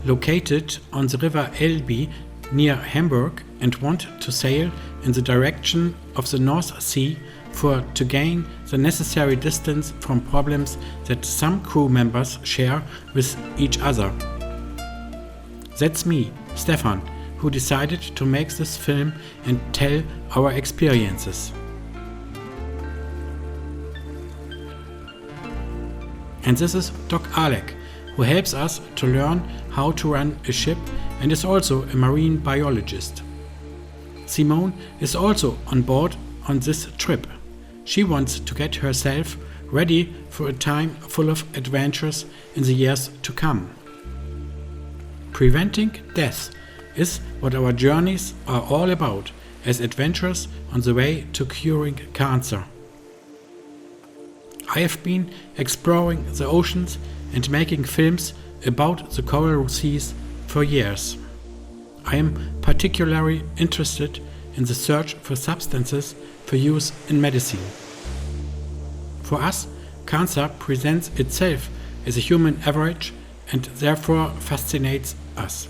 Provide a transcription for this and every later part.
located on the river Elbe near Hamburg and want to sail in the direction of the North Sea to gain the necessary distance from problems that some crew members share with each other. That's me, Stephan, who decided to make this film and tell our experiences. And this is Doc Alec, who helps us to learn how to run a ship and is also a marine biologist. Simone is also on board on this trip. She wants to get herself ready for a time full of adventures in the years to come. Preventing death is what our journeys are all about, as adventures on the way to curing cancer. I have been exploring the oceans and making films about the coral seas for years. I am particularly interested in the search for substances for use in medicine. For us, cancer presents itself as a human average and therefore fascinates us.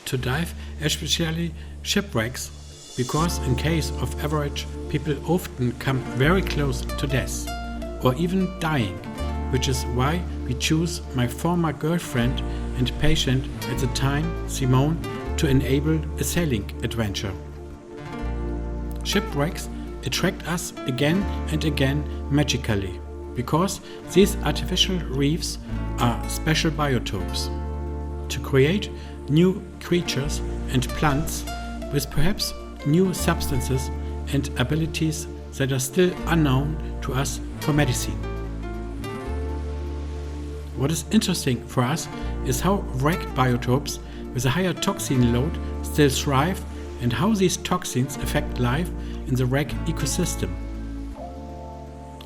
To dive especially shipwrecks, because in case of average, people often come very close to death, or even dying, which is why we choose my former girlfriend and patient at the time, Simone, to enable a sailing adventure. Shipwrecks attract us again and again magically, because these artificial reefs are special biotopes. To create new creatures and plants with perhaps new substances and abilities that are still unknown to us for medicine. What is interesting for us is how wreck biotopes with a higher toxin load still thrive and how these toxins affect life in the wreck ecosystem.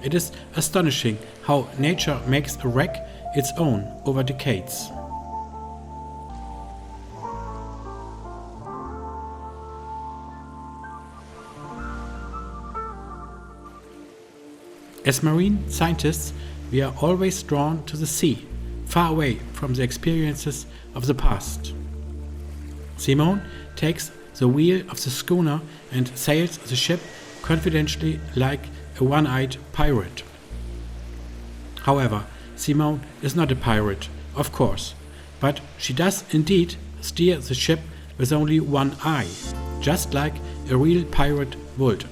It is astonishing how nature makes a wreck its own over decades. As marine scientists, we are always drawn to the sea, far away from the experiences of the past. Simone takes the wheel of the schooner and sails the ship confidently like a one-eyed pirate. However, Simone is not a pirate, of course, but she does indeed steer the ship with only one eye, just like a real pirate would.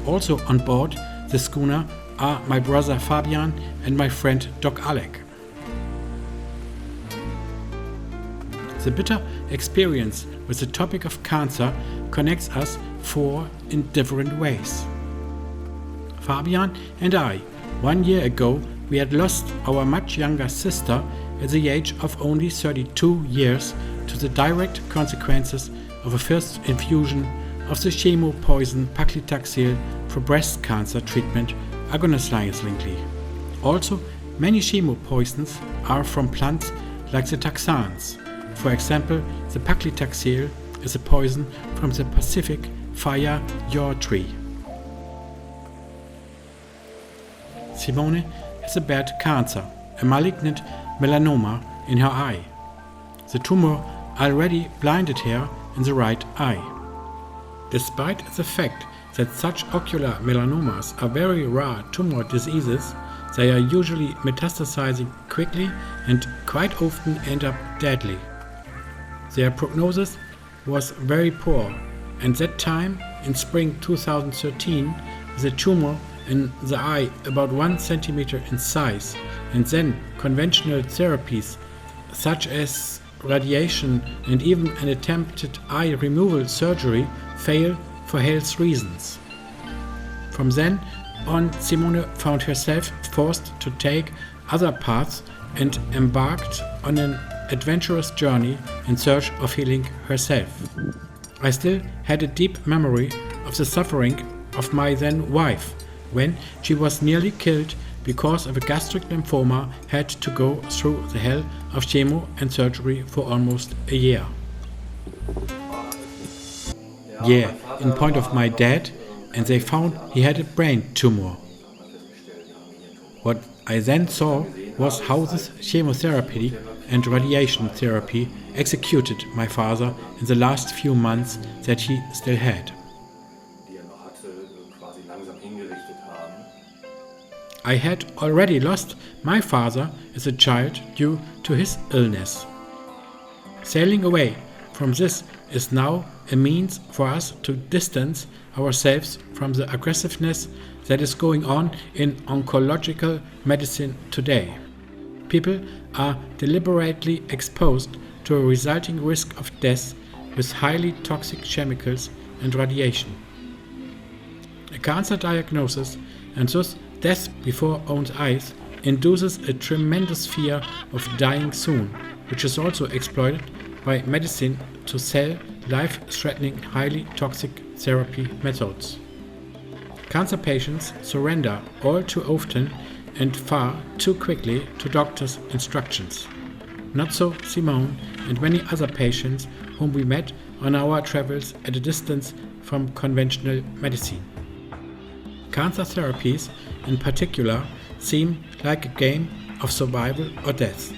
Also on board the schooner are my brother Fabian and my friend Doc Alec. The bitter experience with the topic of cancer connects us four in different ways. Fabian and I, 1 year ago, we had lost our much younger sister at the age of only 32 years to the direct consequences of a first infusion of the chemo poison paclitaxel for breast cancer treatment agonisingly. Also, many chemo poisons are from plants like the taxans. For example, the paclitaxel is a poison from the Pacific fire yacht tree. Simone has a bad cancer, a malignant melanoma in her eye. The tumor already blinded her in the right eye. Despite the fact that such ocular melanomas are very rare tumor diseases, they are usually metastasizing quickly and quite often end up deadly. Their prognosis was very poor, and that time, in spring 2013, with a tumor in the eye about 1 centimeter in size, and then conventional therapies such as radiation and even an attempted eye removal surgery failed for health reasons. From then on, Simone found herself forced to take other paths and embarked on an adventurous journey in search of healing herself. I still had a deep memory of the suffering of my then wife when she was nearly killed because of a gastric lymphoma, had to go through the hell of chemo and surgery for almost a year. Yeah, in point of my dad, and they found he had a brain tumor. What I then saw was how this chemotherapy and radiation therapy executed my father in the last few months that he still had. I had already lost my father as a child due to his illness. Sailing away from this is now a means for us to distance ourselves from the aggressiveness that is going on in oncological medicine today. People are deliberately exposed to a resulting risk of death with highly toxic chemicals and radiation. A cancer diagnosis and thus death before own eyes induces a tremendous fear of dying soon, which is also exploited by medicine to sell life-threatening, highly toxic therapy methods. Cancer patients surrender all too often and far too quickly to doctors' instructions. Not so Simone and many other patients whom we met on our travels at a distance from conventional medicine. Cancer therapies in particular seem like a game of survival or death.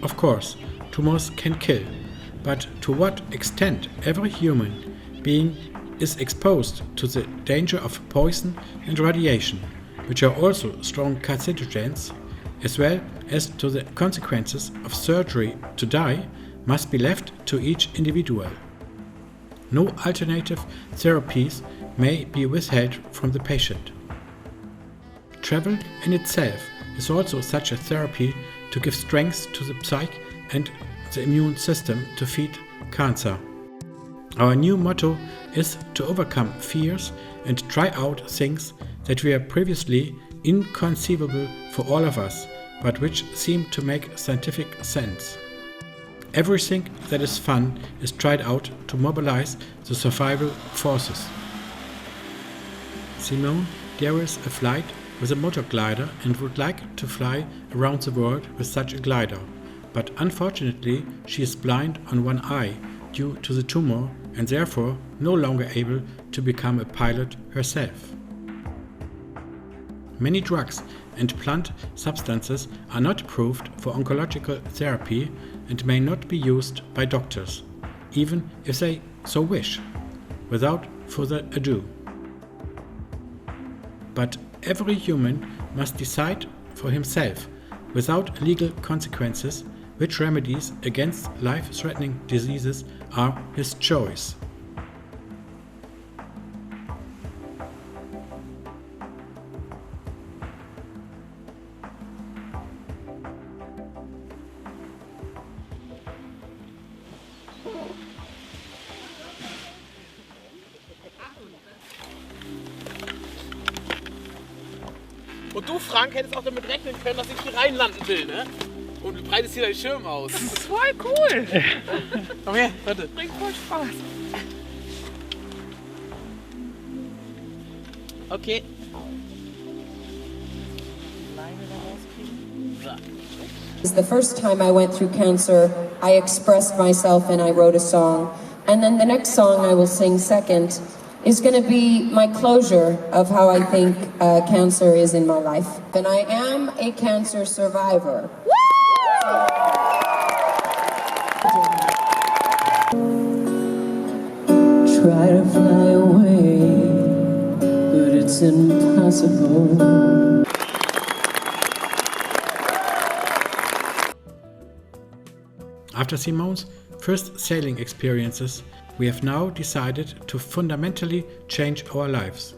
Of course, tumors can kill, but to what extent every human being is exposed to the danger of poison and radiation, which are also strong carcinogens, as well as to the consequences of surgery to die, must be left to each individual. No alternative therapies may be withheld from the patient. Travel in itself is also such a therapy to give strength to the psyche and the immune system to fight cancer. Our new motto is to overcome fears and try out things that were previously inconceivable for all of us, but which seem to make scientific sense. Everything that is fun is tried out to mobilize the survival forces. Simone dares a flight with a motor glider and would like to fly around the world with such a glider, but unfortunately she is blind on one eye due to the tumor and therefore no longer able to become a pilot herself. Many drugs and plant substances are not approved for oncological therapy and may not be used by doctors, even if they so wish. Without further ado. But every human must decide for himself, without legal consequences, which remedies against life-threatening diseases are his choice. Und du, Frank, hättest auch damit rechnen können, dass ich hier reinlanden will, ne? Und du breitest hier deinen Schirm aus. Das ist voll cool. Komm her, warte. Bringt voll Spaß. Okay. The first time I went through cancer, I expressed myself and I wrote a song. And then the next song I will sing second is going to be my closure of how I think cancer is in my life. And I am a cancer survivor. Try to fly away, but it's impossible. After Simone's first sailing experiences, we have now decided to fundamentally change our lives.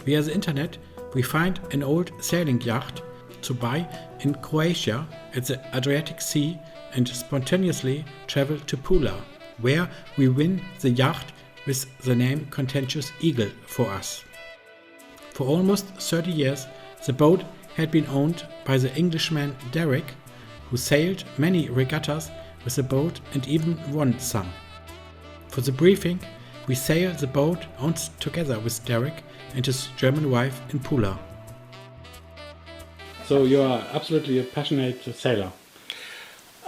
Via the internet, we find an old sailing yacht to buy in Croatia at the Adriatic Sea and spontaneously travel to Pula, where we win the yacht with the name Contentious Eagle for us. For almost 30 years, the boat had been owned by the Englishman Derek, who sailed many regattas with the boat and even won some. For the briefing, we sail the boat owned together with Derek and his German wife in Pula. So you are absolutely a passionate sailor.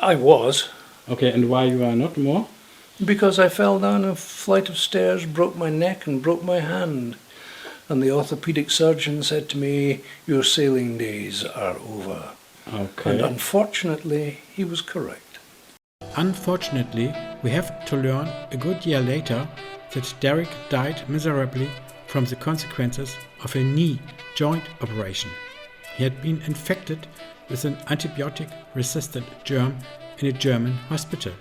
I was. Okay, and why you are not more? Because I fell down a flight of stairs, broke my neck and broke my hand. And the orthopedic surgeon said to me, "Your sailing days are over." Okay. And unfortunately, he was correct. Unfortunately, we have to learn a good year later that Derek died miserably from the consequences of a knee joint operation. He had been infected with an antibiotic-resistant germ in a German hospital.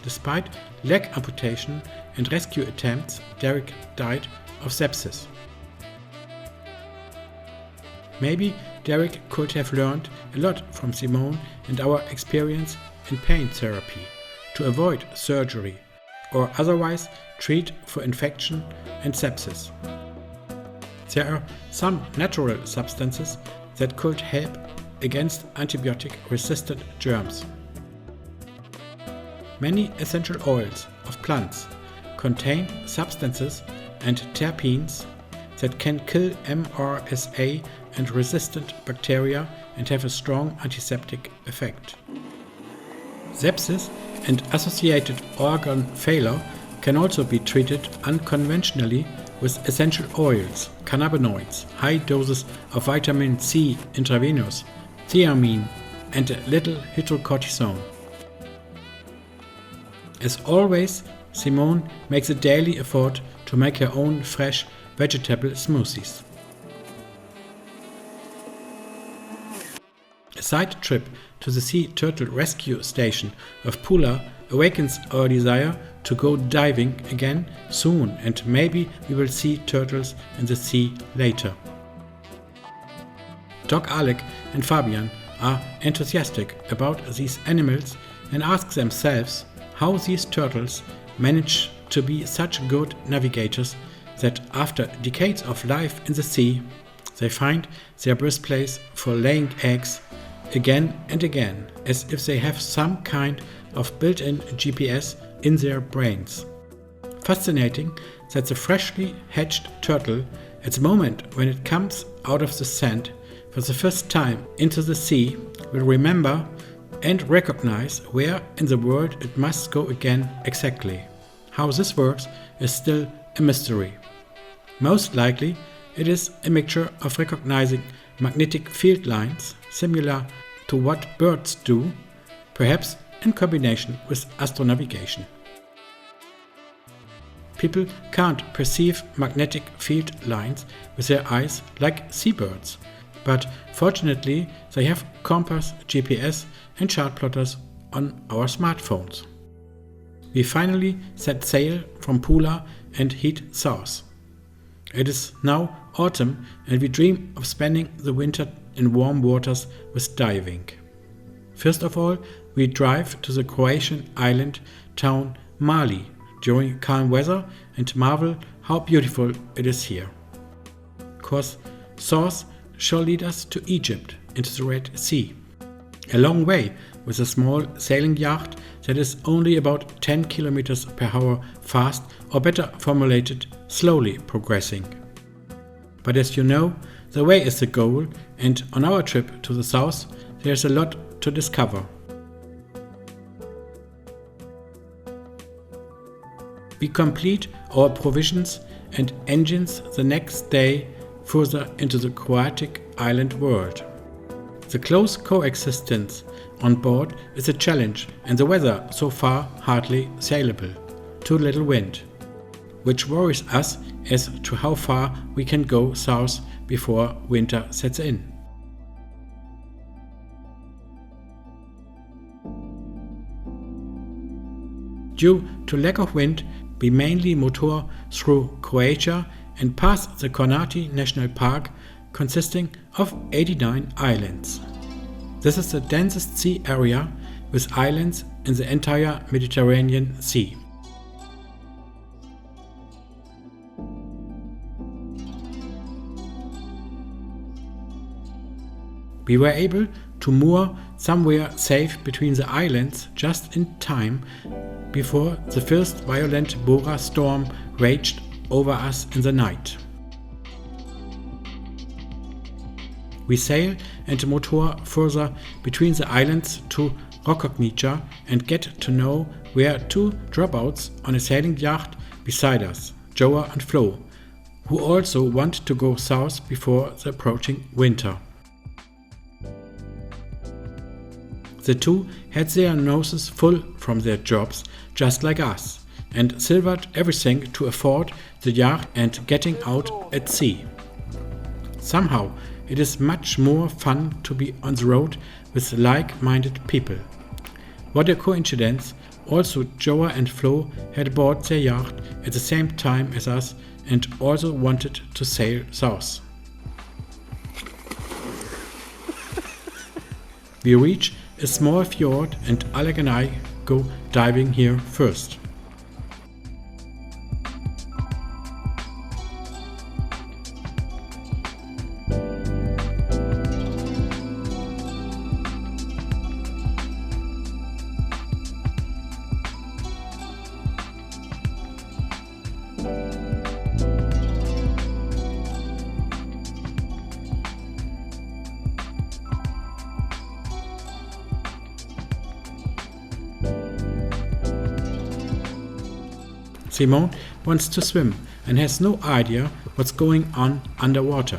Despite leg amputation and rescue attempts, Derek died of sepsis. Maybe Derek could have learned a lot from Simone and our experience in pain therapy to avoid surgery or otherwise treat for infection and sepsis. There are some natural substances that could help against antibiotic-resistant germs. Many essential oils of plants contain substances and terpenes that can kill MRSA and resistant bacteria and have a strong antiseptic effect. Sepsis and associated organ failure can also be treated unconventionally with essential oils, cannabinoids, high doses of vitamin C intravenous, thiamine, and a little hydrocortisone. As always, Simone makes a daily effort to make her own fresh vegetable smoothies. A side trip to the sea turtle rescue station of Pula awakens our desire to go diving again soon, and maybe we will see turtles in the sea later. Doc Alec and Fabian are enthusiastic about these animals and ask themselves how these turtles manage to be such good navigators that after decades of life in the sea, they find their birthplace for laying eggs again and again, as if they have some kind of built-in GPS in their brains. Fascinating that the freshly hatched turtle, at the moment when it comes out of the sand for the first time into the sea, will remember and recognize where in the world it must go again exactly. How this works is still a mystery. Most likely, it is a mixture of recognizing magnetic field lines, similar to what birds do, perhaps in combination with astronavigation. People can't perceive magnetic field lines with their eyes like seabirds, but fortunately they have compass, GPS and chart plotters on our smartphones. We finally set sail from Pula and head south. It is now autumn and we dream of spending the winter in warm waters with diving. First of all, we drive to the Croatian island town Mali during calm weather and marvel how beautiful it is here. Course south shall lead us to Egypt into the Red Sea. A long way with a small sailing yacht that is only about 10 kilometers per hour fast, or better formulated, slowly progressing. But as you know, the way is the goal, and on our trip to the south there is a lot to discover. We complete our provisions and engines the next day further into the Croatic island world. The close coexistence on board is a challenge and the weather so far hardly sailable, too little wind, which worries us as to how far we can go south before winter sets in. Due to lack of wind, we mainly motor through Croatia and pass the Kornati National Park, consisting of 89 islands. This is the densest sea area with islands in the entire Mediterranean Sea. We were able to moor somewhere safe between the islands just in time before the first violent Bora storm raged over us in the night. We sail and motor further between the islands to Rokognica and get to know where two dropouts on a sailing yacht beside us, Joa and Flo, who also want to go south before the approaching winter. The two had their noses full from their jobs, just like us, and silvered everything to afford the yacht and getting out at sea. Somehow, it is much more fun to be on the road with like-minded people. What a coincidence! Also, Joa and Flo had bought their yacht at the same time as us and also wanted to sail south. We reach a small fjord and Alec and I go diving here first. Simone wants to swim and has no idea what's going on underwater.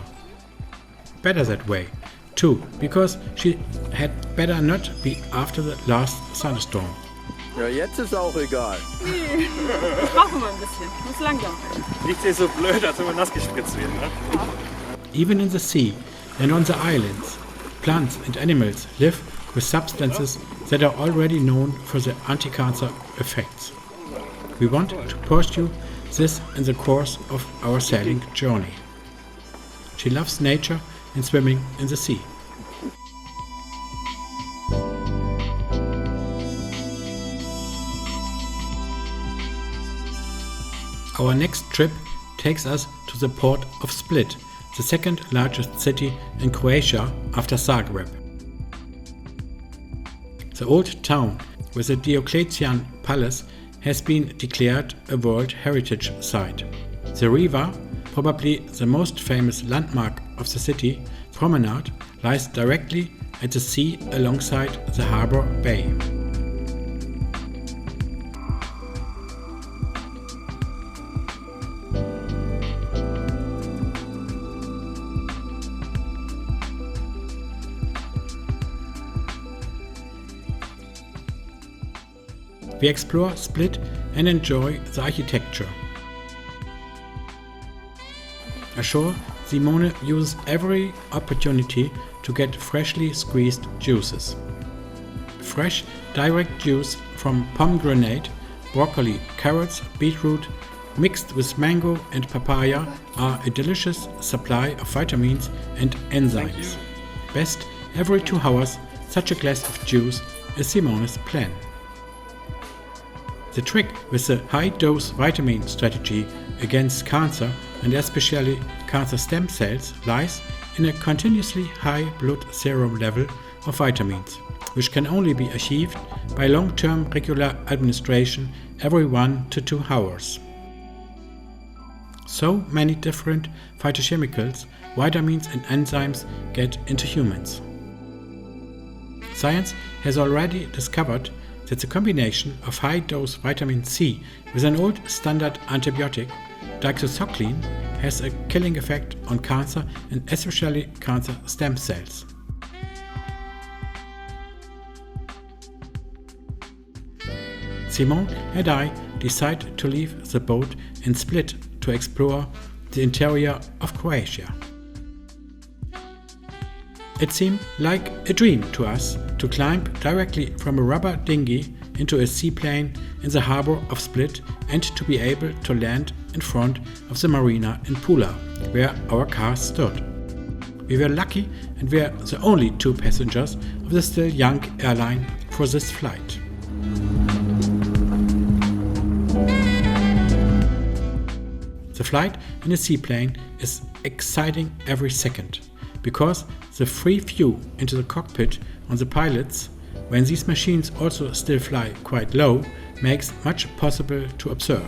Better that way, too, because she had better not be after the last thunderstorm. Ja, jetzt ist auch egal. Ich brauche mal ein bisschen, muss langsam. Nichts ist so blöd, als wenn man nass gespritzt wird, ne? Even in the sea and on the islands, plants and animals live with substances that are already known for their anti-cancer effects. We want to pursue this in the course of our sailing journey. She loves nature and swimming in the sea. Our next trip takes us to the port of Split, the second largest city in Croatia after Zagreb. The old town with the Diocletian Palace has been declared a World Heritage Site. The river, probably the most famous landmark of the city, Promenade, lies directly at the sea alongside the harbour bay. We explore Split and enjoy the architecture. Ashore, Simone uses every opportunity to get freshly squeezed juices. Fresh, direct juice from pomegranate, broccoli, carrots, beetroot, mixed with mango and papaya are a delicious supply of vitamins and enzymes. Best every 2 hours, such a glass of juice is Simone's plan. The trick with the high-dose vitamin strategy against cancer, and especially cancer stem cells, lies in a continuously high blood serum level of vitamins, which can only be achieved by long-term regular administration every 1 to 2 hours. So many different phytochemicals, vitamins and enzymes get into humans. Science has already discovered that the combination of high-dose vitamin C with an old standard antibiotic, doxycycline, has a killing effect on cancer and especially cancer stem cells. Simone and I decide to leave the boat in Split to explore the interior of Croatia. It seemed like a dream to us to climb directly from a rubber dinghy into a seaplane in the harbor of Split and to be able to land in front of the marina in Pula, where our car stood. We were lucky and were the only 2 passengers of the still young airline for this flight. The flight in a seaplane is exciting every second, because the free view into the cockpit on the pilots, when these machines also still fly quite low, makes much possible to observe.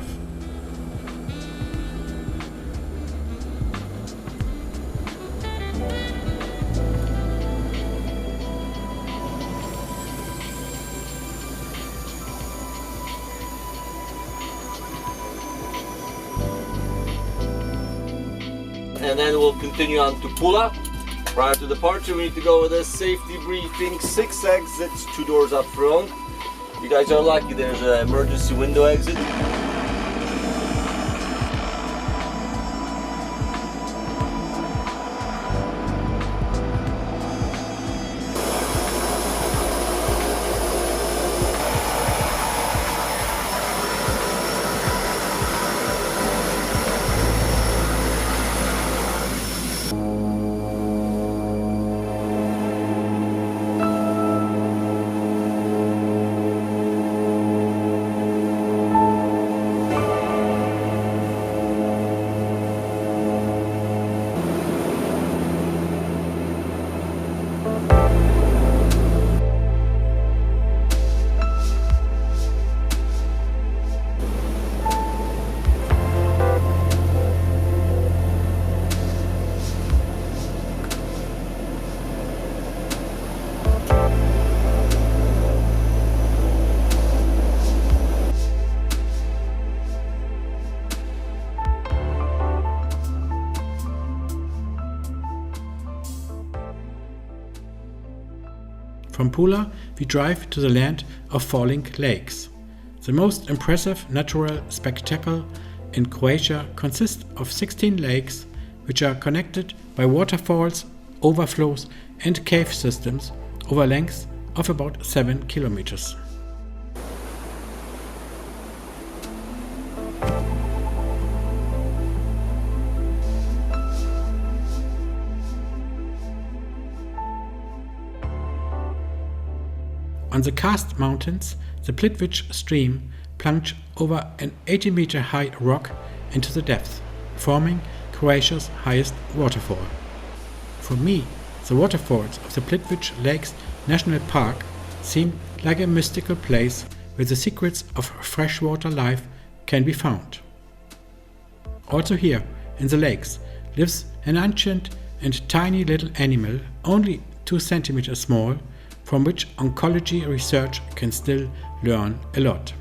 And then we'll continue on to Pula. Prior to departure, we need to go with a safety briefing. 6 exits, 2 doors up front. You guys are lucky, there's an emergency window exit. From Pula, we drive to the land of falling lakes. The most impressive natural spectacle in Croatia consists of 16 lakes, which are connected by waterfalls, overflows, and cave systems over lengths of about 7 kilometers. On the karst mountains, the Plitvice stream plunged over an 80-meter high rock into the depths, forming Croatia's highest waterfall. For me, the waterfalls of the Plitvice Lakes National Park seem like a mystical place where the secrets of freshwater life can be found. Also here, in the lakes, lives an ancient and tiny little animal, only 2 centimeters small, from which oncology research can still learn a lot.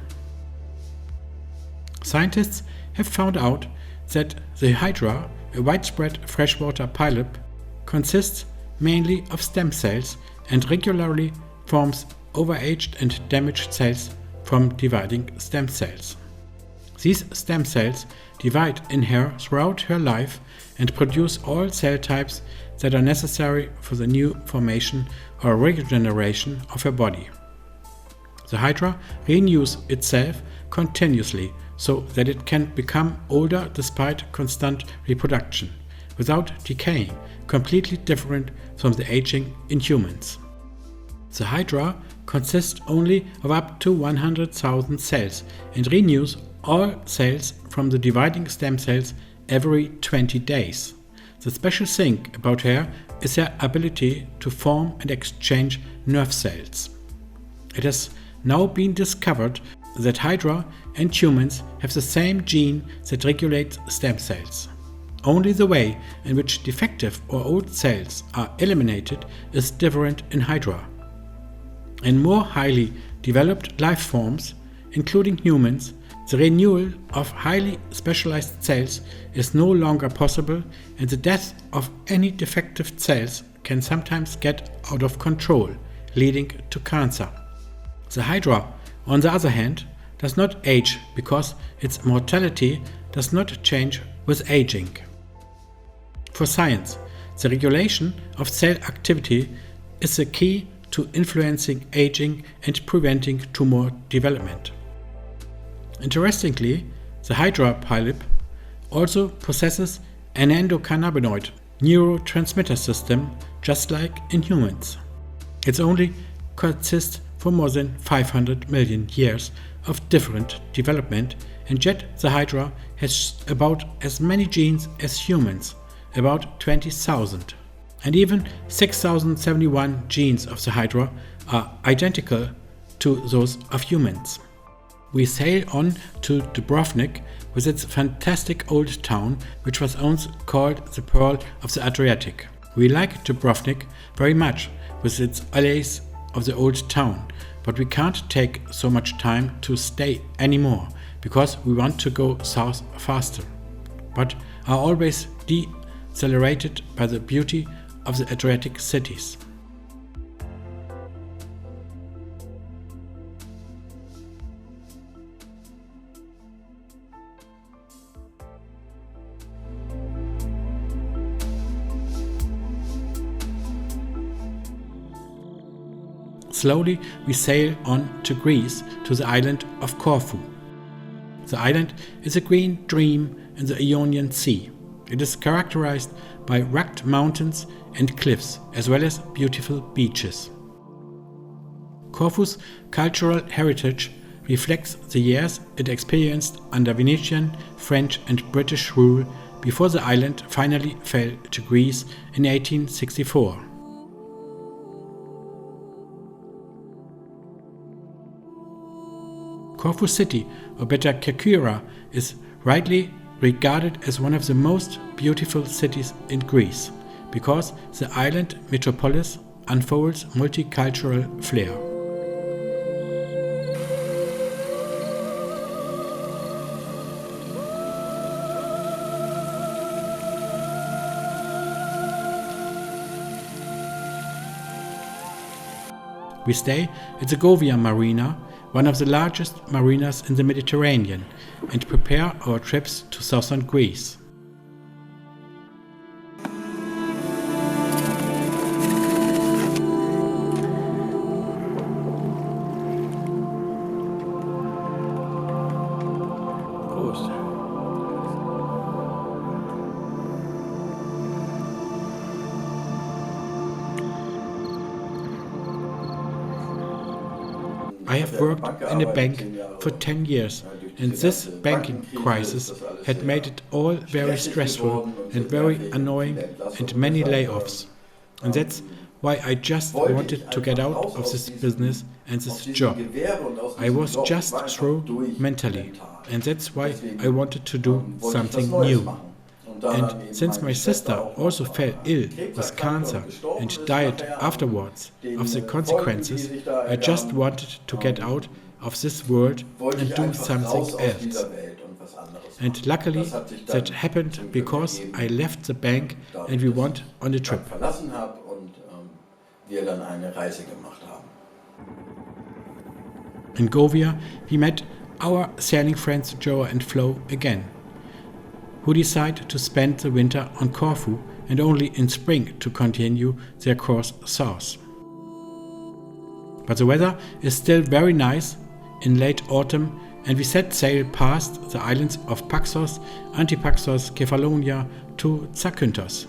Scientists have found out that the hydra, a widespread freshwater polyp, consists mainly of stem cells and regularly forms overaged and damaged cells from dividing stem cells. These stem cells divide in her throughout her life and produce all cell types that are necessary for the new formation or regeneration of her body. The hydra renews itself continuously so that it can become older despite constant reproduction, without decaying, completely different from the aging in humans. The hydra consists only of up to 100,000 cells and renews all cells from the dividing stem cells every 20 days. The special thing about her is her ability to form and exchange nerve cells. It has now been discovered that hydra and humans have the same gene that regulates stem cells. Only the way in which defective or old cells are eliminated is different in hydra. In more highly developed life forms, including humans, the renewal of highly specialized cells is no longer possible, and the death of any defective cells can sometimes get out of control, leading to cancer. The hydra, on the other hand, does not age because its mortality does not change with aging. For science, the regulation of cell activity is the key to influencing aging and preventing tumor development. Interestingly, the hydra polyp also possesses an endocannabinoid neurotransmitter system just like in humans. It only consists for more than 500 million years of different development, and yet the hydra has about as many genes as humans, about 20,000. And even 6,071 genes of the hydra are identical to those of humans. We sail on to Dubrovnik with its fantastic old town, which was once called the Pearl of the Adriatic. We like Dubrovnik very much with its alleys of the old town, but we can't take so much time to stay anymore because we want to go south faster, but are always decelerated by the beauty of the Adriatic cities. Slowly we sail on to Greece, to the island of Corfu. The island is a green dream in the Aegean Sea. It is characterized by rugged mountains and cliffs, as well as beautiful beaches. Corfu's cultural heritage reflects the years it experienced under Venetian, French and British rule before the island finally fell to Greece in 1864. Corfu city, or better Kerkyra, is rightly regarded as one of the most beautiful cities in Greece, because the island metropolis unfolds multicultural flair. We stay at the Govia Marina, one of the largest marinas in the Mediterranean, and prepare our trips to southern Greece. I have worked in a bank for 10 years, and this banking crisis had made it all very stressful and very annoying and many layoffs. And that's why I just wanted to get out of this business and this job. I was just through mentally, and that's why I wanted to do something new. And since my sister also fell ill with cancer and died afterwards of the consequences, I just wanted to get out of this world and do something else. And luckily that happened because I left the bank and we went on a trip. In Govia we met our sailing friends Joa and Flo again, who decide to spend the winter on Corfu and only in spring to continue their course south. But the weather is still very nice in late autumn, and we set sail past the islands of Paxos, Antipaxos, Kefalonia to Zakynthos.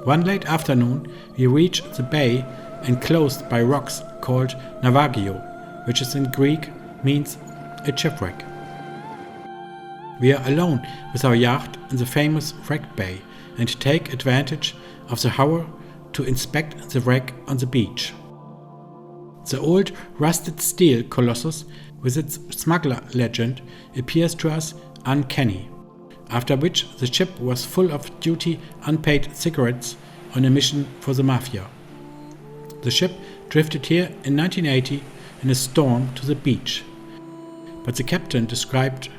One late afternoon we reach the bay enclosed by rocks called Navagio, which is in Greek means a shipwreck. We are alone with our yacht in the famous wreck bay and take advantage of the hour to inspect the wreck on the beach. The old rusted steel colossus with its smuggler legend appears to us uncanny, after which the ship was full of duty unpaid cigarettes on a mission for the mafia. The ship drifted here in 1980 in a storm to the beach, but the captain described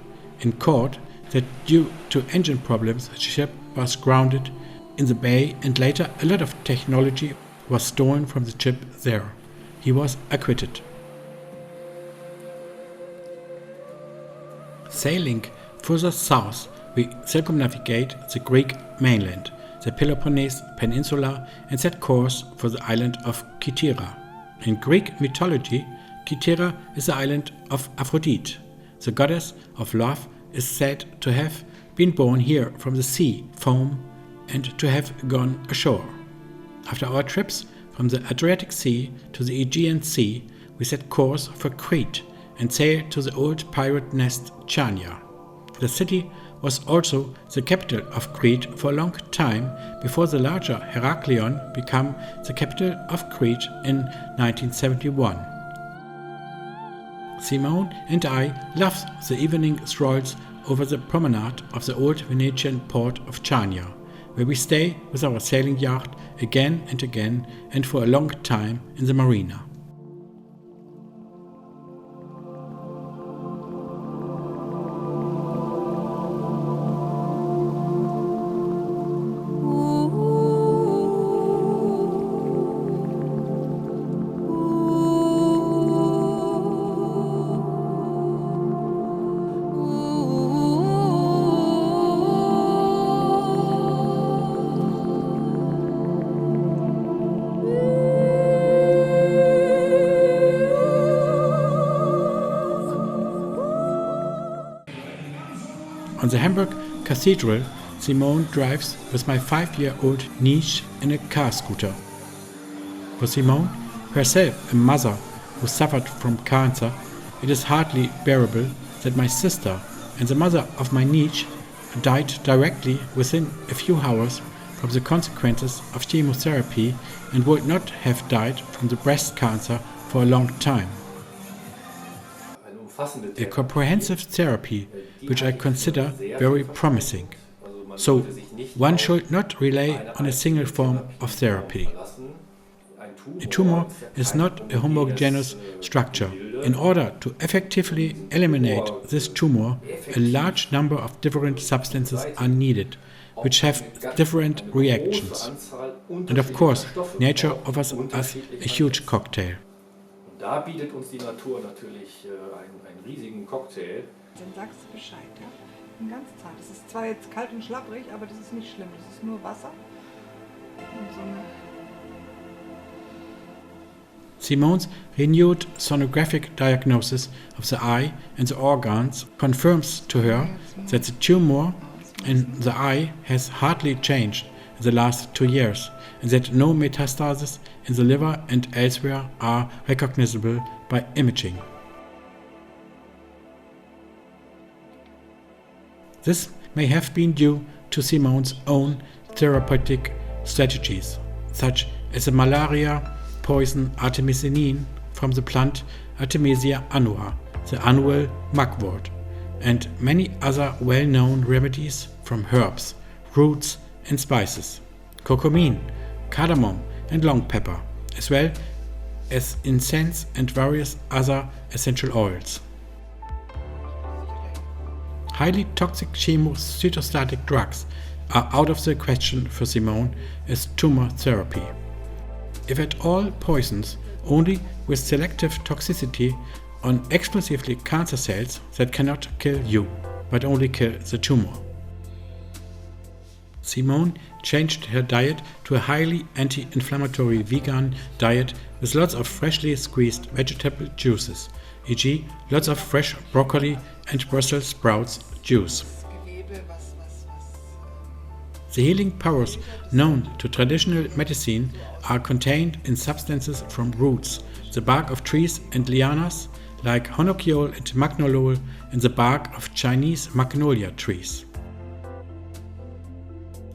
in court that due to engine problems the ship was grounded in the bay, and later a lot of technology was stolen from the ship there. He was acquitted. Sailing further south, we circumnavigate the Greek mainland, the Peloponnese Peninsula, and set course for the island of Kythera. In Greek mythology, Kythera is the island of Aphrodite. The goddess of love is said to have been born here from the sea foam and to have gone ashore. After our trips from the Adriatic Sea to the Aegean Sea, we set course for Crete and sailed to the old pirate nest Chania. The city was also the capital of Crete for a long time before the larger Heraklion became the capital of Crete in 1971. Simone and I loved the evening strolls over the promenade of the old Venetian port of Chania, where we stay with our sailing yacht again and again and for a long time in the marina. On the Hamburg Cathedral, Simone drives with my 5-year-old niece in a car scooter. For Simone, herself a mother who suffered from cancer, it is hardly bearable that my sister and the mother of my niece died directly within a few hours from the consequences of chemotherapy and would not have died from the breast cancer for a long time. A comprehensive therapy which I consider very promising. So one should not rely on a single form of therapy. A tumor is not a homogeneous structure. In order to effectively eliminate this tumor, a large number of different substances are needed, which have different reactions. And of course, nature offers us a huge cocktail. Da bietet uns die Natur natürlich einen riesigen Cocktail. Dann sagst du Bescheid, ja? Ganz zart. Es ist zwar jetzt kalt und schlapprig, aber das ist nicht schlimm. Das ist nur Wasser und so eine. Simone's renewed sonographic diagnosis of the eye and the organs confirms to her that the tumor in the eye has hardly changed in the last 2 years and that no metastases in the liver and elsewhere are recognizable by imaging. This may have been due to Simone's own therapeutic strategies, such as the malaria poison artemisinin from the plant Artemisia annua, the annual mugwort, and many other well-known remedies from herbs, roots and spices, curcumin, cardamom and long pepper, as well as incense and various other essential oils. Highly toxic chemocytostatic drugs are out of the question for Simone as tumor therapy. If at all poisons, only with selective toxicity on exclusively cancer cells that cannot kill you, but only kill the tumor. Simone changed her diet to a highly anti-inflammatory vegan diet with lots of freshly squeezed vegetable juices, e.g. lots of fresh broccoli and Brussels sprouts juice. The healing powers known to traditional medicine are contained in substances from roots, the bark of trees and lianas like honokiol and magnolol, and the bark of Chinese magnolia trees.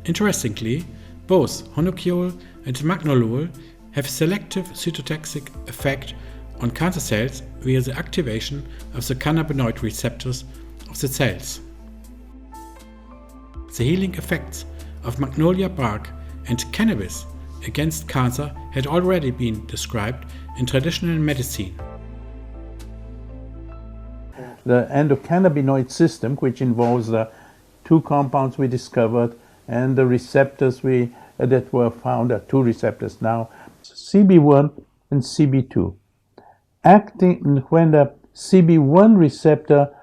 Interestingly, both honokiol and magnolol have selective cytotoxic effect on cancer cells via the activation of the cannabinoid receptors of the cells. The healing effects of magnolia bark and cannabis against cancer had already been described in traditional medicine. The endocannabinoid system, which involves the 2 compounds we discovered and the receptors that were found, 2 receptors now, CB1 and CB2. Acting when the CB1 receptor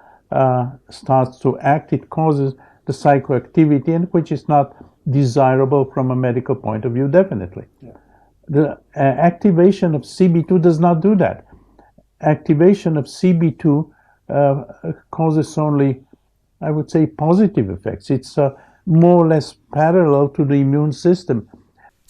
starts to act, it causes the psychoactivity, and which is not desirable from a medical point of view, definitely. Yeah. The activation of CB2 does not do that. Activation of CB2 causes only, I would say, positive effects. It's more or less parallel to the immune system.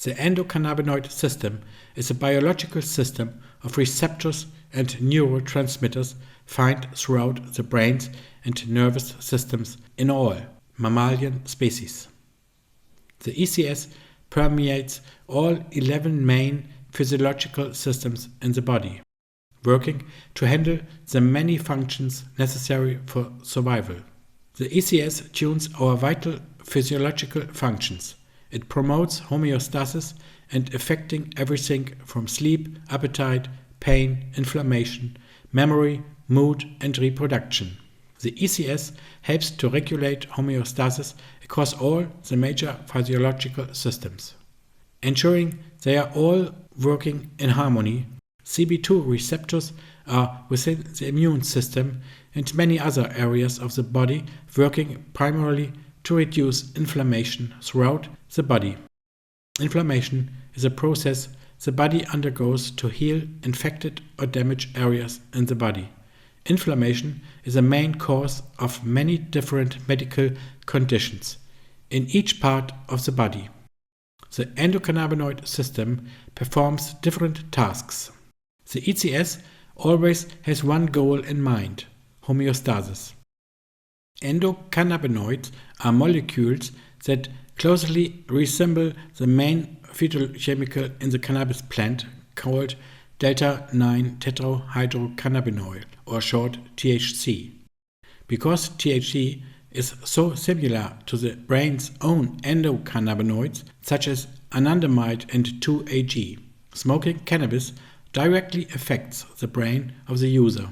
The endocannabinoid system is a biological system of receptors and neurotransmitters found throughout the brains and nervous systems in all mammalian species. The ECS permeates all 11 main physiological systems in the body, working to handle the many functions necessary for survival. The ECS tunes our vital physiological functions. It promotes homeostasis and affecting everything from sleep, appetite, pain, inflammation, memory, mood and reproduction. The ECS helps to regulate homeostasis across all the major physiological systems, ensuring they are all working in harmony. CB2 receptors are within the immune system and many other areas of the body, working primarily to reduce inflammation throughout the body. Inflammation is a process the body undergoes to heal infected or damaged areas in the body. Inflammation is a main cause of many different medical conditions in each part of the body. The endocannabinoid system performs different tasks. The ECS always has one goal in mind: homeostasis. Endocannabinoids are molecules that closely resemble the main phytochemical in the cannabis plant called delta-9-tetrahydrocannabinol, or short THC. Because THC is so similar to the brain's own endocannabinoids, such as anandamide and 2-AG, smoking cannabis directly affects the brain of the user.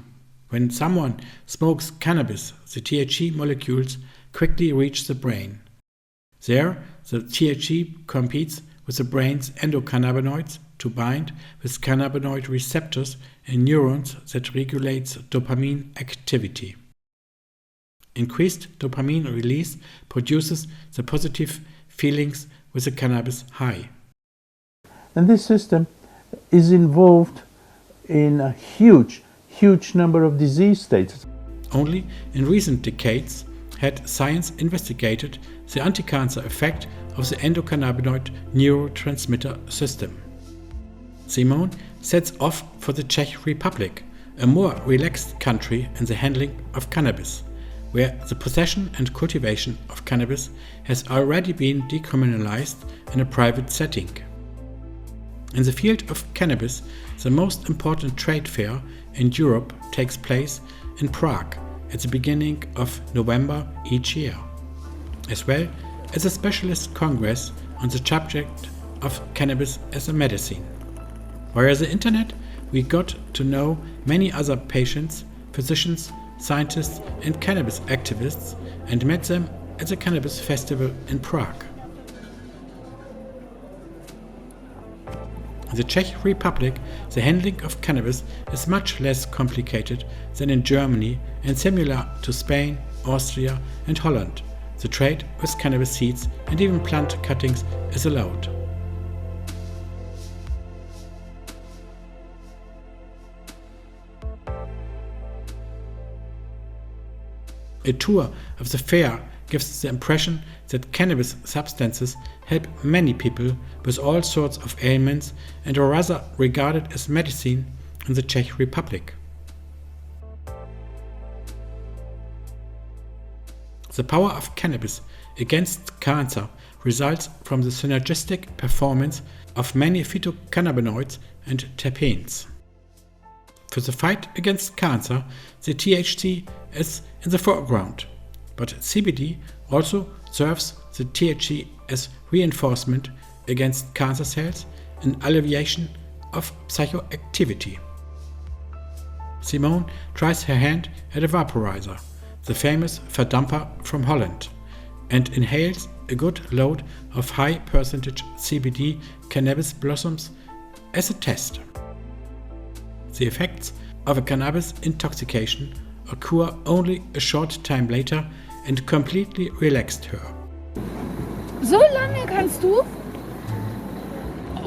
When someone smokes cannabis, the THC molecules quickly reach the brain. There, the THC competes with the brain's endocannabinoids to bind with cannabinoid receptors in neurons that regulates dopamine activity. Increased dopamine release produces the positive feelings with the cannabis high. And this system is involved in a huge number of disease states. Only in recent decades had science investigated the anti-cancer effect of the endocannabinoid neurotransmitter system. Simone sets off for the Czech Republic, a more relaxed country in the handling of cannabis, where the possession and cultivation of cannabis has already been decriminalized in a private setting. In the field of cannabis, the most important trade fair in Europe takes place in Prague at the beginning of November each year, as well as a specialist congress on the subject of cannabis as a medicine. Via the internet, we got to know many other patients, physicians, scientists and cannabis activists and met them at the Cannabis Festival in Prague. In the Czech Republic, the handling of cannabis is much less complicated than in Germany and similar to Spain, Austria and Holland. The trade with cannabis seeds and even plant cuttings is allowed. A tour of the fair gives the impression that cannabis substances help many people with all sorts of ailments and are rather regarded as medicine in the Czech Republic. The power of cannabis against cancer results from the synergistic performance of many phytocannabinoids and terpenes. For the fight against cancer, the THC is in the foreground, but CBD also serves the THC as reinforcement against cancer cells and alleviation of psychoactivity. Simone tries her hand at a vaporizer, the famous verdamper from Holland, and inhales a good load of high percentage CBD cannabis blossoms as a test. The effects of a cannabis intoxication occur only a short time later and completely relaxed her. So lange kannst du?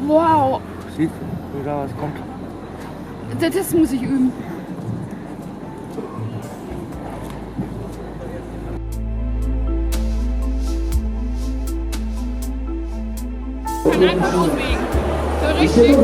Wow. Siehst du, da was kommt? Das muss ich üben. Ich kann einfach loslegen. So richtig.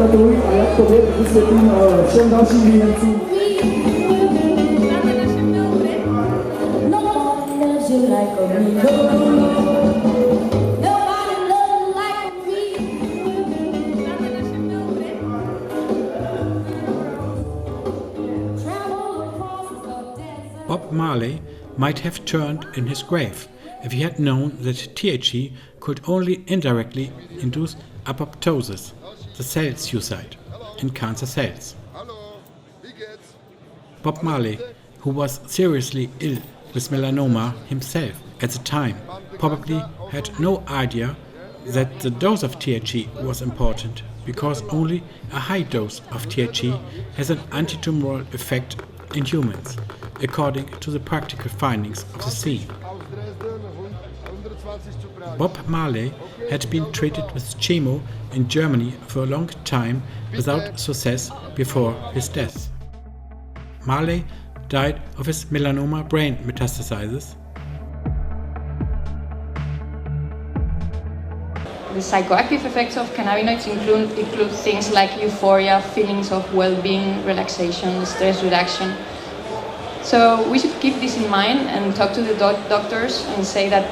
Bob Marley might have turned in his grave if he had known that THC could only indirectly induce apoptosis, the cell suicide, in cancer cells. Bob Marley, who was seriously ill with melanoma himself at the time, probably had no idea that the dose of THC was important, because only a high dose of THC has an antitumoral effect in humans, according to the practical findings of the scene. Bob Marley had been treated with chemo in Germany for a long time without success before his death. Marley died of his melanoma brain metastases. The psychoactive effects of cannabinoids include things like euphoria, feelings of well-being, relaxation, stress reduction. So we should keep this in mind and talk to the doctors and say that,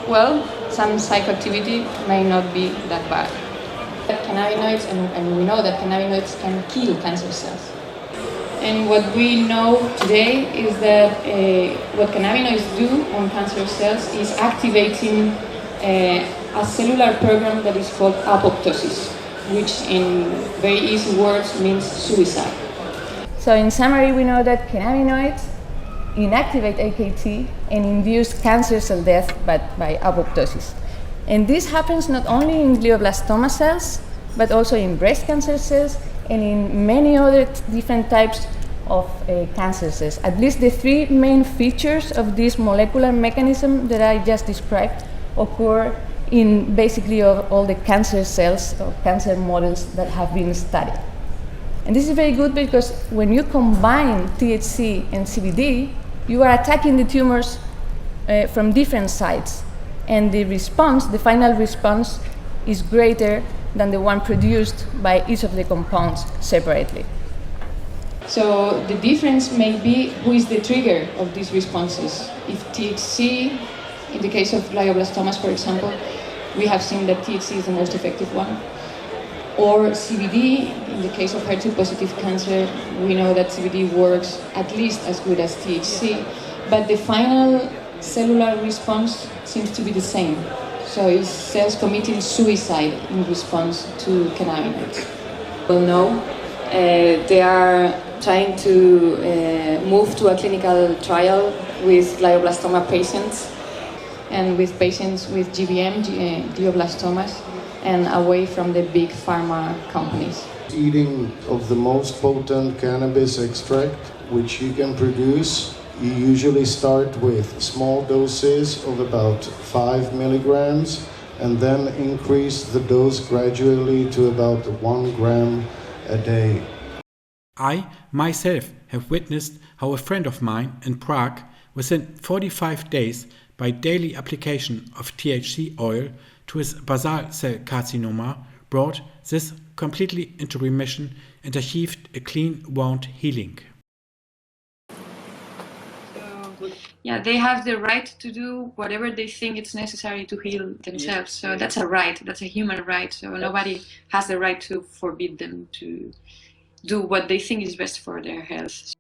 well, some psychoactivity may not be that bad. Cannabinoids, and we know that cannabinoids can kill cancer cells. And what we know today is that what cannabinoids do on cancer cells is activating a cellular program that is called apoptosis, which in very easy words means suicide. So in summary, we know that cannabinoids inactivate AKT and induce cancer cell death by apoptosis. And this happens not only in glioblastoma cells, but also in breast cancer cells and in many other different types of cancer cells. At least the three main features of this molecular mechanism that I just described occur in basically all the cancer cells or cancer models that have been studied. And this is very good because when you combine THC and CBD, you are attacking the tumors from different sides. And the response, the final response, is greater than the one produced by each of the compounds separately. So the difference may be who is the trigger of these responses. If THC, in the case of glioblastomas, for example, we have seen that THC is the most effective one. Or CBD, in the case of HER2-positive cancer, we know that CBD works at least as good as THC, but the final cellular response seems to be the same. So it's cells committing suicide in response to cannabinoids. Well, no, they are trying to move to a clinical trial with glioblastoma patients and with patients with GBM, glioblastomas, and away from the big pharma companies. Eating of the most potent cannabis extract, which you can produce, you usually start with small doses of about 5 milligrams and then increase the dose gradually to about 1 gram a day. I myself have witnessed how a friend of mine in Prague, within 45 days, by daily application of THC oil to his basal cell carcinoma, brought this completely into remission and achieved a clean wound healing. Yeah, they have the right to do whatever they think it's necessary to heal themselves. So that's a right, that's a human right. So nobody has the right to forbid them to do what they think is best for their health.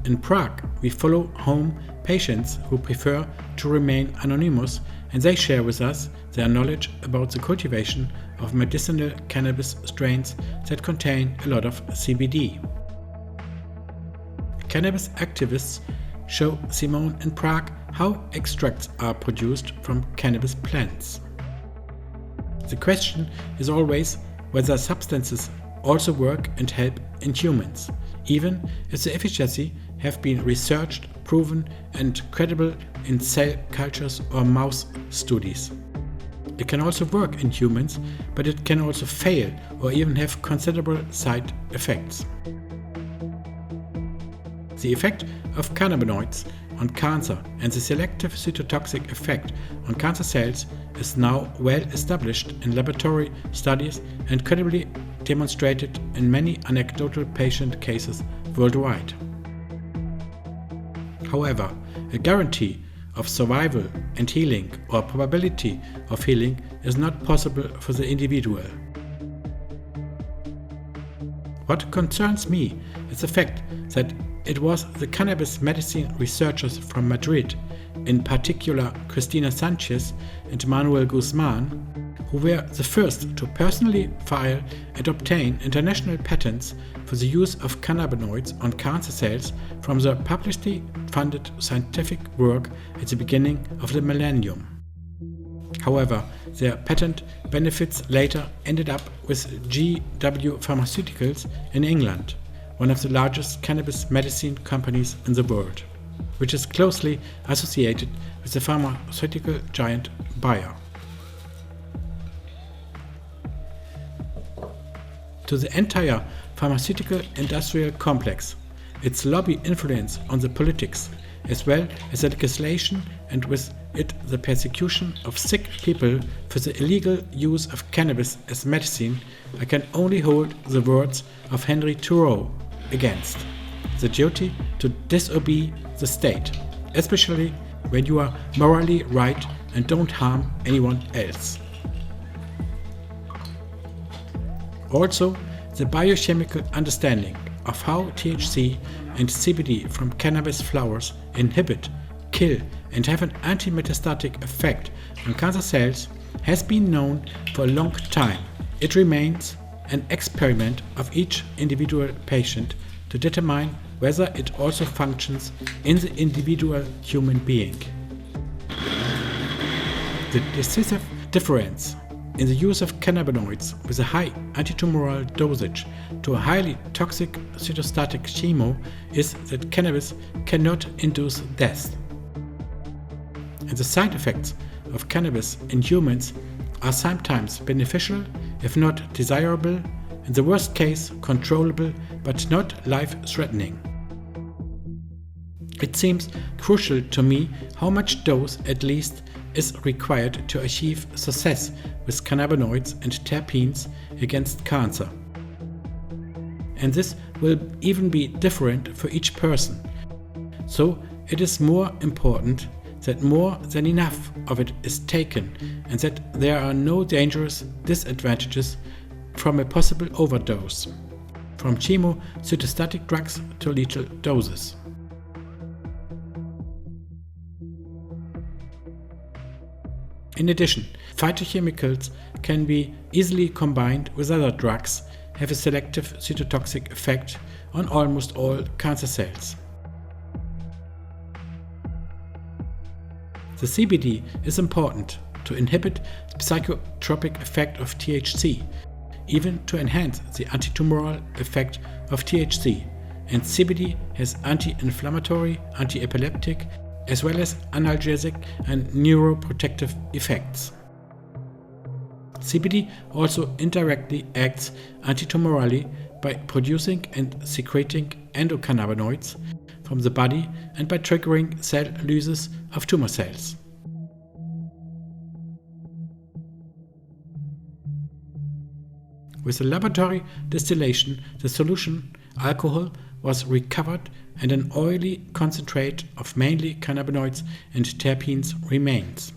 In Prague, we follow home patients who prefer to remain anonymous, and they share with us their knowledge about the cultivation of medicinal cannabis strains that contain a lot of CBD. Cannabis activists show Simone in Prague how extracts are produced from cannabis plants. The question is always whether substances also work and help in humans, even if the efficacy have been researched, proven and credible in cell cultures or mouse studies. It can also work in humans, but it can also fail or even have considerable side effects. The effect of cannabinoids on cancer and the selective cytotoxic effect on cancer cells is now well established in laboratory studies and credibly demonstrated in many anecdotal patient cases worldwide. However, a guarantee of survival and healing or probability of healing is not possible for the individual. What concerns me is the fact that it was the cannabis medicine researchers from Madrid, in particular Cristina Sanchez and Manuel Guzman, who were the first to personally file and obtain international patents for the use of cannabinoids on cancer cells from their publicly funded scientific work at the beginning of the millennium. However, their patent benefits later ended up with GW Pharmaceuticals in England, one of the largest cannabis medicine companies in the world, which is closely associated with the pharmaceutical giant Bayer. To the entire pharmaceutical industrial complex, its lobby influence on the politics, as well as the legislation and with it the persecution of sick people for the illegal use of cannabis as medicine, I can only hold the words of Henry Thoreau against the duty to disobey the state, especially when you are morally right and don't harm anyone else. Also, the biochemical understanding of how THC and CBD from cannabis flowers inhibit, kill and have an anti-metastatic effect on cancer cells has been known for a long time. It remains an experiment of each individual patient to determine whether it also functions in the individual human being. The decisive difference in the use of cannabinoids with a high antitumoral dosage to a highly toxic cytostatic chemo is that cannabis cannot induce death. And the side effects of cannabis in humans are sometimes beneficial, if not desirable, in the worst case controllable, but not life-threatening. It seems crucial to me how much dose at least is required to achieve success with cannabinoids and terpenes against cancer. And this will even be different for each person. So it is more important that more than enough of it is taken and that there are no dangerous disadvantages from a possible overdose, from chemocytostatic drugs to lethal doses. In addition, phytochemicals can be easily combined with other drugs, have a selective cytotoxic effect on almost all cancer cells. The CBD is important to inhibit the psychotropic effect of THC, even to enhance the antitumoral effect of THC, and CBD has anti-inflammatory, anti-epileptic, as well as analgesic and neuroprotective effects. CBD also indirectly acts antitumorally by producing and secreting endocannabinoids from the body and by triggering cell lysis of tumor cells. With the laboratory distillation, the solution, alcohol, was recovered and an oily concentrate of mainly cannabinoids and terpenes remains.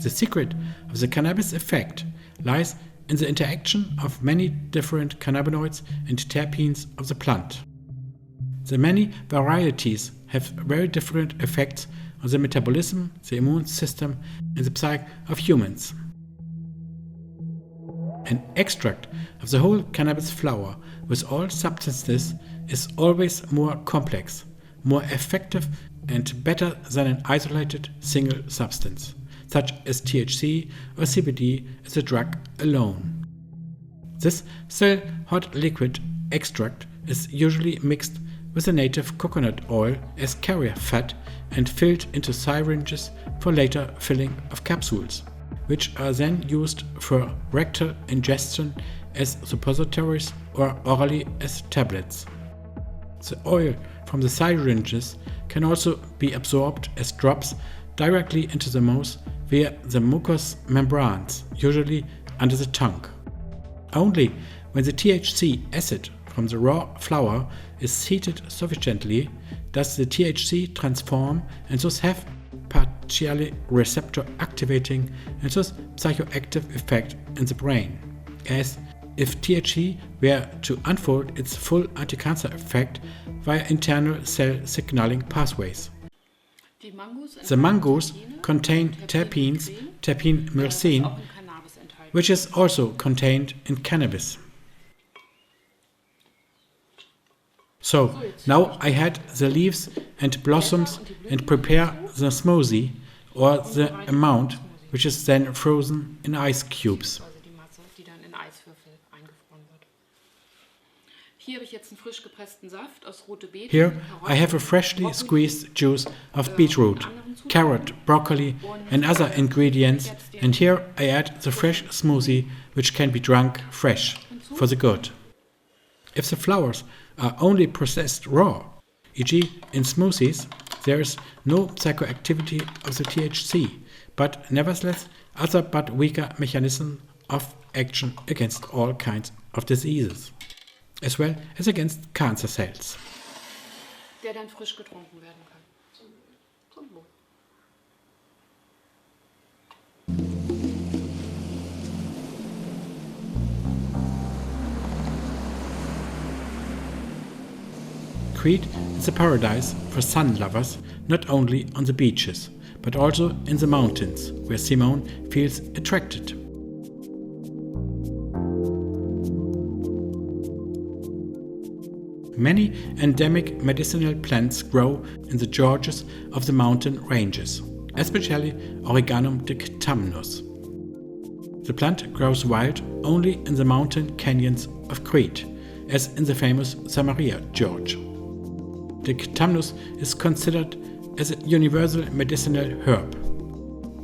The secret of the cannabis effect lies in the interaction of many different cannabinoids and terpenes of the plant. The many varieties have very different effects on the metabolism, the immune system, and the psyche of humans. An extract of the whole cannabis flower with all substances is always more complex, more effective and better than an isolated single substance, such as THC or CBD as a drug alone. This still hot liquid extract is usually mixed with the native coconut oil as carrier fat and filled into syringes for later filling of capsules, which are then used for rectal ingestion as suppositories or orally as tablets. The oil from the syringes can also be absorbed as drops directly into the mouth via the mucous membranes, usually under the tongue. Only when the THC acid from the raw flower is heated sufficiently does the THC transform and thus have partially receptor activating and thus psychoactive effect in the brain, as if THC were to unfold its full anti-cancer effect via internal cell signaling pathways. The mangoes contain terpenes, terpene myrcene, which is also contained in cannabis. So now I had the leaves and blossoms and prepare the smoothie or the amount, which is then frozen in ice cubes. Here I have a freshly squeezed juice of beetroot, carrot, broccoli and other ingredients, and here I add the fresh smoothie, which can be drunk fresh for the good. If the flowers are only processed raw, e.g. in smoothies, there is no psychoactivity of the THC, but nevertheless other but weaker mechanisms of action against all kinds of diseases, as well as against cancer cells. Der dann frisch getrunken werden kann. Zum Wohl. Crete is a paradise for sun lovers, not only on the beaches, but also in the mountains, where Simone feels attracted. Many endemic medicinal plants grow in the gorges of the mountain ranges, especially Oreganum dictamnus. The plant grows wild only in the mountain canyons of Crete, as in the famous Samaria gorge. Dictamnus is considered as a universal medicinal herb.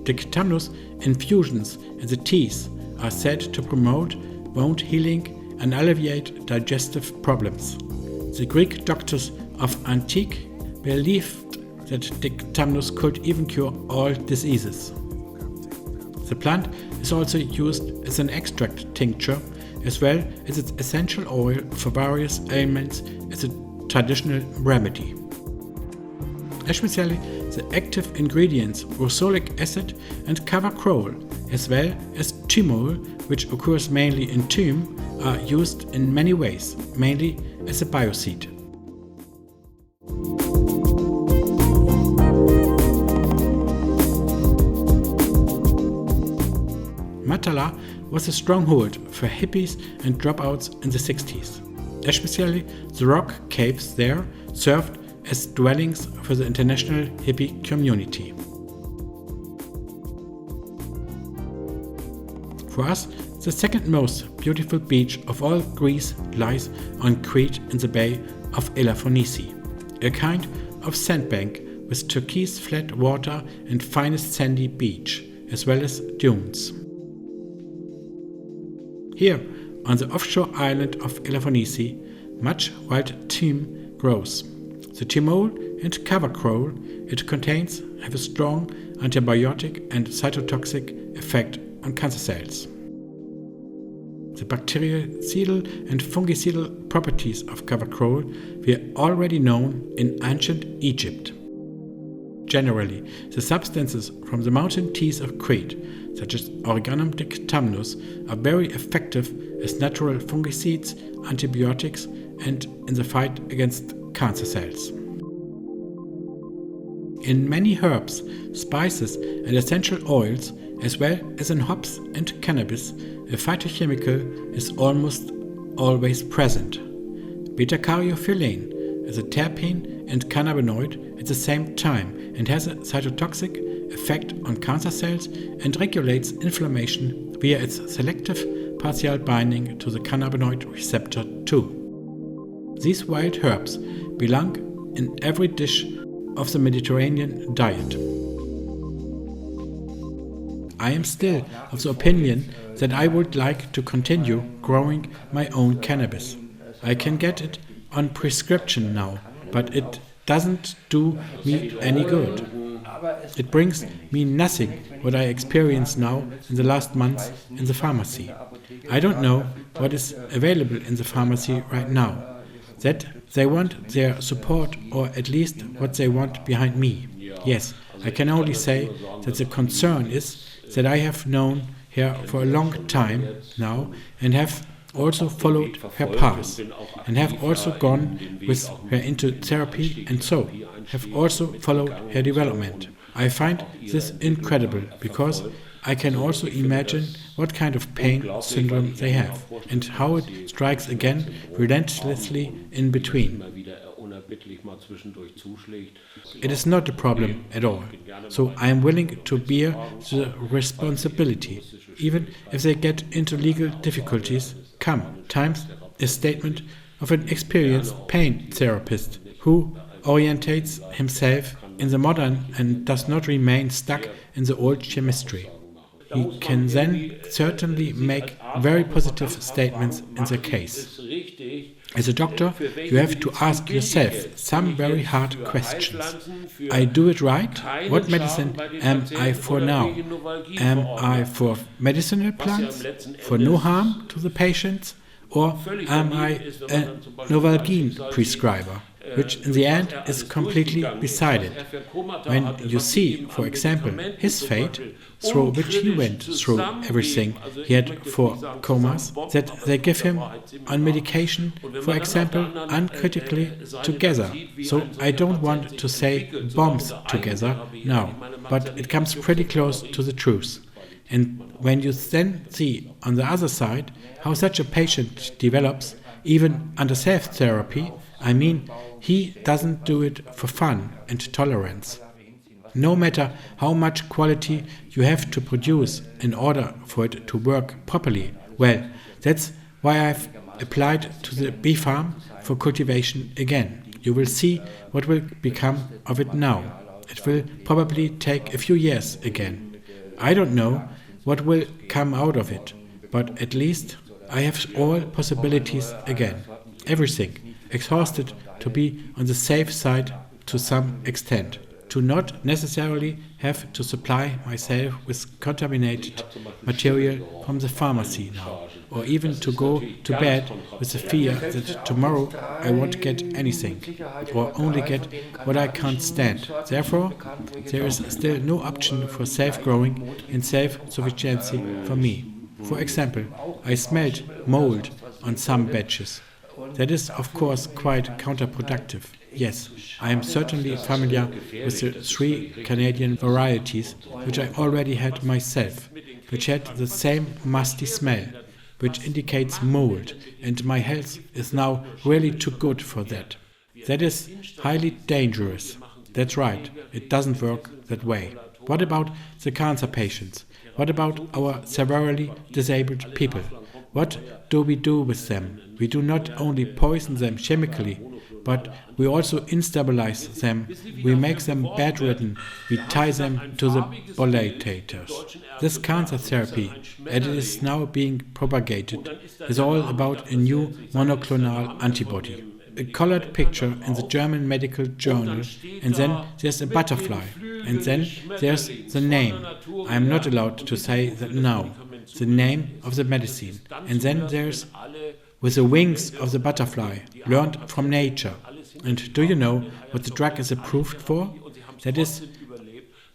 Dictamnus infusions in the teas are said to promote wound healing and alleviate digestive problems. The Greek doctors of antique believed that Dictamnus could even cure all diseases. The plant is also used as an extract tincture, as well as its essential oil for various ailments as a traditional remedy. Especially the active ingredients rosolic acid and cavacrol, as well as thymol, which occurs mainly in thyme, are used in many ways, mainly as a biocide. Matala was a stronghold for hippies and dropouts in the 60s. Especially the rock caves there served as dwellings for the international hippie community. For us, the second most beautiful beach of all Greece lies on Crete in the Bay of Elafonisi, a kind of sandbank with turquoise flat water and finest sandy beach, as well as dunes. Here, on the offshore island of Elafonisi, much wild thyme grows. The thymol and cavacrol it contains have a strong antibiotic and cytotoxic effect on cancer cells. The bactericidal and fungicidal properties of cavacrol were already known in ancient Egypt. Generally, the substances from the mountain teas of Crete, such as Oreganum dictamnus, are very effective as natural fungicides, antibiotics, and in the fight against cancer cells. In many herbs, spices, and essential oils, as well as in hops and cannabis, a phytochemical is almost always present. Beta-caryophyllene is a terpene and cannabinoid at the same time and has a cytotoxic effect on cancer cells and regulates inflammation via its selective partial binding to the cannabinoid receptor 2. These wild herbs belong in every dish of the Mediterranean diet. I am still of the opinion that I would like to continue growing my own cannabis. I can get it on prescription now, but it doesn't do me any good. It brings me nothing what I experience now in the last months in the pharmacy. I don't know what is available in the pharmacy right now. That they want their support, or at least what they want behind me. Yes, I can only say that the concern is that I have known her for a long time now and have also followed her path and have also gone with her into therapy and so have also followed her development. I find this incredible because I can also imagine what kind of pain syndrome they have and how it strikes again relentlessly in between. It is not a problem at all, so I am willing to bear the responsibility, even if they get into legal difficulties. Come, times a statement of an experienced pain therapist who orientates himself in the modern and does not remain stuck in the old chemistry. he can then certainly make very positive statements in the case. As a doctor, you have to ask yourself some very hard questions. I do it right? What medicine am I for now? Am I for medicinal plants? For no harm to the patients? Or am I a Novalgine prescriber? Which in the end is completely beside it. When you see, for example, his fate, through which he went through everything he had for comas, that they give him on medication, for example, uncritically together. So I don't want to say bombs together now, but it comes pretty close to the truth. And when you then see on the other side how such a patient develops, even under self-therapy, I mean, he doesn't do it for fun and tolerance. No matter how much quality you have to produce in order for it to work properly, well, that's why I've applied to the bee farm for cultivation again. You will see what will become of it now. It will probably take a few years again. I don't know what will come out of it, but at least I have all possibilities again. Everything. Exhausted to be on the safe side to some extent, to not necessarily have to supply myself with contaminated material from the pharmacy now, or even to go to bed with the fear that tomorrow I won't get anything, or only get what I can't stand. Therefore, there is still no option for self-growing and self-sufficiency for me. For example, I smelled mold on some batches. That is, of course, quite counterproductive. Yes, I am certainly familiar with the 3 Canadian varieties which I already had myself, which had the same musty smell, which indicates mold, and my health is now really too good for that. That is highly dangerous. That's right, it doesn't work that way. What about the cancer patients? What about our severely disabled people? What do we do with them? We do not only poison them chemically, but we also instabilize them. We make them bedridden. We tie them to the ventilators. This cancer therapy, as it is now being propagated, is all about a new monoclonal antibody. A colored picture in the German medical journal, and then there's a butterfly, and then there's the name. I am not allowed to say that now. The name of the medicine, and then there's with the wings of the butterfly, learned from nature. And do you know what the drug is approved for? That is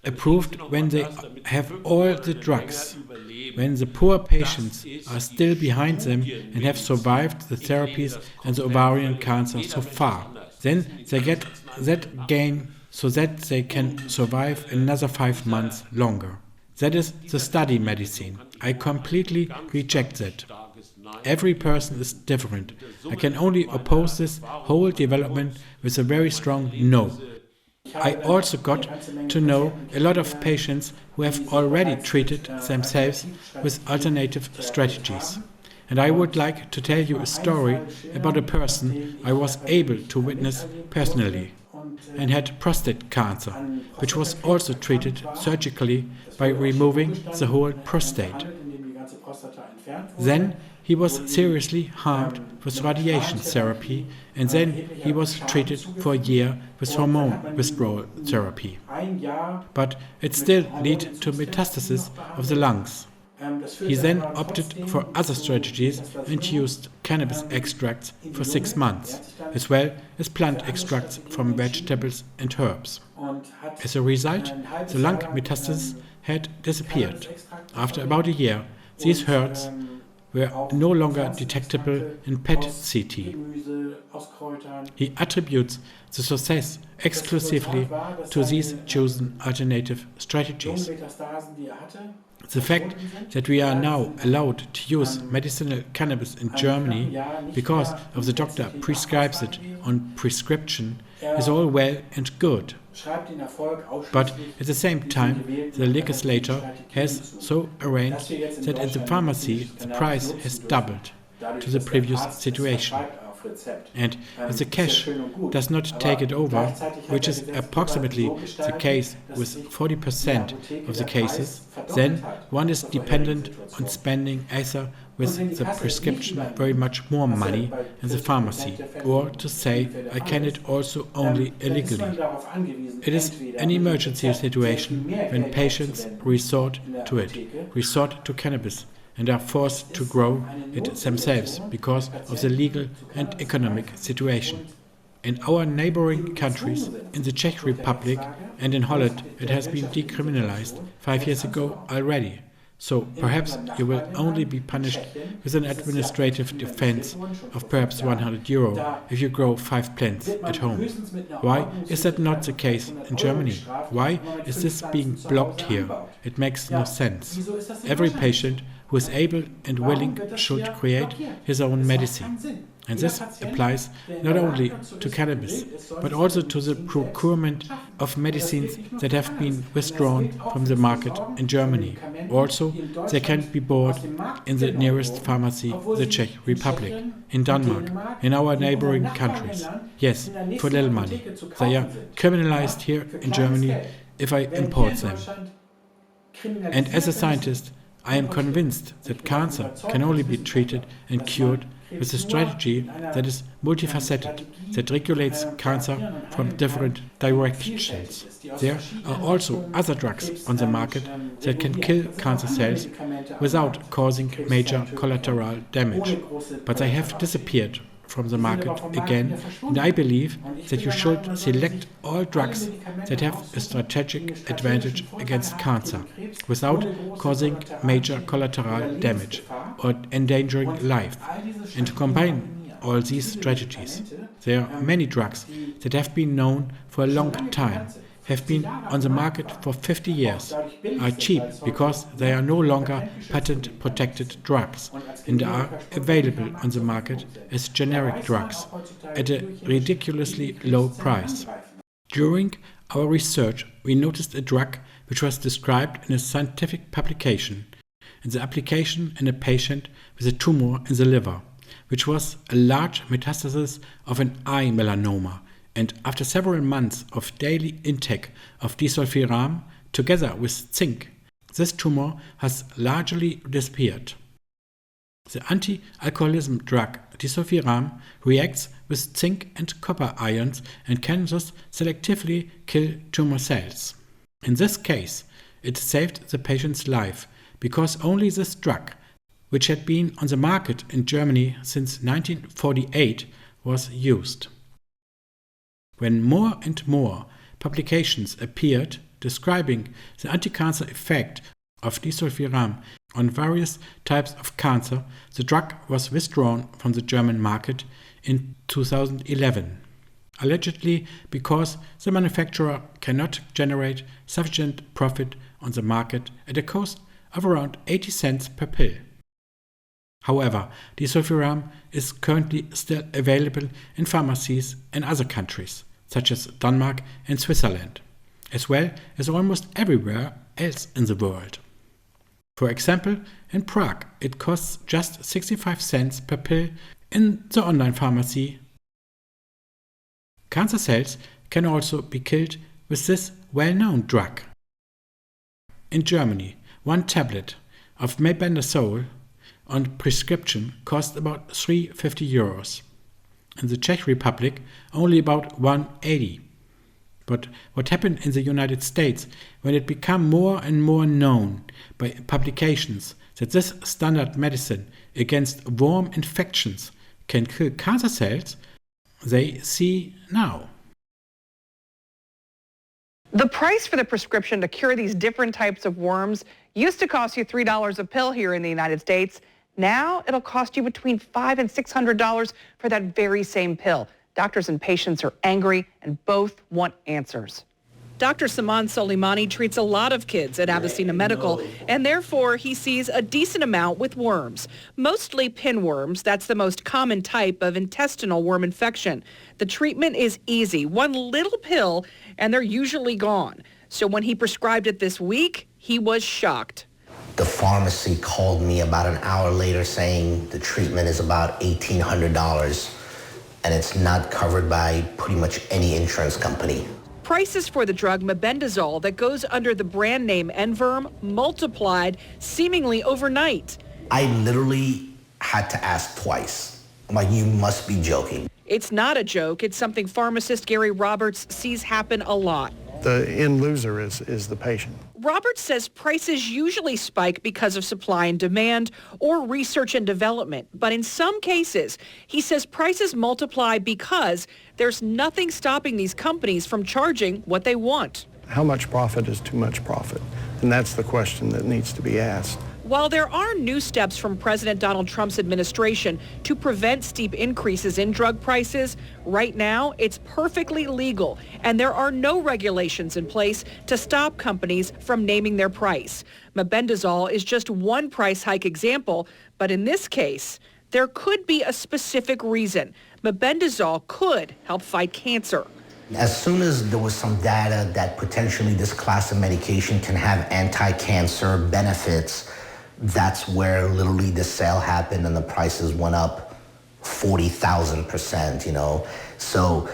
approved when they have all the drugs, when the poor patients are still behind them and have survived the therapies and the ovarian cancer so far. Then they get that gain so that they can survive another 5 months longer. That is the study medicine. I completely reject that. Every person is different. I can only oppose this whole development with a very strong no. I also got to know a lot of patients who have already treated themselves with alternative strategies. And I would like to tell you a story about a person I was able to witness personally, and had prostate cancer, which was also treated surgically by removing the whole prostate. Then he was seriously harmed with radiation therapy, and then he was treated for a year with hormone withdrawal therapy. But it still led to metastasis of the lungs. He then opted for other strategies and used cannabis extracts for 6 months, as well as plant extracts from vegetables and herbs. As a result, the lung metastasis had disappeared. After about a year, these herds were no longer detectable in PET-CT. He attributes the success exclusively to these chosen alternative strategies. The fact that we are now allowed to use medicinal cannabis in Germany because of the doctor prescribes it on prescription is all well and good. But at the same time, the legislator has so arranged that in the pharmacy the price has doubled to the previous situation. And if the cash does not take it over, which is approximately the case with 40% of the cases, then one is dependent on spending either with the prescription very much more money in the pharmacy, or to say, I can it also only illegally. It is an emergency situation when patients resort to cannabis, and are forced to grow it themselves because of the legal and economic situation. In our neighboring countries, in the Czech Republic and in Holland, it has been decriminalized 5 years ago already. So perhaps you will only be punished with an administrative offense of perhaps €100 if you grow 5 plants at home. Why is that not the case in Germany? Why is this being blocked here? It makes no sense. Every patient who is able and willing should create his own medicine. And this applies not only to cannabis, but also to the procurement of medicines that have been withdrawn from the market in Germany. Also, they can be bought in the nearest pharmacy, the Czech Republic, in Denmark, in our neighboring countries. Yes, for little money. They are criminalized here in Germany if I import them. And as a scientist, I am convinced that cancer can only be treated and cured with a strategy that is multifaceted, that regulates cancer from different directions. There are also other drugs on the market that can kill cancer cells without causing major collateral damage, but they have disappeared from the market again, and I believe that you should select all drugs that have a strategic advantage against cancer without causing major collateral damage or endangering life, and to combine all these strategies. There are many drugs that have been known for a long time, have been on the market for 50 years, are cheap because they are no longer patent-protected drugs and are available on the market as generic drugs at a ridiculously low price. During our research, we noticed a drug which was described in a scientific publication, and the application in a patient with a tumor in the liver, which was a large metastasis of an eye melanoma. And after several months of daily intake of disulfiram together with zinc, this tumor has largely disappeared. The anti-alcoholism drug disulfiram reacts with zinc and copper ions and can thus selectively kill tumor cells. In this case, it saved the patient's life because only this drug, which had been on the market in Germany since 1948, was used. When more and more publications appeared describing the anti-cancer effect of disulfiram on various types of cancer, the drug was withdrawn from the German market in 2011, allegedly because the manufacturer cannot generate sufficient profit on the market at a cost of around 80 cents per pill. However, disulfiram is currently still available in pharmacies in other countries, such as Denmark and Switzerland, as well as almost everywhere else in the world. For example, in Prague it costs just 65 cents per pill in the online pharmacy. Cancer cells can also be killed with this well-known drug. In Germany, 1 tablet of mebendazole on prescription costs about €350. In the Czech Republic, only about €180. But what happened in the United States when it became more and more known by publications that this standard medicine against worm infections can kill cancer cells, they see now. The price for the prescription to cure these different types of worms used to cost you $3 a pill here in the United States. Now it'll cost you between $500 and $600 for that very same pill. Doctors and patients are angry and both want answers. Dr. Simone Soleimani treats a lot of kids at Avicenna Medical, and therefore he sees a decent amount with worms, mostly pinworms. That's the most common type of intestinal worm infection. The treatment is easy, 1 little pill, and they're usually gone. So when he prescribed it this week, he was shocked. The pharmacy called me about an hour later saying the treatment is about $1,800. and it's not covered by pretty much any insurance company. Prices for the drug mebendazole that goes under the brand name Enverm multiplied seemingly overnight. I literally had to ask twice. I'm like, you must be joking. It's not a joke. It's something pharmacist Gary Roberts sees happen a lot. The end loser is the patient. Roberts says prices usually spike because of supply and demand or research and development. But in some cases, he says prices multiply because there's nothing stopping these companies from charging what they want. How much profit is too much profit? And that's the question that needs to be asked. While there are new steps from President Donald Trump's administration to prevent steep increases in drug prices, right now it's perfectly legal, and there are no regulations in place to stop companies from naming their price. Mebendazole is just one price hike example, but in this case, there could be a specific reason. Mebendazole could help fight cancer. As soon as there was some data that potentially this class of medication can have anti-cancer benefits, that's where literally the sale happened and the prices went up 40,000%, you know. So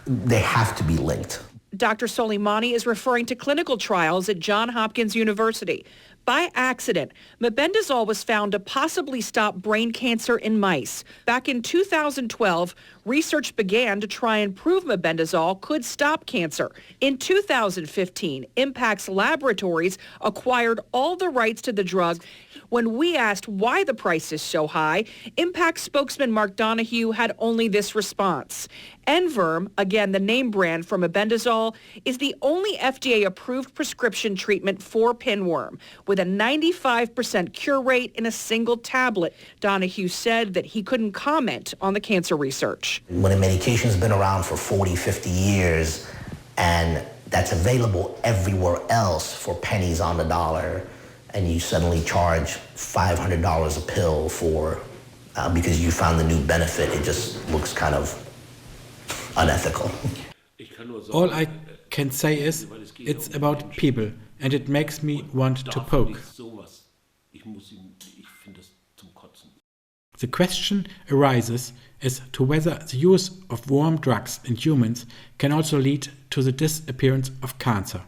they have to be linked. Dr. Soleimani is referring to clinical trials at Johns Hopkins University. By accident, mebendazole was found to possibly stop brain cancer in mice. Back in 2012, research began to try and prove mebendazole could stop cancer. In 2015, Impact's laboratories acquired all the rights to the drug. When we asked why the price is so high, Impact spokesman Mark Donahue had only this response. Enverm, again the name brand for mebendazole, is the only FDA-approved prescription treatment for pinworm, with a 95% cure rate in a single tablet. Donahue said that he couldn't comment on the cancer research. When a medication's been around for 40, 50 years, and that's available everywhere else for pennies on the dollar, and you suddenly charge $500 a pill because you found the new benefit, it just looks kind of unethical. All I can say is, it's about people, and it makes me want to poke. The question arises as to whether the use of warm drugs in humans can also lead to the disappearance of cancer.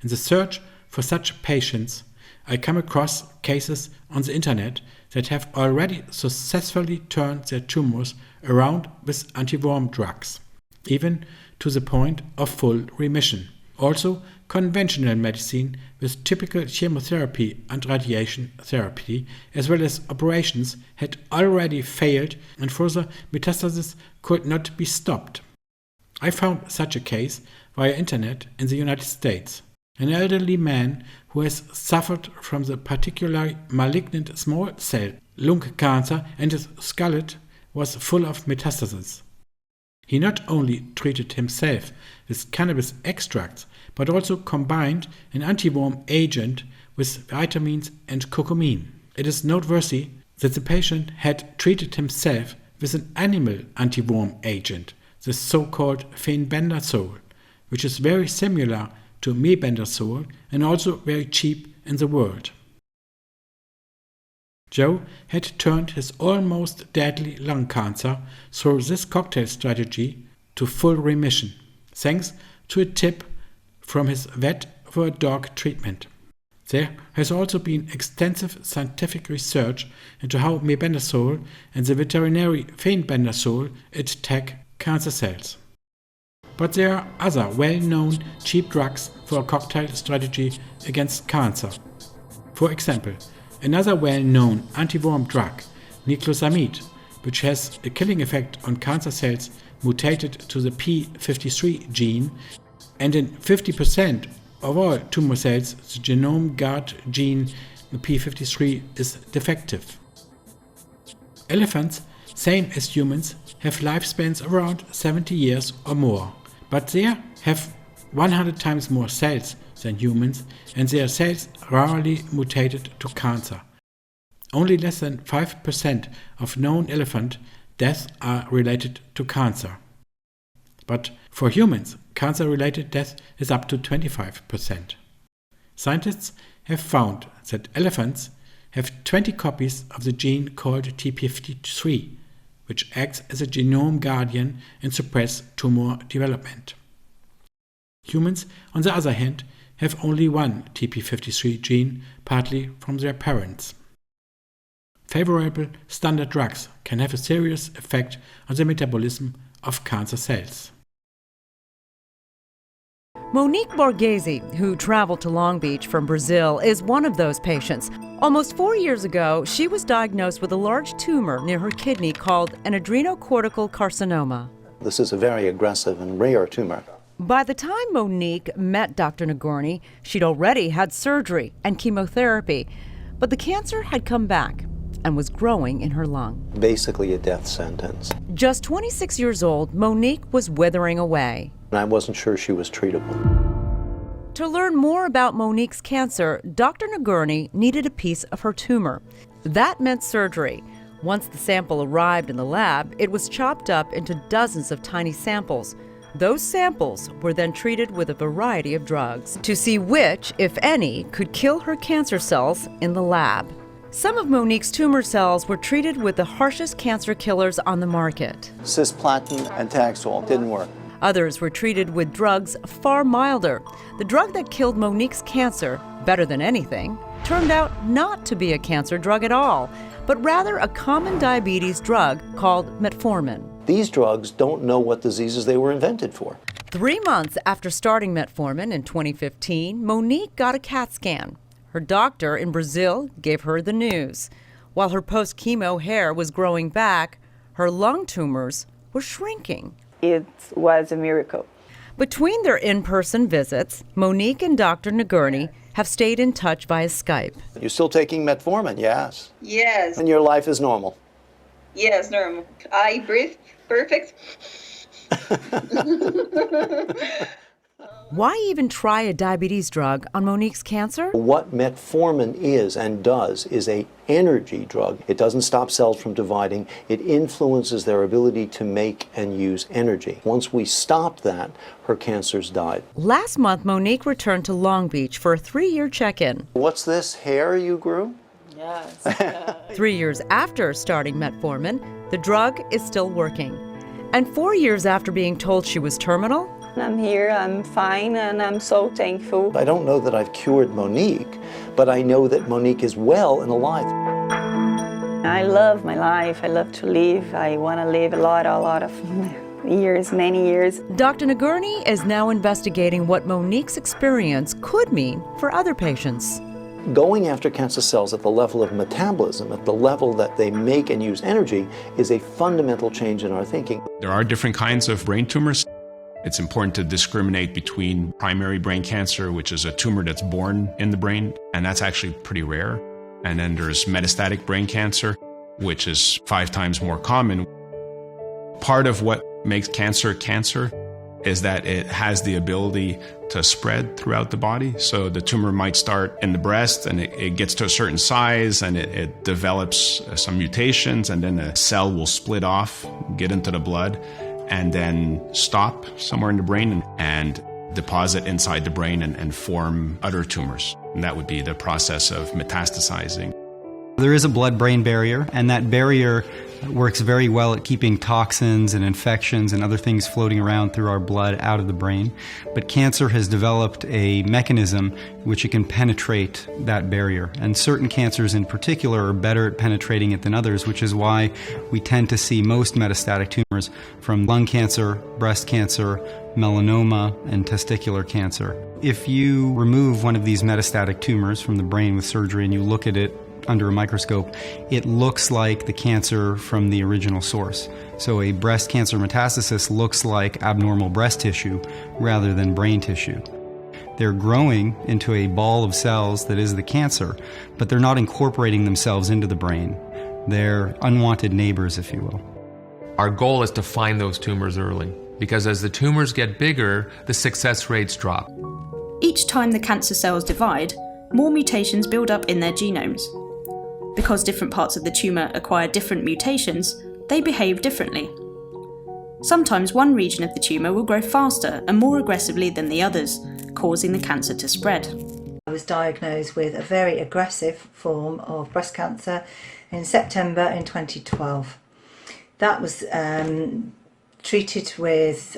In the search for such patients, I come across cases on the internet that have already successfully turned their tumors around with anti-worm drugs, even to the point of full remission. Also, conventional medicine with typical chemotherapy and radiation therapy, as well as operations, had already failed and further metastasis could not be stopped. I found such a case via internet in the United States. An elderly man who has suffered from the particularly malignant small cell lung cancer, and his skull was full of metastases. He not only treated himself with cannabis extracts, but also combined an anti-worm agent with vitamins and curcumin. It is noteworthy that the patient had treated himself with an animal anti-worm agent, the so-called fenbendazole, which is very similar to mebendazole and also very cheap in the world. Joe had turned his almost deadly lung cancer through this cocktail strategy to full remission, thanks to a tip from his vet for a dog treatment. There has also been extensive scientific research into how mebendazole and the veterinary fenbendazole attack cancer cells. But there are other well-known cheap drugs for a cocktail strategy against cancer. For example, another well-known anti-worm drug, niclosamide, which has a killing effect on cancer cells mutated to the p53 gene, and in 50% of all tumor cells, the genome guard gene p53 is defective. Elephants, same as humans, have lifespans around 70 years or more. But they have 100 times more cells than humans, and their cells rarely mutated to cancer. Only less than 5% of known elephant deaths are related to cancer. But for humans, cancer-related death is up to 25%. Scientists have found that elephants have 20 copies of the gene called TP53, which acts as a genome guardian and suppresses tumor development. Humans, on the other hand, have only one TP53 gene, partly from their parents. Favorable standard drugs can have a serious effect on the metabolism of cancer cells. Monique Borghese, who traveled to Long Beach from Brazil, is one of those patients. Almost 4 years ago, she was diagnosed with a large tumor near her kidney called an adrenocortical carcinoma. This is a very aggressive and rare tumor. By the time Monique met Dr. Nagorny, she'd already had surgery and chemotherapy, but the cancer had come back and was growing in her lung. Basically a death sentence. Just 26 years old, Monique was withering away. And I wasn't sure she was treatable. To learn more about Monique's cancer, Dr. Nagorny needed a piece of her tumor. That meant surgery. Once the sample arrived in the lab, it was chopped up into dozens of tiny samples. Those samples were then treated with a variety of drugs to see which, if any, could kill her cancer cells in the lab. Some of Monique's tumor cells were treated with the harshest cancer killers on the market. Cisplatin and Taxol didn't work. Others were treated with drugs far milder. The drug that killed Monique's cancer, better than anything, turned out not to be a cancer drug at all, but rather a common diabetes drug called metformin. These drugs don't know what diseases they were invented for. 3 months after starting metformin in 2015, Monique got a CAT scan. Her doctor in Brazil gave her the news. While her post-chemo hair was growing back, her lung tumors were shrinking. It was a miracle. Between their in-person visits, Monique and Dr. Nagorny have stayed in touch via Skype. You're still taking metformin, yes? Yes. And your life is normal? Yes, normal. I breathe perfect. Why even try a diabetes drug on Monique's cancer? What metformin is and does is an energy drug. It doesn't stop cells from dividing. It influences their ability to make and use energy. Once we stopped that, her cancers died. Last month, Monique returned to Long Beach for a 3-year check-in. What's this hair you grew? Yes. 3 years after starting metformin, the drug is still working. And 4 years after being told she was terminal, I'm here, I'm fine, and I'm so thankful. I don't know that I've cured Monique, but I know that Monique is well and alive. I love my life. I love to live. I want to live a lot of years, many years. Dr. Nagorny is now investigating what Monique's experience could mean for other patients. Going after cancer cells at the level of metabolism, at the level that they make and use energy, is a fundamental change in our thinking. There are different kinds of brain tumors. It's important to discriminate between primary brain cancer, which is a tumor that's born in the brain, and that's actually pretty rare. And then there's metastatic brain cancer, which is 5 times more common. Part of what makes cancer cancer is that it has the ability to spread throughout the body. So the tumor might start in the breast and it gets to a certain size and it develops some mutations, and then a cell will split off, get into the blood, and then stop somewhere in the brain and deposit inside the brain and form other tumors. And that would be the process of metastasizing. There is a blood-brain barrier, and that barrier works very well at keeping toxins and infections and other things floating around through our blood out of the brain. But cancer has developed a mechanism which it can penetrate that barrier. And certain cancers in particular are better at penetrating it than others, which is why we tend to see most metastatic tumors from lung cancer, breast cancer, melanoma, and testicular cancer. If you remove one of these metastatic tumors from the brain with surgery and you look at it under a microscope, it looks like the cancer from the original source. So a breast cancer metastasis looks like abnormal breast tissue rather than brain tissue. They're growing into a ball of cells that is the cancer, but they're not incorporating themselves into the brain. They're unwanted neighbors, if you will. Our goal is to find those tumors early, because as the tumors get bigger, the success rates drop. Each time the cancer cells divide, more mutations build up in their genomes. Because different parts of the tumour acquire different mutations, they behave differently. Sometimes one region of the tumour will grow faster and more aggressively than the others, causing the cancer to spread. I was diagnosed with a very aggressive form of breast cancer in September in 2012. That was treated with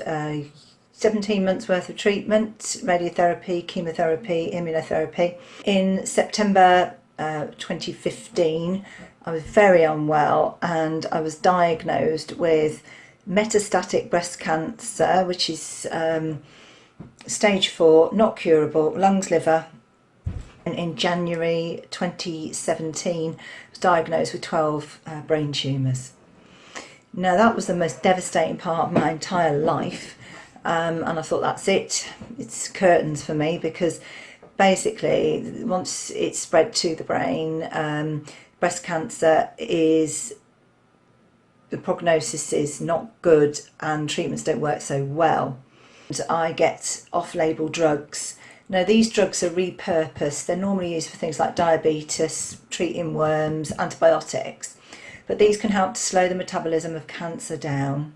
17 months worth of treatment, radiotherapy, chemotherapy, immunotherapy. In September 2015, I was very unwell and I was diagnosed with metastatic breast cancer, which is stage 4, not curable, lungs, liver. And in January 2017, I was diagnosed with 12 brain tumours. Now that was the most devastating part of my entire life, and I thought, that's it, it's curtains for me, because basically once it's spread to the brain, breast cancer is, the prognosis is not good and treatments don't work so well. I get off-label drugs. Now these drugs are repurposed, they're normally used for things like diabetes, treating worms, antibiotics. But these can help to slow the metabolism of cancer down,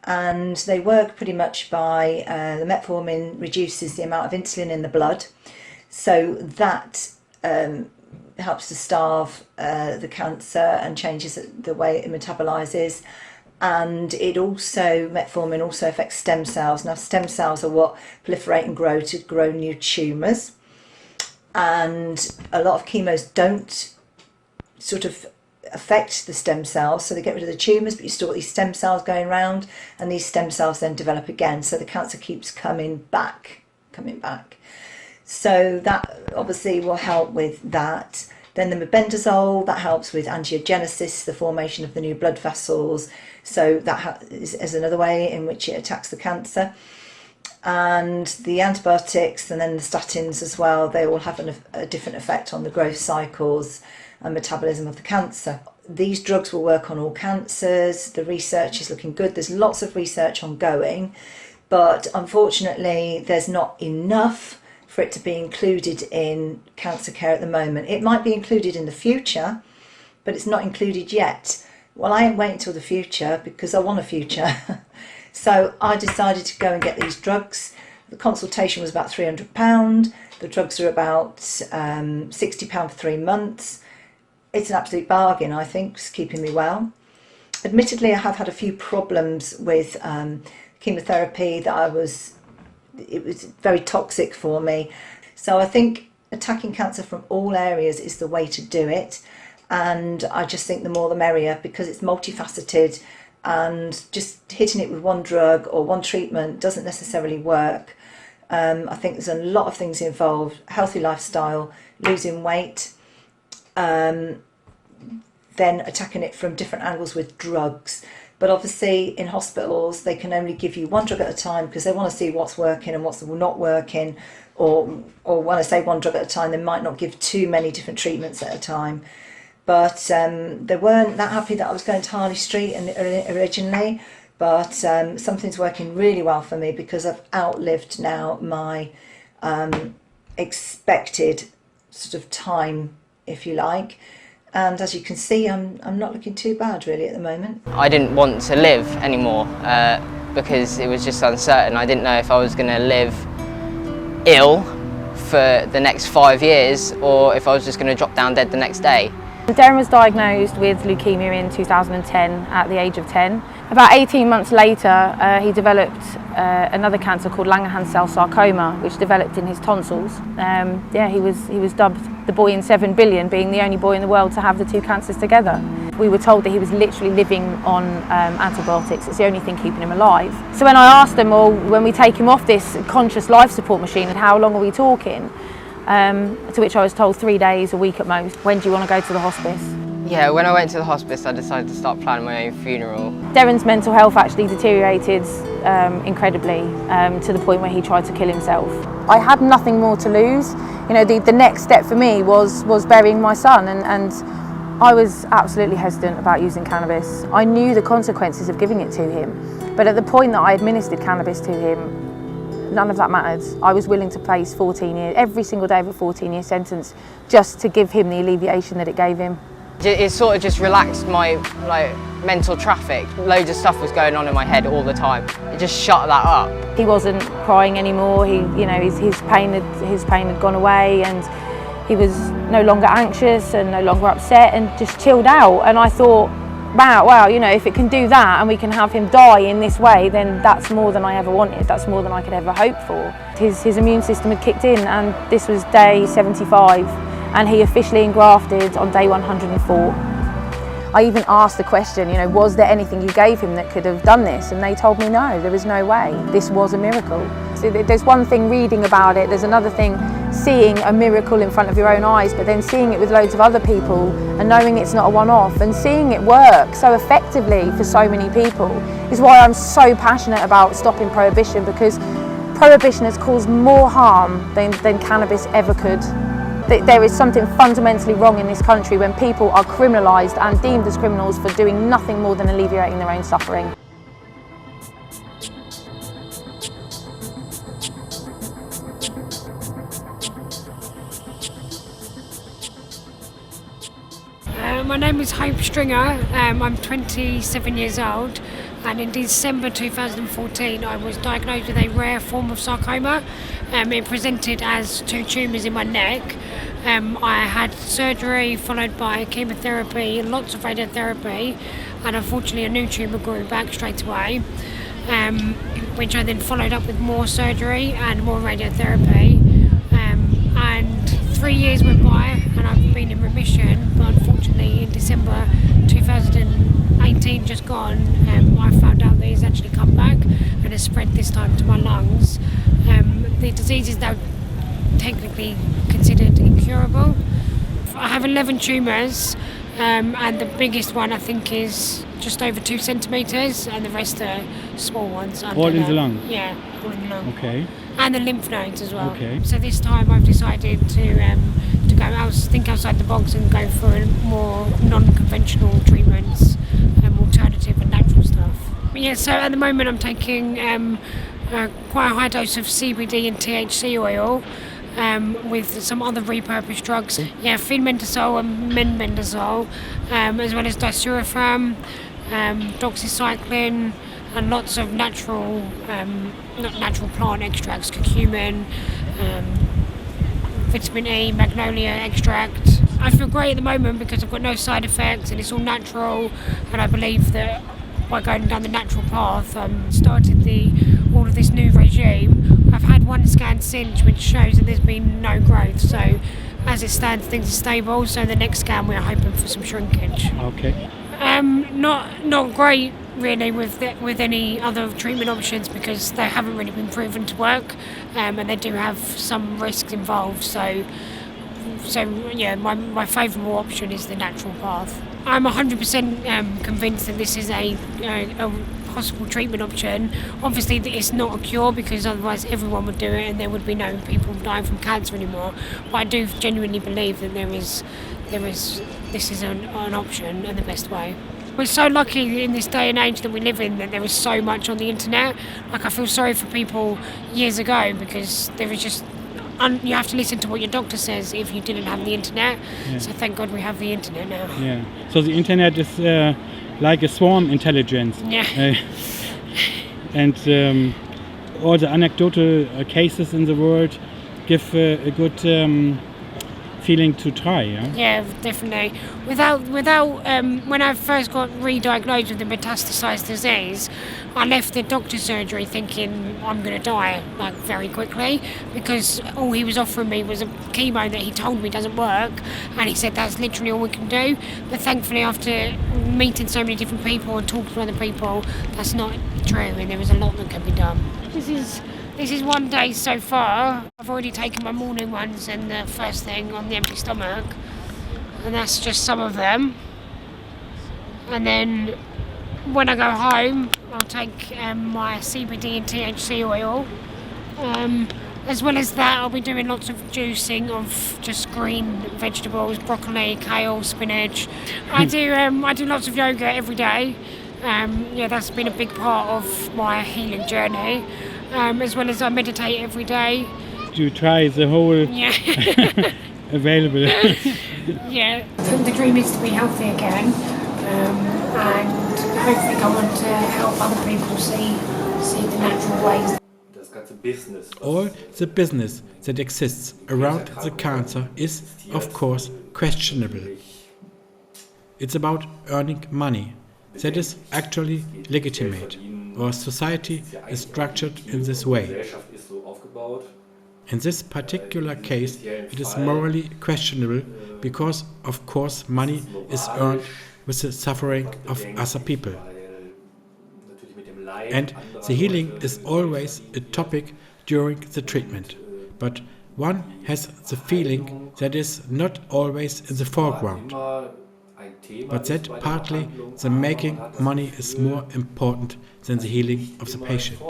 and they work pretty much by the metformin reduces the amount of insulin in the blood, so that helps to starve the cancer and changes the way it metabolises. And it also, metformin also affects stem cells. Now stem cells are what proliferate and grow to grow new tumours, and a lot of chemos don't sort of affect the stem cells, so they get rid of the tumours, but you still got these stem cells going around, and these stem cells then develop again, so the cancer keeps coming back. So that obviously will help with that. Then the mebendazole, that helps with angiogenesis, the formation of the new blood vessels, so that is another way in which it attacks the cancer. And the antibiotics and then the statins as well, they all have a different effect on the growth cycles and metabolism of the cancer. These drugs will work on all cancers. The research is looking good. There's lots of research ongoing, but unfortunately there's not enough for it to be included in cancer care at the moment. It might be included in the future, but it's not included yet. Well, I ain't waiting till the future because I want a future. So I decided to go and get these drugs. The consultation was about £300. The drugs are about £60 for 3 months. It's an absolute bargain, I think, it's keeping me well. Admittedly, I have had a few problems with chemotherapy that it was very toxic for me. So I think attacking cancer from all areas is the way to do it. And I just think the more the merrier, because it's multifaceted, and just hitting it with one drug or one treatment doesn't necessarily work. I think there's a lot of things involved: healthy lifestyle, losing weight, then attacking it from different angles with drugs. But obviously in hospitals they can only give you one drug at a time because they want to see what's working and what's not working, or when I say one drug at a time, they might not give too many different treatments at a time. But they weren't that happy that I was going to Harley Street originally, but something's working really well for me because I've outlived now my expected sort of time, if you like. And as you can see, I'm not looking too bad really at the moment. I didn't want to live anymore because it was just uncertain. I didn't know if I was going to live ill for the next 5 years or if I was just going to drop down dead the next day. Darren was diagnosed with leukemia in 2010 at the age of 10. About 18 months later, he developed another cancer called Langerhans cell sarcoma, which developed in his tonsils. He was dubbed the boy in 7 billion, being the only boy in the world to have the two cancers together. We were told that he was literally living on antibiotics. It's the only thing keeping him alive. So when I asked them, well, when we take him off this conscious life support machine, and how long are we talking? To which I was told 3 days, a week at most. When do you want to go to the hospice? Yeah, when I went to the hospice, I decided to start planning my own funeral. Darren's mental health actually deteriorated incredibly to the point where he tried to kill himself. I had nothing more to lose. You know, the next step for me was burying my son, and I was absolutely hesitant about using cannabis. I knew the consequences of giving it to him, but at the point that I administered cannabis to him, none of that mattered. I was willing to face 14 years, every single day of a 14-year sentence, just to give him the alleviation that it gave him. It sort of just relaxed my mental traffic. Loads of stuff was going on in my head all the time. It just shut that up. He wasn't crying anymore. His pain had gone away, and he was no longer anxious and no longer upset, and just chilled out. And I thought, wow, you know, if it can do that and we can have him die in this way, then that's more than I ever wanted. That's more than I could ever hope for. His immune system had kicked in, and this was day 75, and he officially engrafted on day 104. I even asked the question, you know, was there anything you gave him that could have done this? And they told me no, there was no way. This was a miracle. So there's one thing reading about it, there's another thing seeing a miracle in front of your own eyes, but then seeing it with loads of other people and knowing it's not a one-off and seeing it work so effectively for so many people is why I'm so passionate about stopping prohibition, because prohibition has caused more harm than cannabis ever could. There is something fundamentally wrong in this country when people are criminalised and deemed as criminals for doing nothing more than alleviating their own suffering. My name is Hope Stringer. I'm 27 years old, and in December 2014 I was diagnosed with a rare form of sarcoma. It presented as 2 tumours in my neck. I had surgery followed by chemotherapy, lots of radiotherapy, and unfortunately a new tumour grew back straight away, which I then followed up with more surgery and more radiotherapy. And 3 years went by and I've been in remission, but unfortunately in December 2018, just gone, I found out that it's actually come back and has spread this time to my lungs. The disease is now technically considered incurable. I have 11 tumours, and the biggest one I think is just over 2 centimetres, and the rest are small ones. All in the lung? Yeah, all in the lung. Okay. And the lymph nodes as well. Okay. So this time I've decided to go think outside the box and go for more non-conventional treatments, alternative and natural stuff. But yeah, so at the moment I'm taking quite a high dose of CBD and THC oil, with some other repurposed drugs. Yeah, phenmendazole and menbendazole, as well as disulfiram, doxycycline, and lots of natural, not natural plant extracts, curcumin, vitamin E, magnolia extract. I feel great at the moment because I've got no side effects and it's all natural, and I believe that by going down the natural path, started all of this new regime. I've had one scan since which shows that there's been no growth, so as it stands things are stable, so the next scan we're hoping for some shrinkage. Okay. Not great really with any other treatment options because they haven't really been proven to work, and they do have some risks involved, so yeah, my favourable option is the natural path. I'm 100% convinced that this is a possible treatment option. Obviously it's not a cure because otherwise everyone would do it and there would be no people dying from cancer anymore, but I do genuinely believe that this is an option and the best way. We're so lucky in this day and age that we live in that there is so much on the internet. Like I feel sorry for people years ago because there is just you have to listen to what your doctor says if you didn't have the internet. Yeah. So thank God we have the internet now. Yeah. So the internet is like a swarm intelligence. Yeah. And all the anecdotal cases in the world give a good feeling to try. Yeah, definitely. Without when I first got re-diagnosed with the metastasized disease, I left the doctor's surgery thinking I'm going to die like very quickly because all he was offering me was a chemo that he told me doesn't work, and he said that's literally all we can do. But thankfully, after meeting so many different people and talking to other people, that's not true, and there is a lot that can be done. This is one day so far. I've already taken my morning ones and the first thing on the empty stomach, and that's just some of them. And then when I go home, I'll take my CBD and THC oil. As well as that, I'll be doing lots of juicing of just green vegetables, broccoli, kale, spinach. I do lots of yoga every day. Yeah, that's been a big part of my healing journey. As well as I meditate every day. You try the whole available. Yeah, the dream is to be healthy again, and hopefully go on to help other people see the natural ways. All the business that exists around the cancer is, of course, questionable. It's about earning money, that is actually legitimate. Our society is structured in this way. In this particular case, it is morally questionable because, of course, money is earned with the suffering of other people. And the healing is always a topic during the treatment. But one has the feeling that is not always in the foreground. But that partly the making money is more important than the healing of the patient.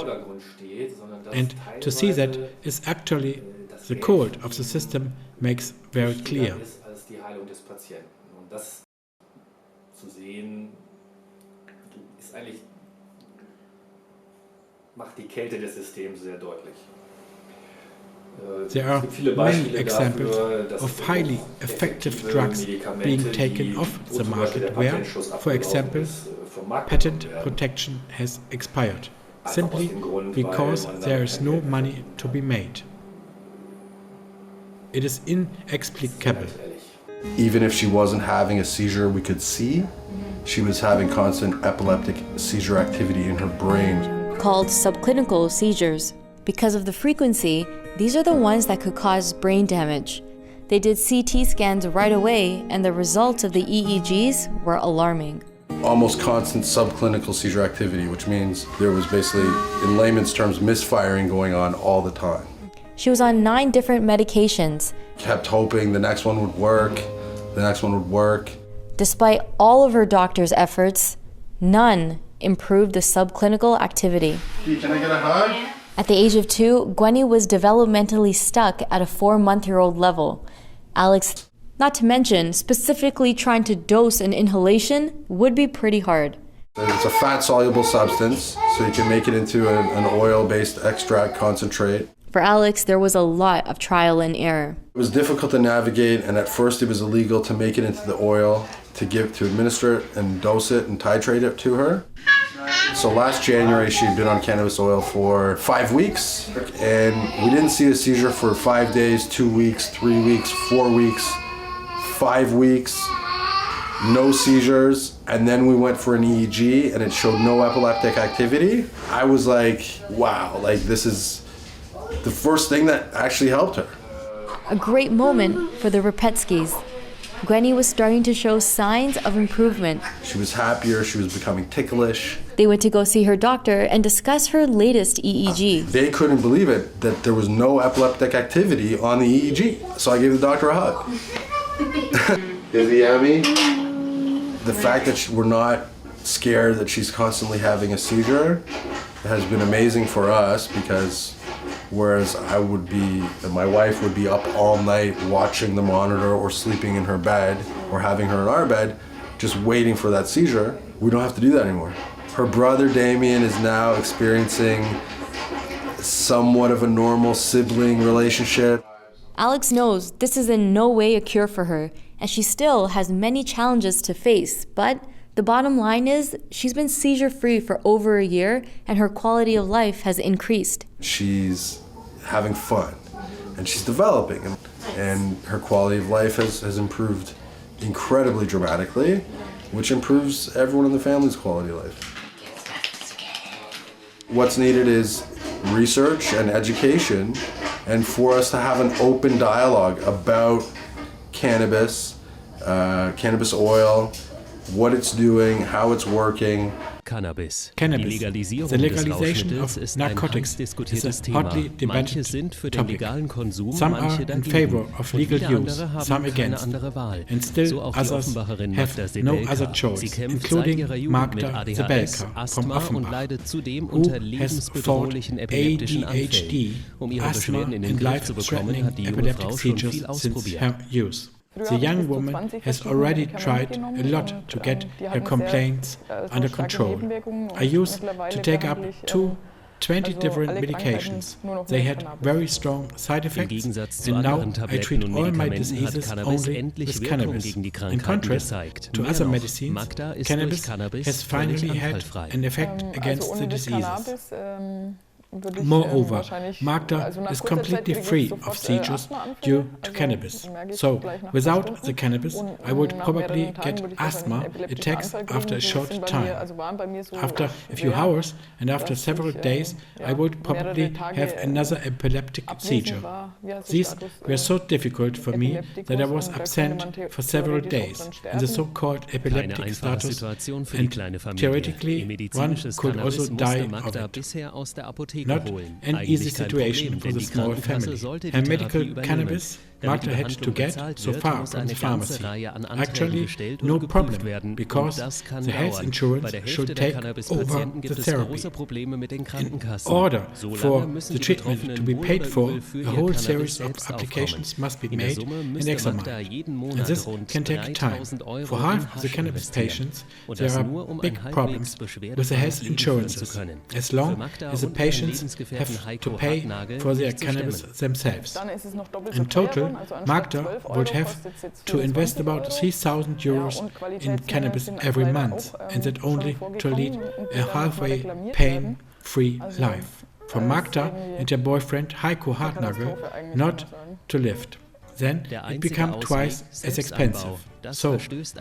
And to see that is actually the code of the system makes very clear. Macht die Kälte des Systems sehr deutlich. There are many examples of highly effective drugs being taken off the market where, for example, patent protection has expired, simply because there is no money to be made. It is inexplicable. Even if she wasn't having a seizure we could see, she was having constant epileptic seizure activity in her brain. Called subclinical seizures. Because of the frequency, these are the ones that could cause brain damage. They did CT scans right away, and the results of the EEGs were alarming. Almost constant subclinical seizure activity, which means there was basically, in layman's terms, misfiring going on all the time. She was on 9 different medications. Kept hoping the next one would work, the next one would work. Despite all of her doctor's efforts, none improved the subclinical activity. Can I get a hug? At the age of 2, Gwenny was developmentally stuck at a 4-month-old level. Alex, not to mention specifically trying to dose an inhalation, would be pretty hard. It's a fat-soluble substance, so you can make it into an oil-based extract concentrate. For Alex, there was a lot of trial and error. It was difficult to navigate, and at first it was illegal to make it into the oil, to administer it and dose it and titrate it to her. So last January she'd been on cannabis oil for 5 weeks, and we didn't see a seizure for 5 days, 2 weeks, 3 weeks, 4 weeks, 5 weeks, no seizures, and then we went for an EEG and it showed no epileptic activity. I was like, wow, like this is the first thing that actually helped her. A great moment for the Repetskis. Gwenny was starting to show signs of improvement. She was happier, she was becoming ticklish. They went to go see her doctor and discuss her latest EEG. They couldn't believe it, that there was no epileptic activity on the EEG. So I gave the doctor a hug. Is he yummy? The fact that we're not scared that she's constantly having a seizure has been amazing for us, because whereas I would be, and my wife would be up all night watching the monitor or sleeping in her bed or having her in our bed, just waiting for that seizure, we don't have to do that anymore. Her brother Damien is now experiencing somewhat of a normal sibling relationship. Alex knows this is in no way a cure for her, and she still has many challenges to face, but the bottom line is she's been seizure-free for over a year, and her quality of life has increased. She's having fun, and she's developing, and her quality of life has improved incredibly dramatically, which improves everyone in the family's quality of life. What's needed is research and education, and for us to have an open dialogue about cannabis, cannabis oil, what it's doing, how it's working. Cannabis. Cannabis. The legalization of narcotics is a hotly debated topic. Some are in favor of legal use, some against, and still others have no other choice, including Magda Zabelka from Offenbach, who has fought ADHD, asthma and life-threatening epileptic seizures since her use. The young woman has already tried a lot to get her complaints under control. I used to take up 20 different medications. They had very strong side effects, and now I treat all my diseases only with cannabis. In contrast to other medicines, cannabis has finally had an effect against the diseases. Moreover, Magda is completely free of seizures due to cannabis. So, without the cannabis, I would probably get asthma attacks after a short time. After a few hours and after several days, I would probably have another epileptic seizure. These were so difficult for me that I was absent for several days in the so-called epileptic status, and theoretically one could also die of it. Not an easy situation for the small family. And medical cannabis Magda had to get so far from the pharmacy. Actually, no problem, because the health insurance should take over the therapy. In order for the treatment to be paid for, a whole series of applications must be made and examined. And this can take time. For half the cannabis patients, there are big problems with the health insurances, as long as the patients have to pay for their cannabis themselves. In total, Magda would have to invest about 3,000 euros in cannabis every month, and that only to lead a halfway pain-free life. For Magda and her boyfriend Heiko Hartnagel not to lift. Then it becomes twice as expensive. So,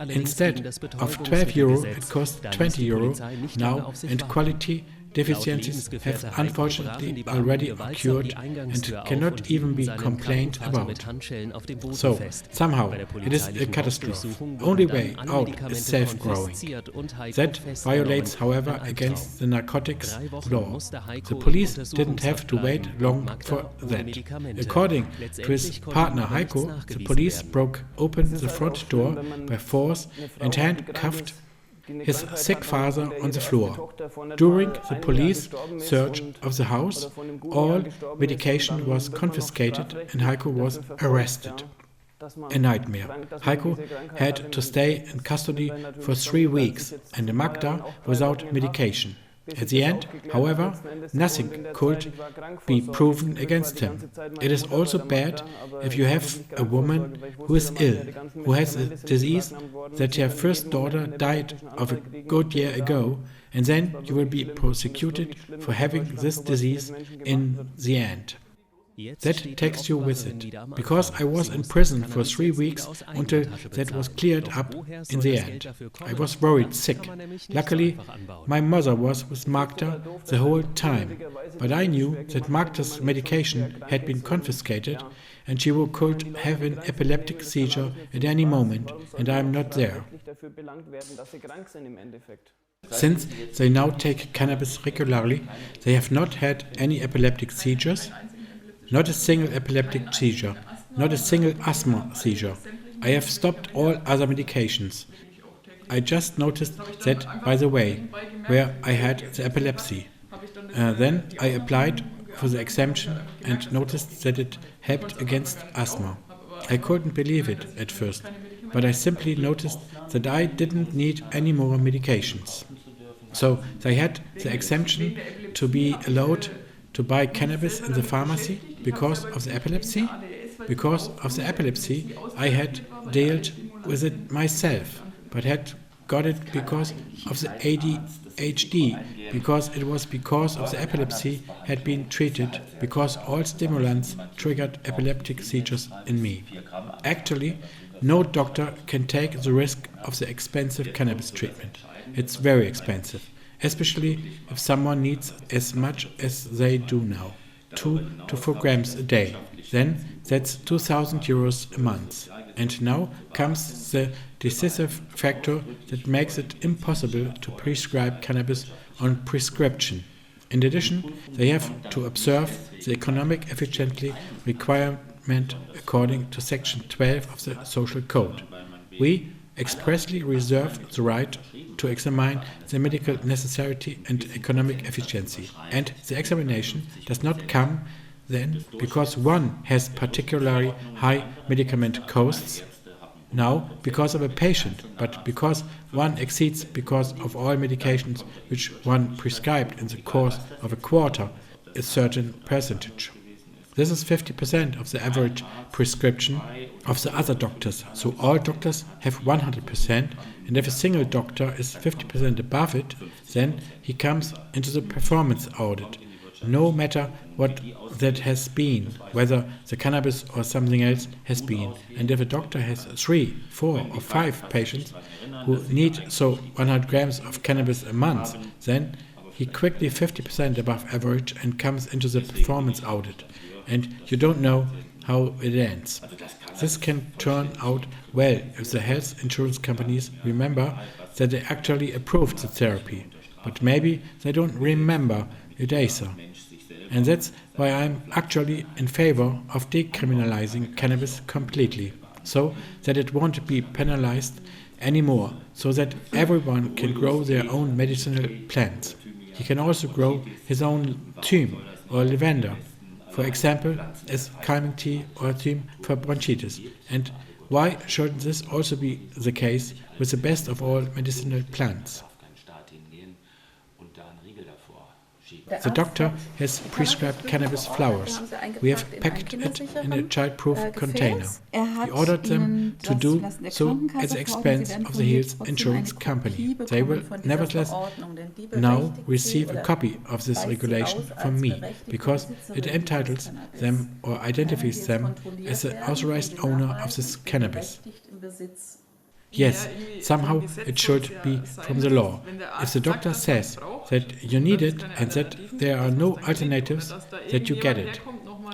instead of 12 euro, it costs 20 euro now, and quality deficiencies have unfortunately already occurred and cannot even be complained about. So, somehow, it is a catastrophe. Only way out is self-growing. That violates, however, against the narcotics law. The police didn't have to wait long for that. According to his partner Heiko, the police broke open the front door by force and handcuffed his sick father on the floor. During the police search of the house, all medication was confiscated and Heiko was arrested. A nightmare. Heiko had to stay in custody for 3 weeks and Magda without medication. At the end, however, nothing could be proven against him. It is also bad if you have a woman who is ill, who has a disease that her first daughter died of a good year ago, and then you will be prosecuted for having this disease in the end. That takes you with it, because I was in prison for 3 weeks until that was cleared up in the end. I was worried sick. Luckily, my mother was with Magda the whole time, but I knew that Magda's medication had been confiscated and she could have an epileptic seizure at any moment, and I am not there. Since they now take cannabis regularly, they have not had any epileptic seizures. Not a single epileptic seizure, not a single asthma seizure. I have stopped all other medications. I just noticed that, by the way, where I had the epilepsy. Then I applied for the exemption and noticed that it helped against asthma. I couldn't believe it at first, but I simply noticed that I didn't need any more medications. So they had the exemption to be allowed to buy cannabis in the pharmacy because of the epilepsy? Because of the epilepsy, I had dealt with it myself, but had got it because of the ADHD, because it was because of the epilepsy had been treated, because all stimulants triggered epileptic seizures in me. Actually, no doctor can take the risk of the expensive cannabis treatment. It's very expensive. Especially if someone needs as much as they do now, 2 to 4 grams a day. Then that's 2,000 euros a month. And now comes the decisive factor that makes it impossible to prescribe cannabis on prescription. In addition, they have to observe the economic efficiency requirement according to Section 12 of the Social Code. We expressly reserve the right to examine the medical necessity and economic efficiency. And the examination does not come then because one has particularly high medicament costs, now because of a patient, but because one exceeds because of all medications which one prescribed in the course of a quarter a certain percentage. This is 50% of the average prescription of the other doctors, so all doctors have 100%, and if a single doctor is 50% above it, then he comes into the performance audit. no matter what that has been, whether the cannabis or something else has been. And if a doctor has 3, 4 or 5 patients who need 100 grams of cannabis a month, then he quickly 50% above average and comes into the performance audit. And you don't know how it ends. This can turn out well if the health insurance companies remember that they actually approved the therapy, but maybe they don't remember it either. And that's why I'm actually in favor of decriminalizing cannabis completely, so that it won't be penalized anymore, so that everyone can grow their own medicinal plants. He can also grow his own thyme or lavender, for example, as calming tea or thyme for bronchitis. And why shouldn't this also be the case with the best of all medicinal plants? The doctor has prescribed cannabis flowers. We have packed it in a child-proof container. He ordered them to do so at the expense of the health insurance company. They will nevertheless now receive a copy of this regulation from me, because it entitles them or identifies them as the authorized owner of this cannabis. Yes, somehow it should be from the law. If the doctor says that you need it and that there are no alternatives, that you get it.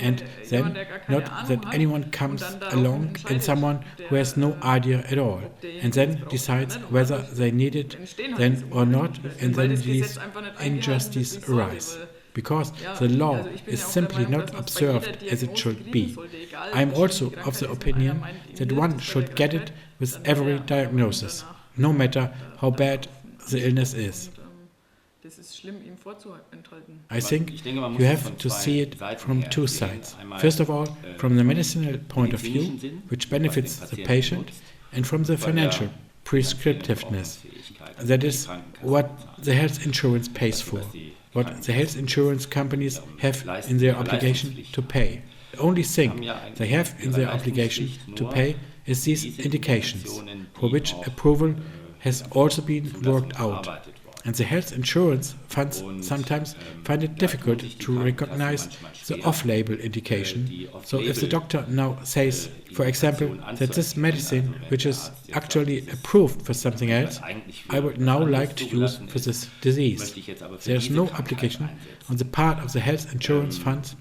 And then not that anyone comes along and someone who has no idea at all, and then decides whether they need it then or not, and then these injustices arise. Because the law is simply not observed as it should be. I am also of the opinion that one should get it with every diagnosis, no matter how bad the illness is. I think you have to see it from two sides. First of all, from the medicinal point of view, which benefits the patient, and from the financial prescriptiveness. That is what the health insurance pays for, what the health insurance companies have in their obligation to pay. The only thing they have in their obligation to pay is these indications, for which approval has also been worked out. And the health insurance funds sometimes find it difficult to recognize the off-label indication. So if the doctor now says, for example, that this medicine, which is actually approved for something else, I would now like to use for this disease, there is no application on the part of the health insurance funds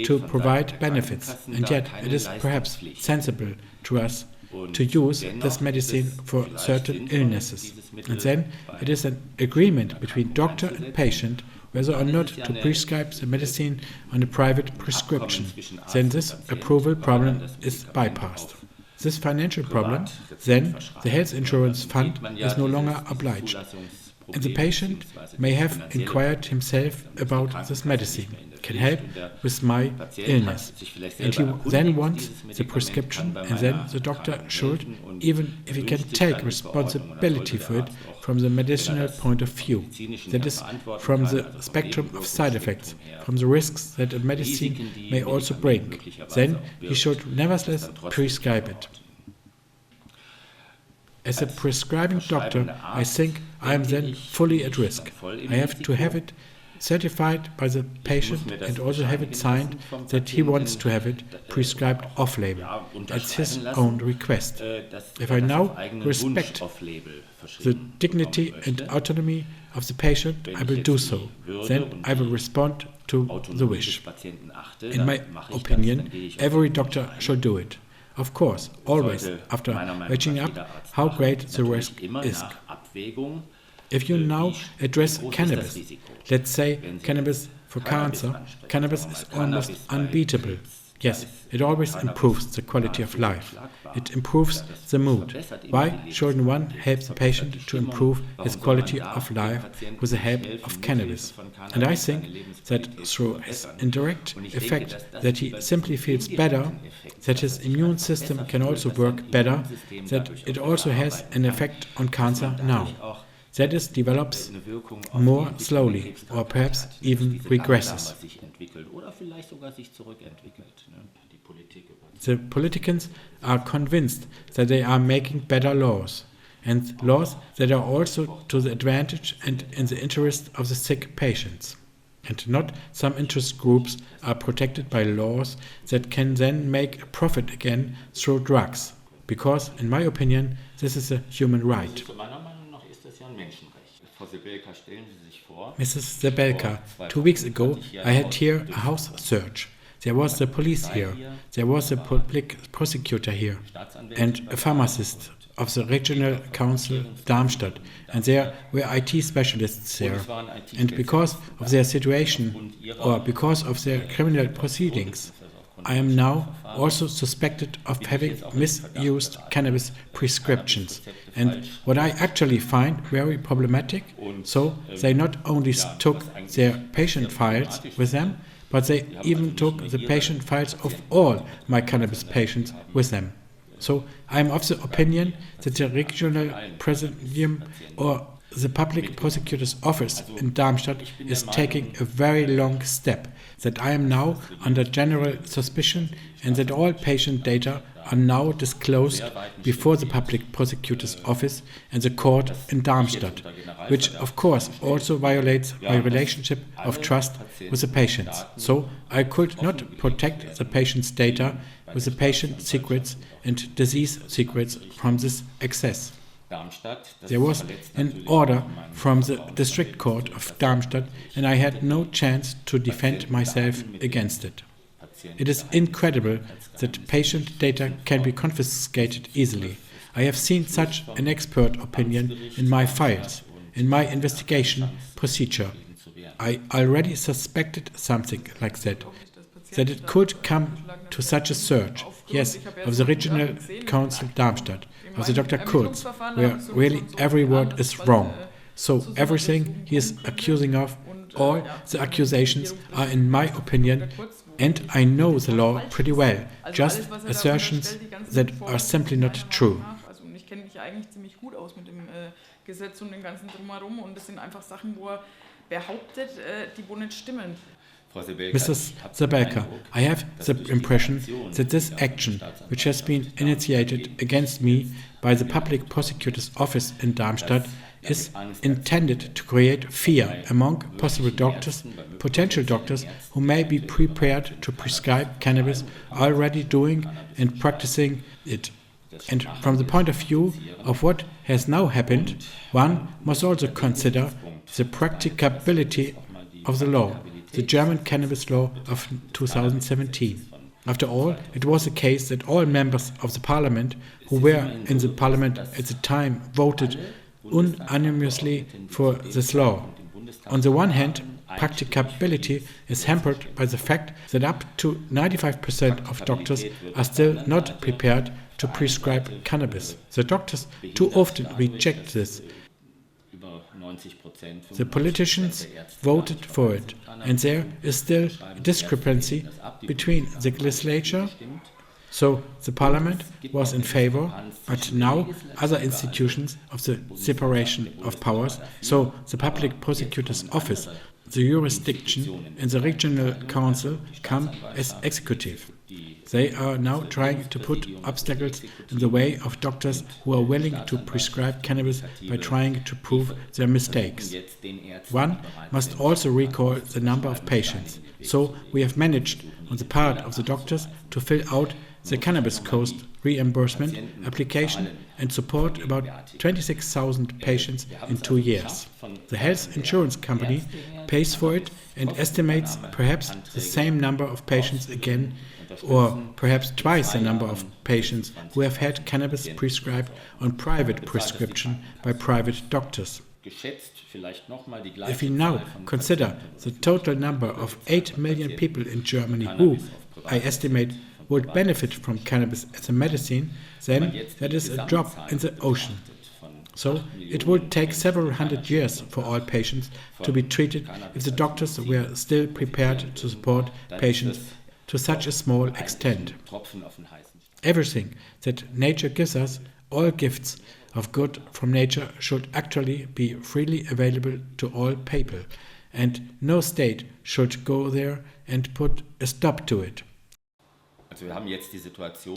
to provide benefits, and yet it is perhaps sensible to us to use this medicine for certain illnesses. And then it is an agreement between doctor and patient whether or not to prescribe the medicine on a private prescription. Then this approval problem is bypassed. This financial problem, then the health insurance fund is no longer obliged. And the patient may have inquired himself about this medicine, can help with my illness, and he then wants the prescription, and then the doctor should, even if he can take responsibility for it from the medicinal point of view, that is, from the spectrum of side effects, from the risks that a medicine may also bring, then he should nevertheless prescribe it. As a prescribing doctor, I think I am then fully at risk. I have to have it certified by the patient and also have it signed that he wants to have it prescribed off-label at his own request. If I now respect the dignity and autonomy of the patient, I will do so. Then I will respond to the wish. In my opinion, every doctor should do it. Of course, always after weighing up how great the risk is. If you now address cannabis, let's say cannabis for cancer, cannabis is almost unbeatable. Yes, it always improves the quality of life. It improves the mood. Why shouldn't one help the patient to improve his quality of life with the help of cannabis? And I think that through his indirect effect, that he simply feels better, that his immune system can also work better, that it also has an effect on cancer now. That is, develops more slowly, or perhaps even regresses. The politicians are convinced that they are making better laws, and laws that are also to the advantage and in the interest of the sick patients. and not some interest groups are protected by laws that can then make a profit again through drugs. Because, in my opinion, this is a human right. Mrs. Zabelka, 2 weeks ago I had here a house search. There was the police here, there was a public prosecutor here, and a pharmacist of the Regional Council Darmstadt, and there were IT specialists there. And because of their situation, or because of their criminal proceedings, I am now also suspected of having misused cannabis prescriptions. And what I actually find very problematic, so they not only took their patient files with them, but they even took the patient files of all my cannabis patients with them. So I am of the opinion that the Regional Presidium or the Public Prosecutor's Office in Darmstadt is taking a very long step, that I am now under general suspicion and that all patient data are now disclosed before the Public Prosecutor's Office and the court in Darmstadt, which of course also violates my relationship of trust with the patients. So I could not protect the patient's data with the patient secrets and disease secrets from this access. There was an order from the District Court of Darmstadt and I had no chance to defend myself against it. It is incredible that patient data can be confiscated easily. I have seen such an expert opinion in my files, in my investigation procedure. I already suspected something like that it could come to such a search, yes, of the Regional Council Darmstadt, of the Dr. Kurz, where really every word is wrong. So everything he is accusing of, all the accusations are in my opinion, and I know the law pretty well, just assertions that are simply not true. Ich kenne mich eigentlich ziemlich gut aus mit dem Gesetz und dem ganzen Drumherum und das sind einfach Sachen, wo behauptet, die wo nicht stimmen. Mrs. Zabelka, I have the impression that this action, which has been initiated against me by the Public Prosecutor's Office in Darmstadt, is intended to create fear among possible doctors, potential doctors who may be prepared to prescribe cannabis, already doing and practicing it. And from the point of view of what has now happened, one must also consider the practicability of the law, the German cannabis law of 2017. After all, it was the case that all members of the parliament who were in the parliament at the time voted unanimously for this law. On the one hand, practicability is hampered by the fact that up to 95% of doctors are still not prepared to prescribe cannabis. The doctors too often reject this. The politicians voted for it, and there is still a discrepancy between the legislature. So the parliament was in favor, but now other institutions of the separation of powers, so the Public Prosecutor's Office, the jurisdiction and the Regional Council come as executive. They are now trying to put obstacles in the way of doctors who are willing to prescribe cannabis by trying to prove their mistakes. One must also recall the number of patients. So we have managed on the part of the doctors to fill out the cannabis cost reimbursement application and support about 26,000 patients in 2 years. The health insurance company pays for it and estimates perhaps the same number of patients again, or perhaps twice the number of patients who have had cannabis prescribed on private prescription by private doctors. If we now consider the total number of 8 million people in Germany who, I estimate, would benefit from cannabis as a medicine, then that is a drop in the ocean. So it would take several hundred years for all patients to be treated if the doctors were still prepared to support patients to such a small extent. Everything that nature gives us, all gifts of good from nature, should actually be freely available to all people, and no state should go there and put a stop to it.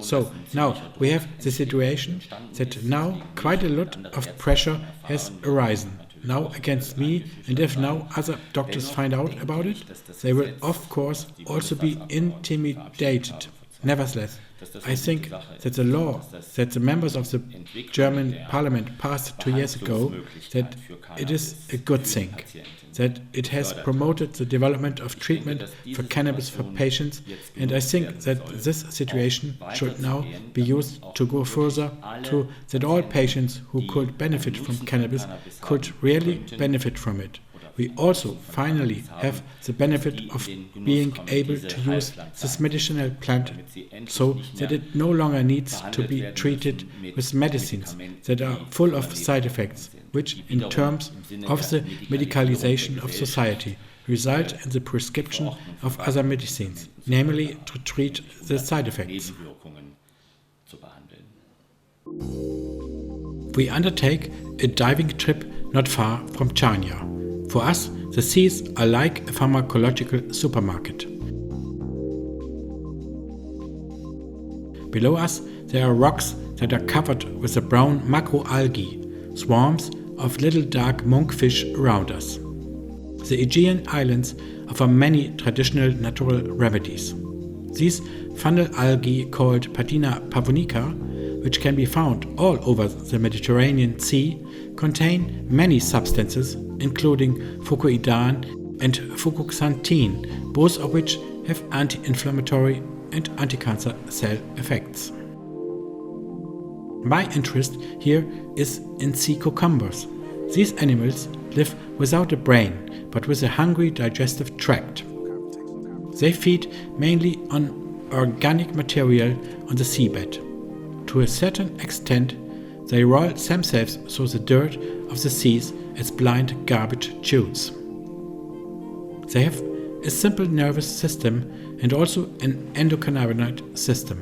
So now we have the situation that now quite a lot of pressure has arisen. now against me, and if now other doctors find out about it, they will of course also be intimidated. Nevertheless, I think that the law that the members of the German parliament passed 2 years ago, that it is a good thing, that it has promoted the development of treatment for cannabis for patients, and I think that this situation should now be used to go further to that all patients who could benefit from cannabis could really benefit from it. We also finally have the benefit of being able to use this medicinal plant so that it no longer needs to be treated with medicines that are full of side effects, which in terms of the medicalization of society result in the prescription of other medicines, namely to treat the side effects. We undertake a diving trip not far from Chania. For us, the seas are like a pharmacological supermarket. Below us, there are rocks that are covered with the brown macroalgae, swarms of little dark monkfish around us. The Aegean Islands offer many traditional natural remedies. These funnel algae called Patina pavonica, which can be found all over the Mediterranean Sea, contain many substances including fucoidan and fucoxanthin, both of which have anti-inflammatory and anti-cancer cell effects. My interest here is in sea cucumbers. These animals live without a brain, but with a hungry digestive tract. They feed mainly on organic material on the seabed. To a certain extent, they roll themselves through the dirt of the seas as blind garbage chutes. They have a simple nervous system and also an endocannabinoid system.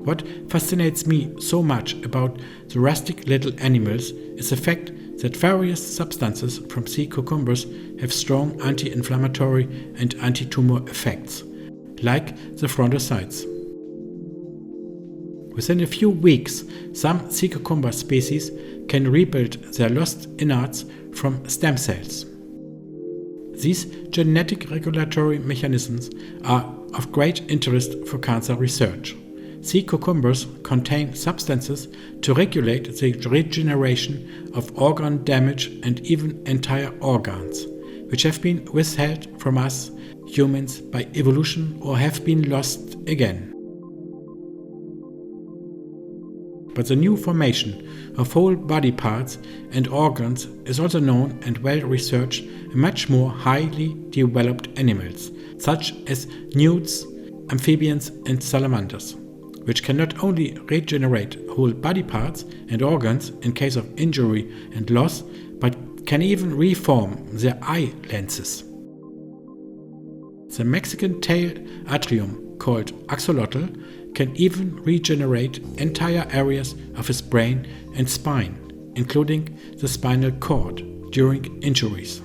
What fascinates me so much about the rustic little animals is the fact that various substances from sea cucumbers have strong anti-inflammatory and anti-tumor effects, like the frondocytes. Within a few weeks, some sea cucumber species can rebuild their lost innards from stem cells. These genetic regulatory mechanisms are of great interest for cancer research. Sea cucumbers contain substances to regulate the regeneration of organ damage and even entire organs, which have been withheld from us humans by evolution or have been lost again. But the new formation of whole body parts and organs is also known and well researched in much more highly developed animals, such as newts, amphibians and salamanders, which can not only regenerate whole body parts and organs in case of injury and loss, but can even reform their eye lenses. The Mexican tail atrium, called axolotl, can even regenerate entire areas of his brain and spine, including the spinal cord, during injuries.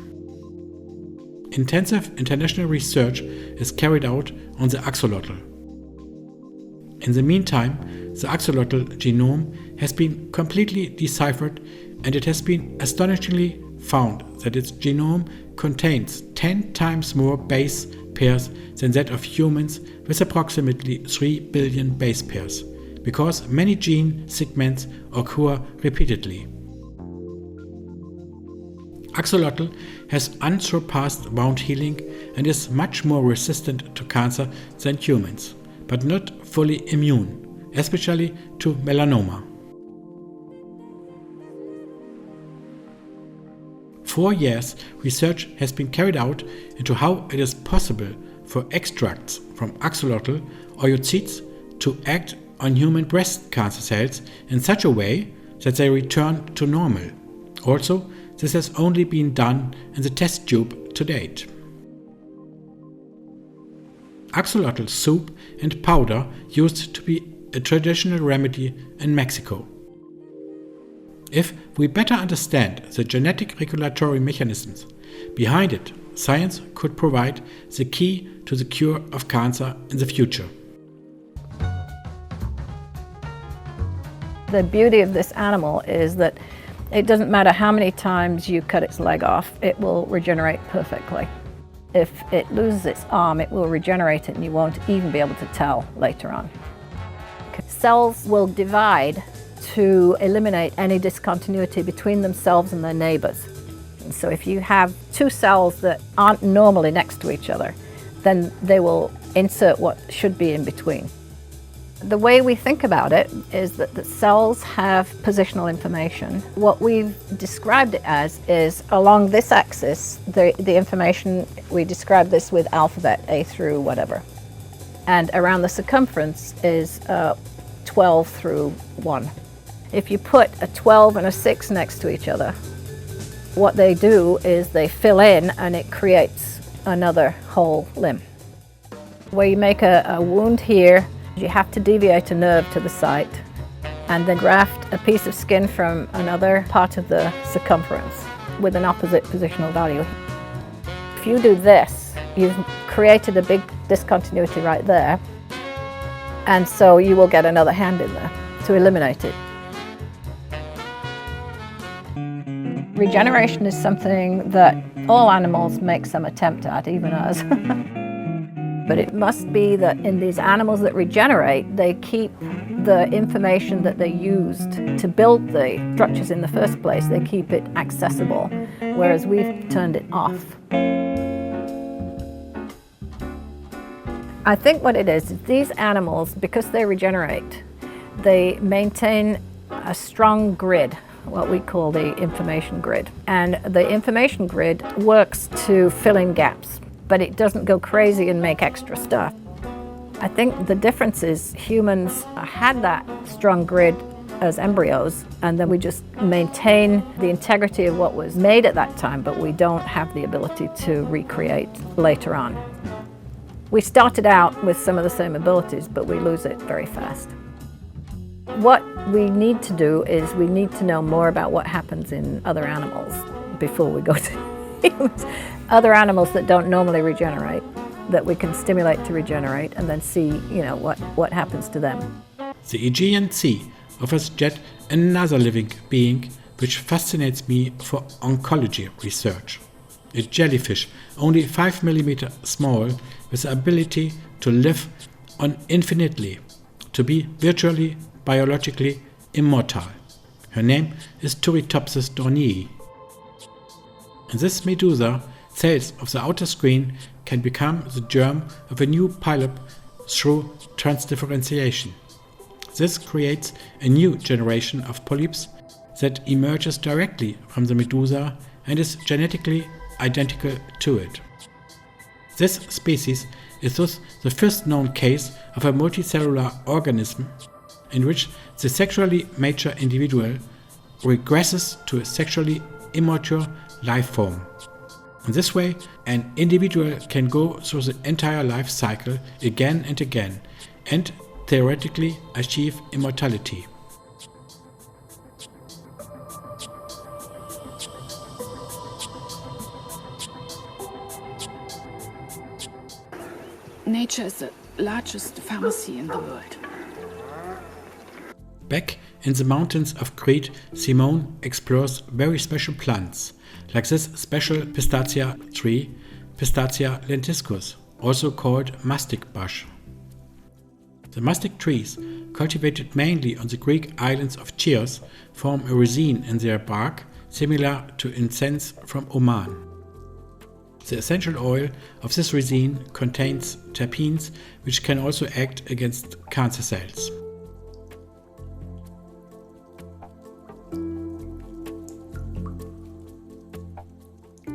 Intensive international research is carried out on the axolotl. In the meantime, the axolotl genome has been completely deciphered, and it has been astonishingly found that its genome contains 10 times more base pairs than that of humans, with approximately 3 billion base pairs, because many gene segments occur repeatedly. Axolotl has unsurpassed wound healing and is much more resistant to cancer than humans, but not fully immune, especially to melanoma. 4 years, research has been carried out into how it is possible for extracts from axolotl oocytes to act on human breast cancer cells in such a way that they return to normal. Also, this has only been done in the test tube to date. Axolotl soup and powder used to be a traditional remedy in Mexico. If we better understand the genetic regulatory mechanisms behind it, science could provide the key to the cure of cancer in the future. The beauty of this animal is that It doesn't matter how many times you cut its leg off, it will regenerate perfectly. If it loses its arm, it will regenerate it and you won't even be able to tell later on. Cells will divide to eliminate any discontinuity between themselves and their neighbors. And so if you have two cells that aren't normally next to each other, then they will insert what should be in between. The way we think about it is that the cells have positional information. What we've described it as is along this axis, the information, we describe this with alphabet, A through whatever. And around the circumference is 12 through 1. If you put a 12 and a 6 next to each other, what they do is they fill in and it creates another whole limb. Where you make a wound here, you have to deviate a nerve to the site and then graft a piece of skin from another part of the circumference with an opposite positional value. If you do this, you've created a big discontinuity right there, and so you will get another hand in there to eliminate it. Regeneration is something that all animals make some attempt at, even us. But it must be that in these animals that regenerate, they keep the information that they used to build the structures in the first place, they keep it accessible, whereas we've turned it off. I think what it is these animals, because they regenerate, they maintain a strong grid, what we call the information grid. And the information grid works to fill in gaps, but it doesn't go crazy and make extra stuff. I think the difference is humans had that strong grid as embryos, and then we just maintain the integrity of what was made at that time, but we don't have the ability to recreate later on. We started out with some of the same abilities, but we lose it very fast. What we need to do is we need to know more about what happens in other animals before we go to humans. Other animals that don't normally regenerate, that we can stimulate to regenerate and then see, what happens to them. The Aegean Sea offers yet another living being which fascinates me for oncology research. A jellyfish, only 5 mm small, with the ability to live on infinitely, to be virtually, biologically immortal. Her name is Turritopsis dornii. In this medusa, cells of the outer screen can become the germ of a new polyp through transdifferentiation. This creates a new generation of polyps that emerges directly from the medusa and is genetically identical to it. This species is thus the first known case of a multicellular organism in which the sexually mature individual regresses to a sexually immature life form. In this way, an individual can go through the entire life cycle again and again and theoretically achieve immortality. Nature is the largest pharmacy in the world. Back in the mountains of Crete, Simone explores very special plants, like this special pistacia tree, Pistacia lentiscus, also called mastic bush. The mastic trees, cultivated mainly on the Greek islands of Chios, form a resin in their bark similar to incense from Oman. The essential oil of this resin contains terpenes, which can also act against cancer cells.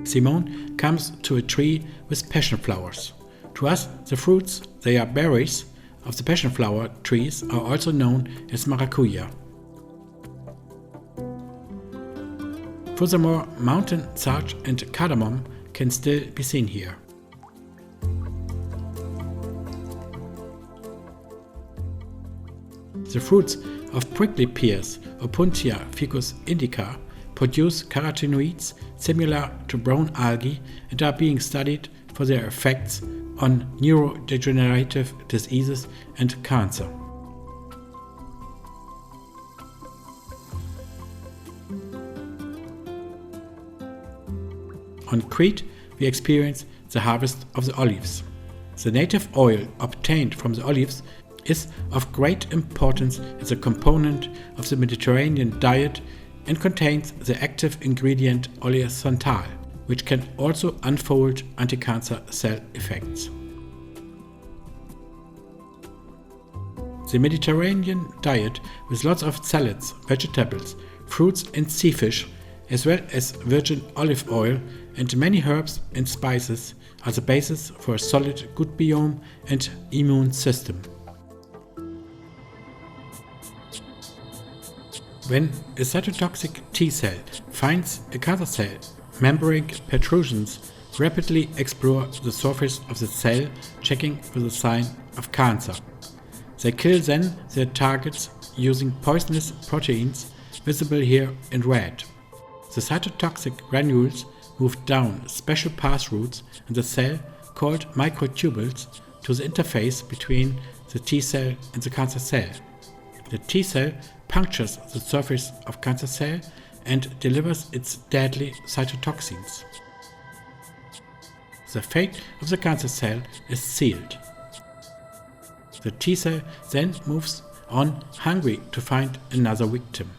Simone comes to a tree with passion flowers. To us, the fruits, they are berries, of the passion flower trees are also known as maracuja. Furthermore, mountain sarch and cardamom can still be seen here. The fruits of prickly pears, Opuntia ficus indica, produce carotenoids similar to brown algae and are being studied for their effects on neurodegenerative diseases and cancer. On Crete, we experience the harvest of the olives. The native oil obtained from the olives is of great importance as a component of the Mediterranean diet and contains the active ingredient oleosantal, which can also unfold anti-cancer cell effects. The Mediterranean diet, with lots of salads, vegetables, fruits and sea fish, as well as virgin olive oil and many herbs and spices, are the basis for a solid gut biome and immune system. When a cytotoxic T cell finds a cancer cell, membrane protrusions rapidly explore the surface of the cell, checking for the sign of cancer. They kill then their targets using poisonous proteins visible here in red. The cytotoxic granules move down special path routes in the cell called microtubules to the interface between the T cell and the cancer cell. The T cell punctures the surface of cancer cell and delivers its deadly cytotoxins. The fate of the cancer cell is sealed. The T cell then moves on hungry to find another victim.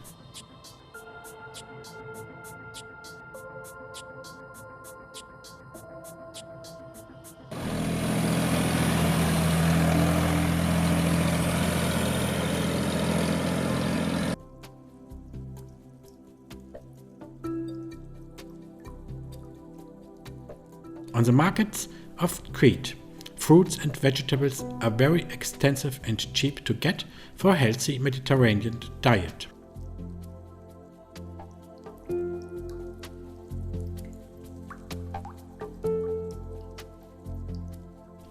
On the markets of Crete, fruits and vegetables are very extensive and cheap to get for a healthy Mediterranean diet.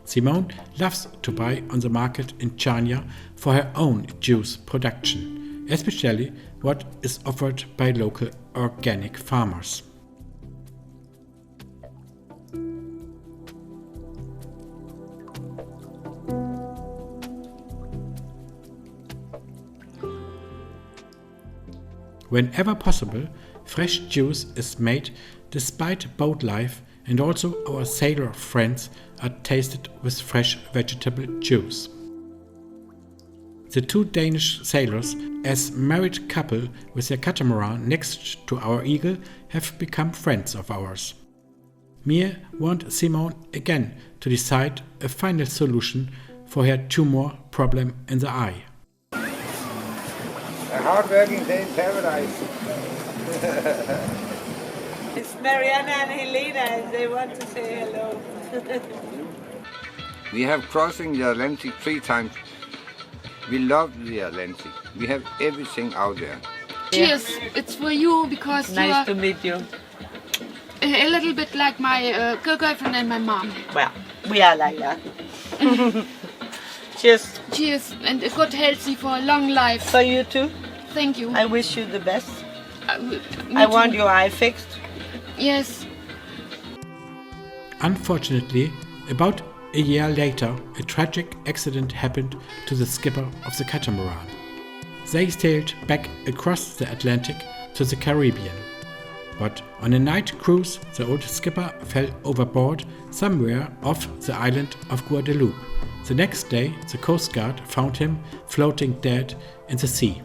Simone loves to buy on the market in Chania for her own juice production, especially what is offered by local organic farmers. Whenever possible, fresh juice is made despite boat life, and also our sailor friends are tasted with fresh vegetable juice. The two Danish sailors, as married couple with their catamaran next to our eagle, have become friends of ours. Mie want Simone again to decide a final solution for her tumor problem in the eye. A hard-working day in paradise. It's Mariana and Helena. They want to say hello. We have crossing the Atlantic 3 times. We love the Atlantic. We have everything out there. Cheers! It's for you because Nice to meet you. a little bit like my girlfriend and my mom. Well, we are like that. Cheers. Cheers and a good healthy for a long life. For you too. Thank you. I wish you the best. Me I want too. your eye fixed. Yes. Unfortunately, about a year later, a tragic accident happened to the skipper of the catamaran. They sailed back across the Atlantic to the Caribbean. But on a night cruise, the old skipper fell overboard somewhere off the island of Guadeloupe. The next day, the Coast Guard found him floating dead in the sea.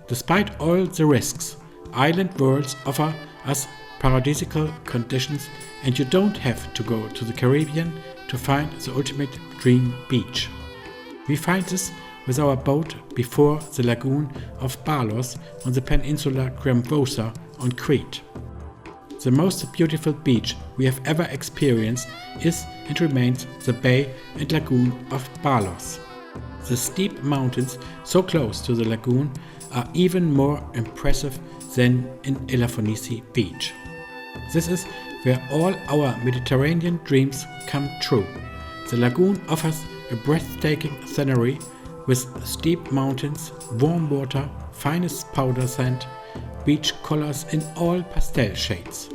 Despite all the risks, island worlds offer us paradisical conditions, and you don't have to go to the Caribbean to find the ultimate dream beach. We find this with our boat before the lagoon of Balos on the peninsula Gramvosa on Crete. The most beautiful beach we have ever experienced is and remains the bay and lagoon of Balos. The steep mountains so close to the lagoon are even more impressive than in Elafonisi Beach. This is where all our Mediterranean dreams come true. The lagoon offers a breathtaking scenery with steep mountains, warm water, finest powder sand, beach colors in all pastel shades.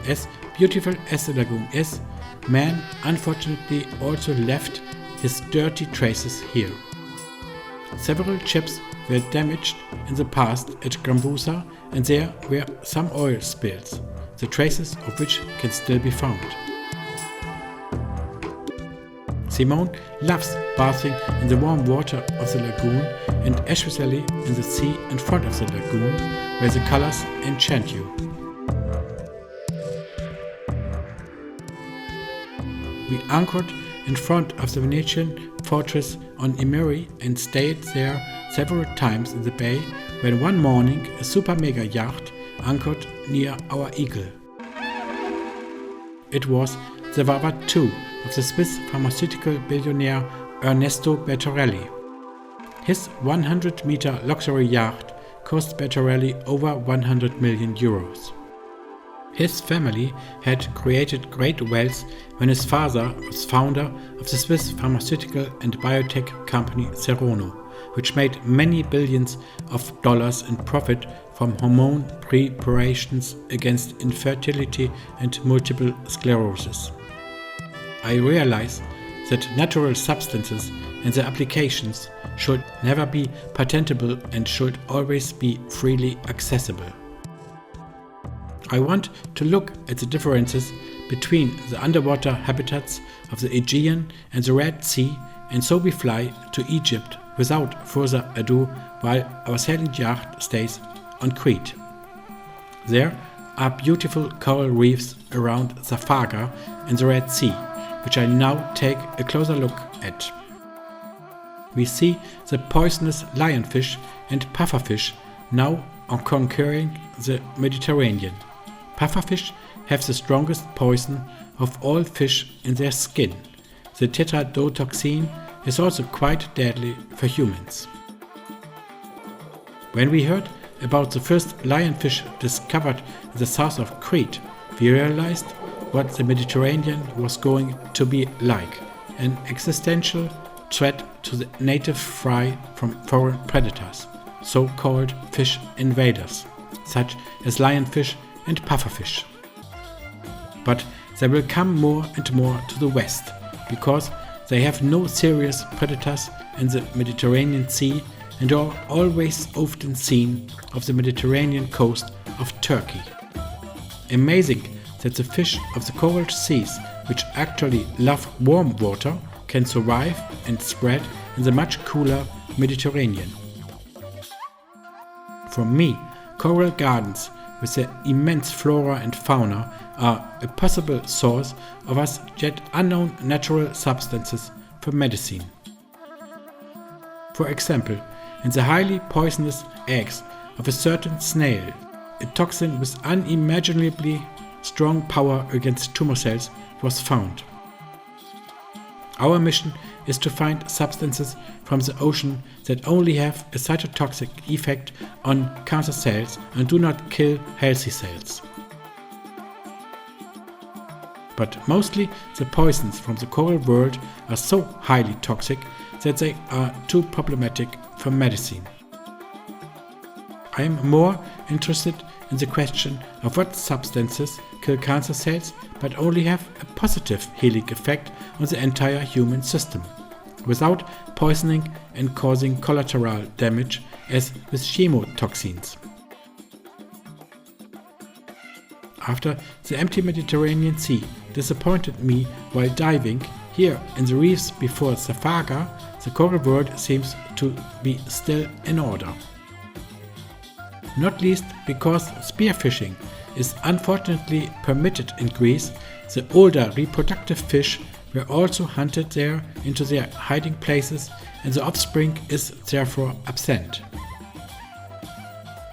As beautiful as the lagoon is, man unfortunately also left his dirty traces here. Several ships were damaged in the past at Grambusa, and there were some oil spills. the traces of which can still be found. Simone loves bathing in the warm water of the lagoon and especially in the sea in front of the lagoon, where the colors enchant you. We anchored in front of the Venetian fortress on Imeri and stayed there several times in the bay when one morning a super mega yacht anchored near our eagle. It was the Vava II of the Swiss pharmaceutical billionaire Ernesto Bertorelli. His 100-meter luxury yacht cost Bertorelli over 100 million euros. His family had created great wealth when his father was founder of the Swiss pharmaceutical and biotech company Serono, which made many billions of dollars in profit from hormone preparations against infertility and multiple sclerosis. I realize that natural substances and their applications should never be patentable and should always be freely accessible. I want to look at the differences between the underwater habitats of the Aegean and the Red Sea, and so we fly to Egypt without further ado while our sailing yacht stays on Crete. There are beautiful coral reefs around Zafaga and the Red Sea, which I now take a closer look at. We see the poisonous lionfish and pufferfish now conquering the Mediterranean. Pufferfish have the strongest poison of all fish in their skin. The tetrodotoxin is also quite deadly for humans. When we heard about the first lionfish discovered in the south of Crete, we realized what the Mediterranean was going to be like, an existential threat to the native fry from foreign predators, so-called fish invaders, such as lionfish and pufferfish. But they will come more and more to the west, because they have no serious predators in the Mediterranean Sea and are always often seen off the Mediterranean coast of Turkey. Amazing that the fish of the coral seas, which actually love warm water, can survive and spread in the much cooler Mediterranean. For me, coral gardens with their immense flora and fauna are a possible source of as yet unknown natural substances for medicine. For example, in the highly poisonous eggs of a certain snail, a toxin with unimaginably strong power against tumor cells was found. Our mission is to find substances from the ocean that only have a cytotoxic effect on cancer cells and do not kill healthy cells. But mostly the poisons from the coral world are so highly toxic that they are too problematic for medicine. I am more interested in the question of what substances kill cancer cells but only have a positive healing effect on the entire human system, without poisoning and causing collateral damage as with chemotoxins. After the empty Mediterranean Sea disappointed me while diving, here in the reefs before Zafaga, the coral world seems to be still in order. Not least because spearfishing is unfortunately permitted in Greece, the older reproductive fish were also hunted there into their hiding places and the offspring is therefore absent.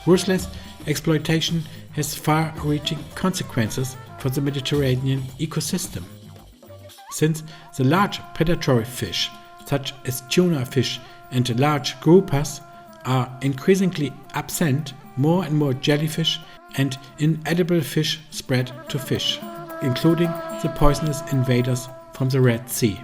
Ruthless exploitation has far-reaching consequences for the Mediterranean ecosystem. Since the large predatory fish, such as tuna fish and large groupers, are increasingly absent, more and more jellyfish and inedible fish spread to fish, including the poisonous invaders from the Red Sea.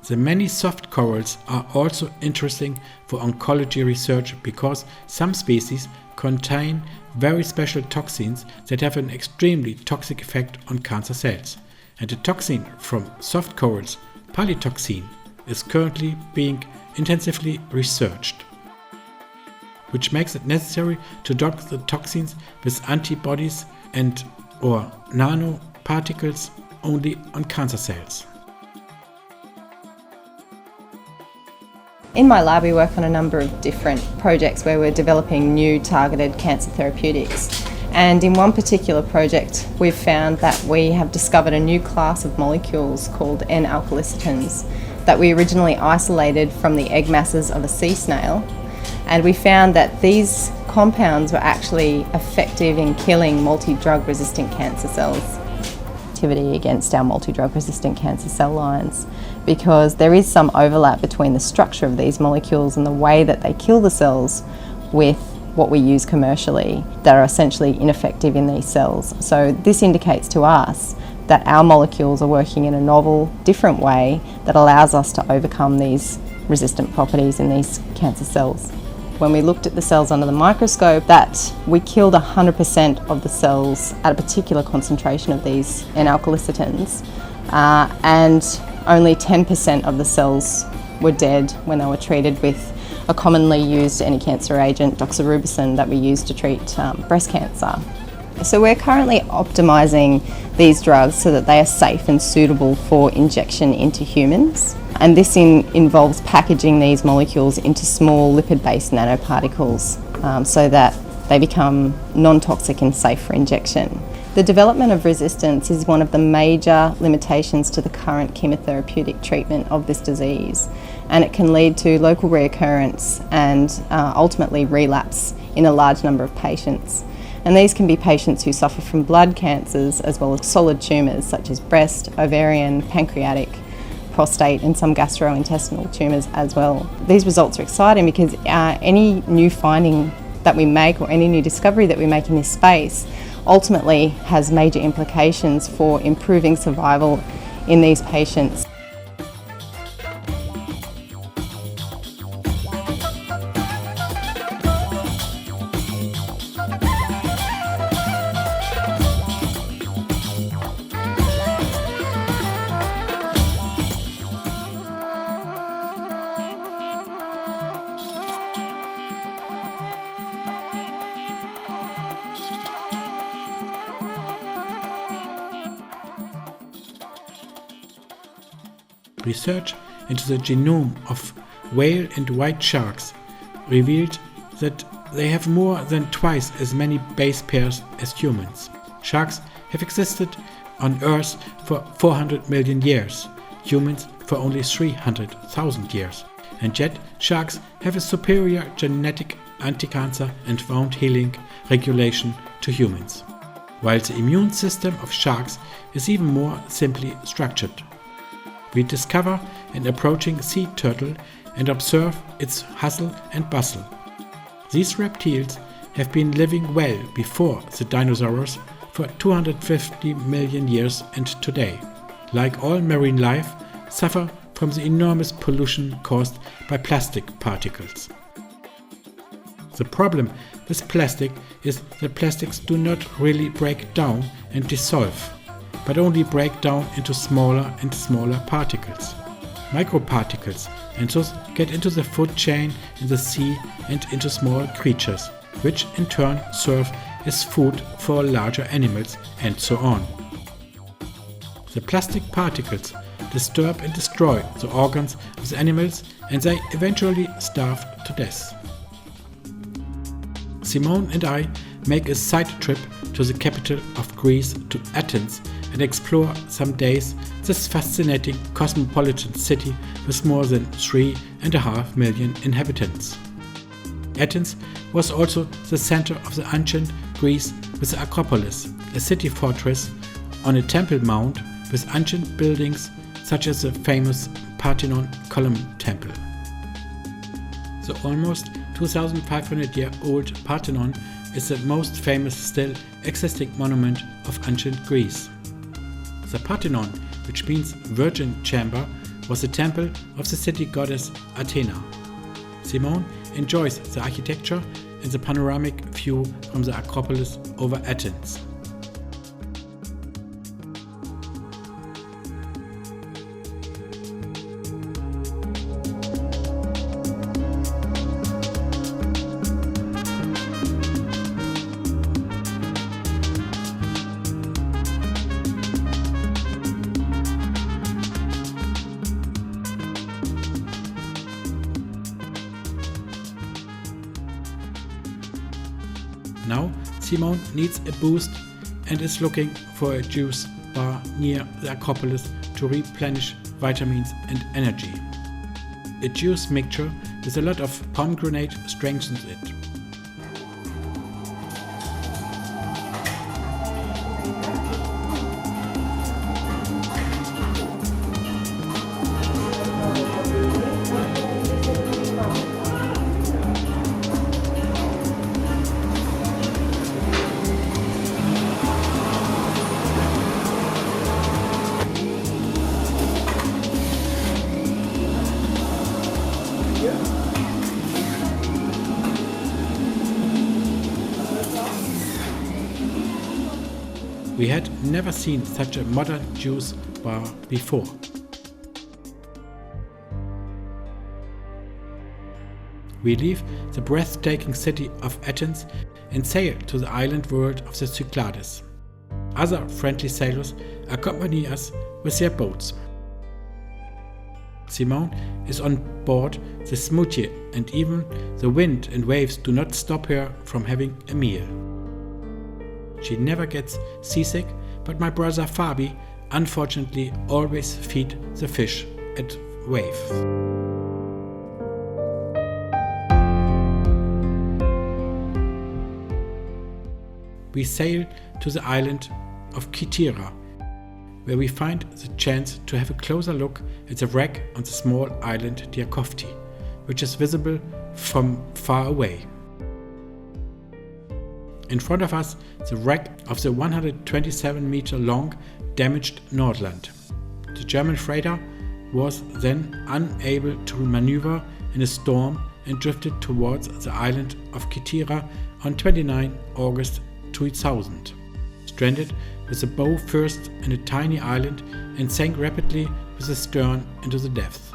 The many soft corals are also interesting for oncology research because some species contain very special toxins that have an extremely toxic effect on cancer cells, and a toxin from soft corals, polytoxin, is currently being intensively researched. which makes it necessary to dock the toxins with antibodies and or nanoparticles only on cancer cells. In my lab, we work on a number of different projects where we're developing new targeted cancer therapeutics. And in one particular project, we've found that we have discovered a new class of molecules called N-alkylicetins that we originally isolated from the egg masses of a sea snail. And we found that these compounds were actually effective in killing multi-drug resistant cancer cells. Activity against our multi-drug resistant cancer cell lines, because there is some overlap between the structure of these molecules and the way that they kill the cells with what we use commercially that are essentially ineffective in these cells. So this indicates to us that our molecules are working in a novel, different way that allows us to overcome these resistant properties in these cancer cells. When we looked at the cells under the microscope, that we killed 100% of the cells at a particular concentration of these N-alkylicetins, and only 10% of the cells were dead when they were treated with a commonly used anti-cancer agent, doxorubicin, that we use to treat breast cancer. So we're currently optimising these drugs so that they are safe and suitable for injection into humans. And this involves packaging these molecules into small lipid-based nanoparticles so that they become non-toxic and safe for injection. The development of resistance is one of the major limitations to the current chemotherapeutic treatment of this disease, and it can lead to local reoccurrence and ultimately relapse in a large number of patients. And these can be patients who suffer from blood cancers as well as solid tumours such as breast, ovarian, pancreatic, prostate and some gastrointestinal tumours as well. These results are exciting because any new finding that we make or any new discovery that we make in this space ultimately has major implications for improving survival in these patients. Research into the genome of whale and white sharks revealed that they have more than twice as many base pairs as humans. Sharks have existed on Earth for 400 million years, humans for only 300,000 years. And yet, sharks have a superior genetic anti-cancer and wound healing regulation to humans, while the immune system of sharks is even more simply structured. We discover an approaching sea turtle and observe its hustle and bustle. These reptiles have been living well before the dinosaurs for 250 million years and today, like all marine life, suffer from the enormous pollution caused by plastic particles. The problem with plastic is that plastics do not really break down and dissolve, but only break down into smaller and smaller particles. Microparticles, and thus get into the food chain in the sea and into small creatures, which in turn serve as food for larger animals and so on. The plastic particles disturb and destroy the organs of the animals and they eventually starve to death. Simone and I make a side trip to the capital of Greece, to Athens, and explore some days this fascinating cosmopolitan city with more than 3.5 million inhabitants. Athens was also the center of the ancient Greece with the Acropolis, a city fortress on a temple mount with ancient buildings such as the famous Parthenon column temple. The almost 2,500-year-old Parthenon is the most famous still existing monument of ancient Greece. The Parthenon, which means virgin chamber, was the temple of the city goddess Athena. Simone enjoys the architecture and the panoramic view from the Acropolis over Athens. Now Simone needs a boost and is looking for a juice bar near the Acropolis to replenish vitamins and energy. A juice mixture with a lot of pomegranate strengthens it. We had never seen such a modern juice bar before. We leave the breathtaking city of Athens and sail to the island world of the Cyclades. Other friendly sailors accompany us with their boats. Simone is on board the smoothie, and even the wind and waves do not stop her from having a meal. She never gets seasick, but my brother Fabi unfortunately always feed the fish at wave. We sail to the island of Crete, where we find the chance to have a closer look at the wreck on the small island Diakofti, which is visible from far away. In front of us, the wreck of the 127-meter long damaged Nordland. The German freighter was then unable to maneuver in a storm and drifted towards the island of Crete on 29 August 2000. Stranded with a bow first in a tiny island and sank rapidly with the stern into the depths.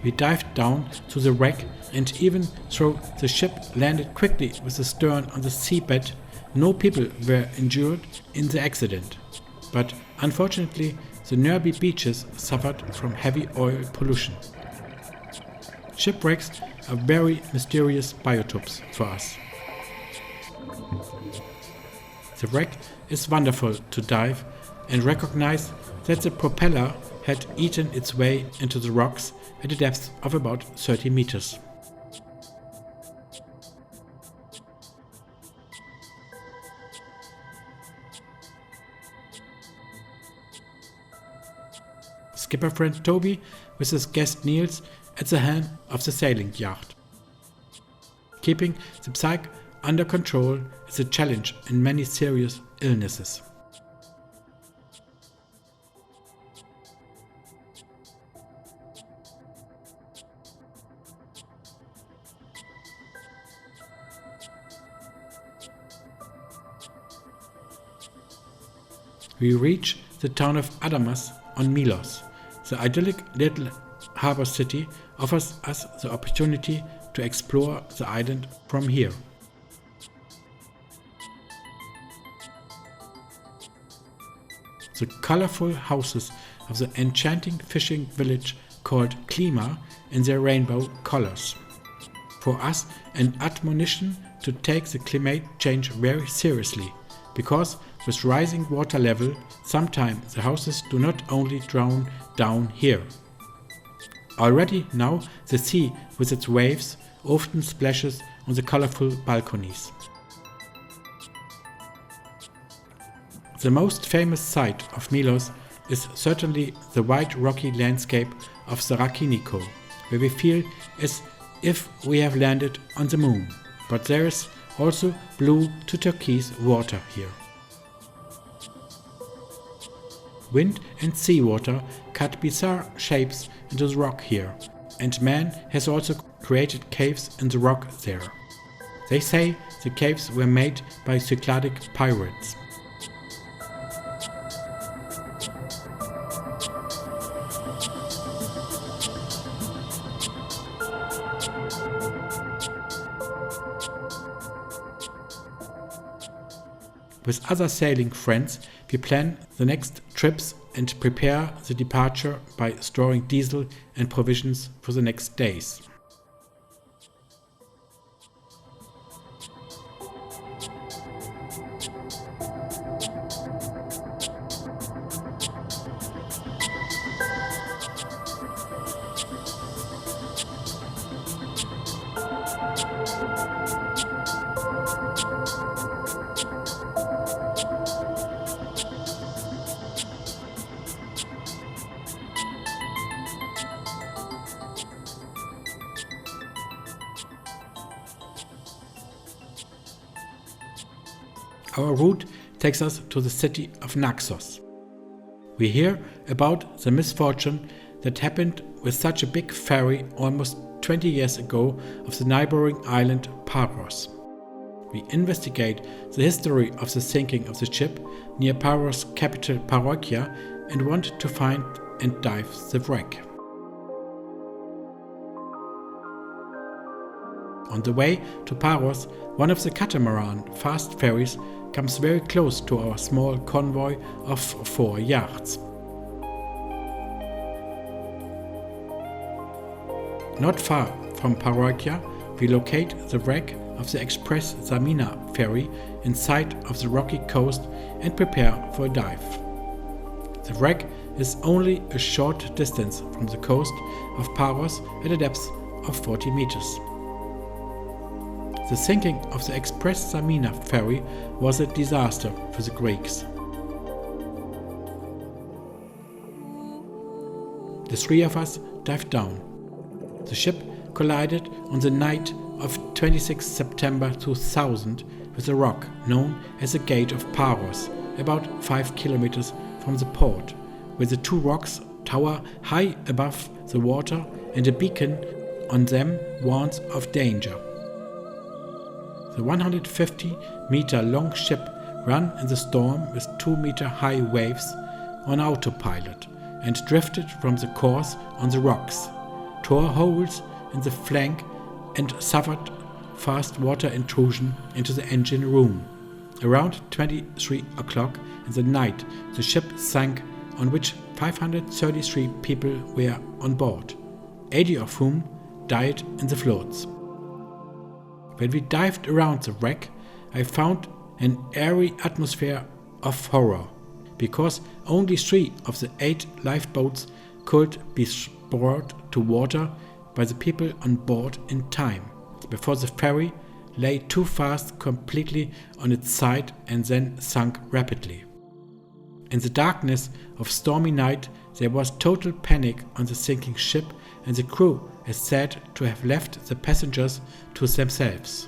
We dived down to the wreck, and even though the ship landed quickly with the stern on the seabed, no people were injured in the accident. But unfortunately, the nearby beaches suffered from heavy oil pollution. Shipwrecks are very mysterious biotopes for us. The wreck is wonderful to dive and recognize that the propeller had eaten its way into the rocks at a depth of about 30 meters. Skipper friend Toby with his guest Niels at the helm of the sailing yacht. Keeping the psyche under control is a challenge in many serious illnesses. We reach the town of Adamas on Milos. The idyllic little harbour city offers us the opportunity to explore the island from here. The colorful houses of the enchanting fishing village called Klima in their rainbow colors. For us, an admonition to take the climate change very seriously, because with rising water level, sometimes the houses do not only drown down here. Already now the sea with its waves often splashes on the colorful balconies. The most famous sight of Milos is certainly the white rocky landscape of the Rakiniko, where we feel as if we have landed on the moon, but there is also blue to turquoise water here. Wind and seawater cut bizarre shapes into the rock here, and man has also created caves in the rock there. They say the caves were made by Cycladic pirates. With other sailing friends, we plan the next trips and prepare the departure by storing diesel and provisions for the next days. Our route takes us to the city of Naxos. We hear about the misfortune that happened with such a big ferry almost 20 years ago of the neighboring island Paros. We investigate the history of the sinking of the ship near Paros' capital Parokia and want to find and dive the wreck. On the way to Paros, one of the catamaran fast ferries comes very close to our small convoy of 4 yachts. Not far from Parokia, we locate the wreck of the Express Zamina ferry in sight of the rocky coast and prepare for a dive. The wreck is only a short distance from the coast of Paros at a depth of 40 meters. The sinking of the Express Zamina ferry was a disaster for the Greeks. The 3 of us dived down. The ship collided on the night of 26 September 2000 with a rock known as the Gate of Paros, about 5 kilometers from the port, where the 2 rocks tower high above the water and a beacon on them warns of danger. The 150-meter-long ship ran in the storm with 2-meter-high waves on autopilot and drifted from the course on the rocks, tore holes in the flank and suffered fast water intrusion into the engine room. Around 23 o'clock in the night, the ship sank, on which 533 people were on board, 80 of whom died in the floods. When we dived around the wreck, I found an eerie atmosphere of horror, because only 3 of the 8 lifeboats could be brought to water by the people on board in time, before the ferry lay too fast completely on its side and then sunk rapidly. In the darkness of stormy night, there was total panic on the sinking ship, and the crew is said to have left the passengers to themselves.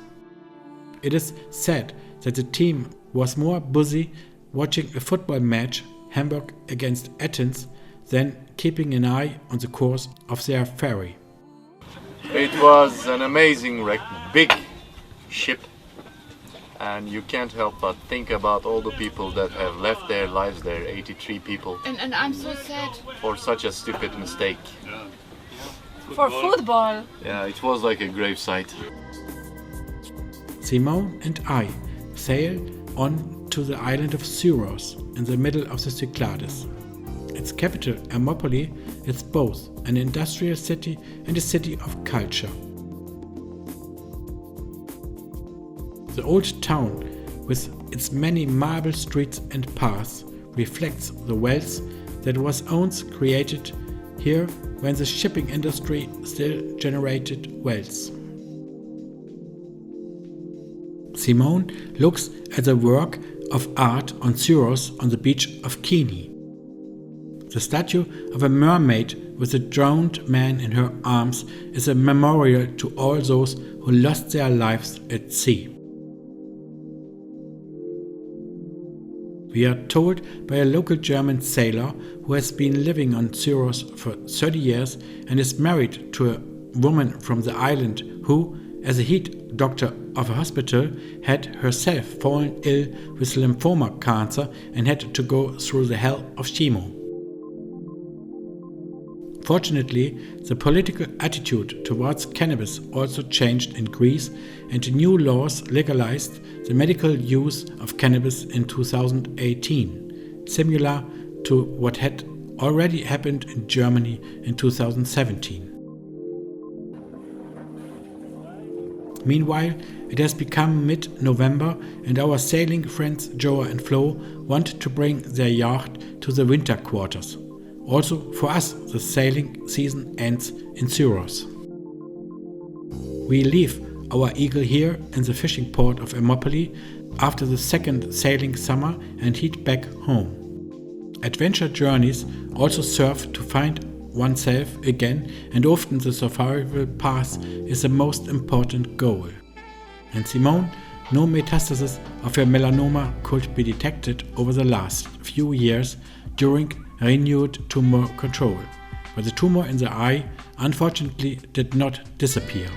It is said that the team was more busy watching a football match, Hamburg against Athens, than keeping an eye on the course of their ferry. It was an amazing wreck, big ship, and you can't help but think about all the people that have left their lives there, 83 people. And I'm so sad. For such a stupid mistake. For football. Yeah, it was like a gravesite. Simone and I sail on to the island of Syros in the middle of the Cyclades. Its capital, Hermopoli, is both an industrial city and a city of culture. The old town, with its many marble streets and paths, reflects the wealth that was once created here when the shipping industry still generated wealth. Simone looks at the work of art on Syros on the beach of Kini. The statue of a mermaid with a drowned man in her arms is a memorial to all those who lost their lives at sea. We are told by a local German sailor who has been living on Syros for 30 years and is married to a woman from the island who, as a head doctor of a hospital, had herself fallen ill with lymphoma cancer and had to go through the hell of chemo. Fortunately, the political attitude towards cannabis also changed in Greece, and new laws legalized the medical use of cannabis in 2018, similar to what had already happened in Germany in 2017. Meanwhile, it has become mid-November and our sailing friends Joa and Flo want to bring their yacht to the winter quarters. Also for us, the sailing season ends in Syros. We leave our Eagle here in the fishing port of Thermopylae after the second sailing summer and head back home. Adventure journeys also serve to find oneself again, and often the survival path is the most important goal. And Simone, no metastasis of her melanoma could be detected over the last few years during renewed tumor control, but the tumor in the eye unfortunately did not disappear.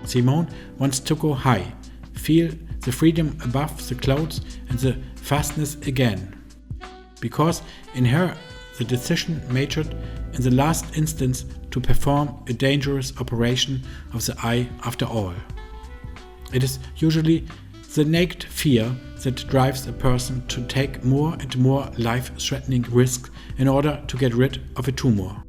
Simone wants to go high, feel the freedom above the clouds and the vastness again, because in her the decision matured in the last instance to perform a dangerous operation of the eye after all. It is usually the naked fear that drives a person to take more and more life-threatening risks in order to get rid of a tumor.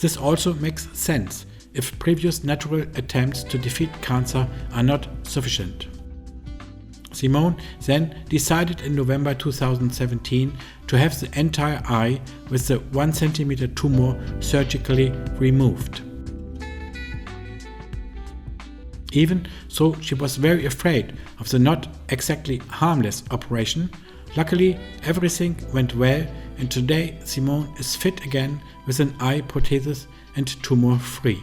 This also makes sense if previous natural attempts to defeat cancer are not sufficient. Simone then decided in November 2017 to have the entire eye with the 1 centimeter tumor surgically removed. Even though she was very afraid of the not exactly harmless operation, luckily everything went well and today Simone is fit again with an eye prosthesis and tumor-free.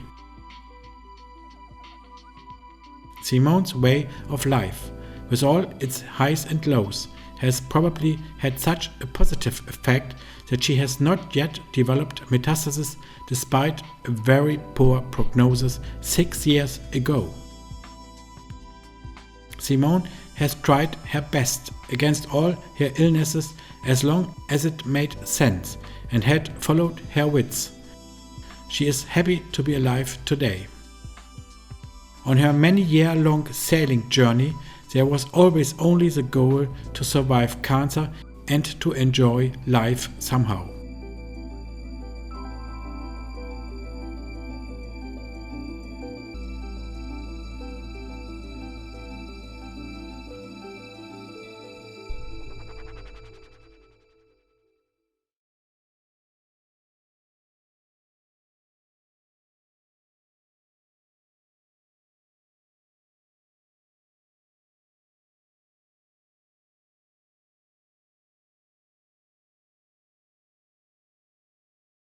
Simone's way of life, with all its highs and lows, has probably had such a positive effect that she has not yet developed metastasis despite a very poor prognosis 6 years ago. Simone has tried her best against all her illnesses as long as it made sense and had followed her wits. She is happy to be alive today. On her many-year-long sailing journey, there was always only the goal to survive cancer and to enjoy life somehow.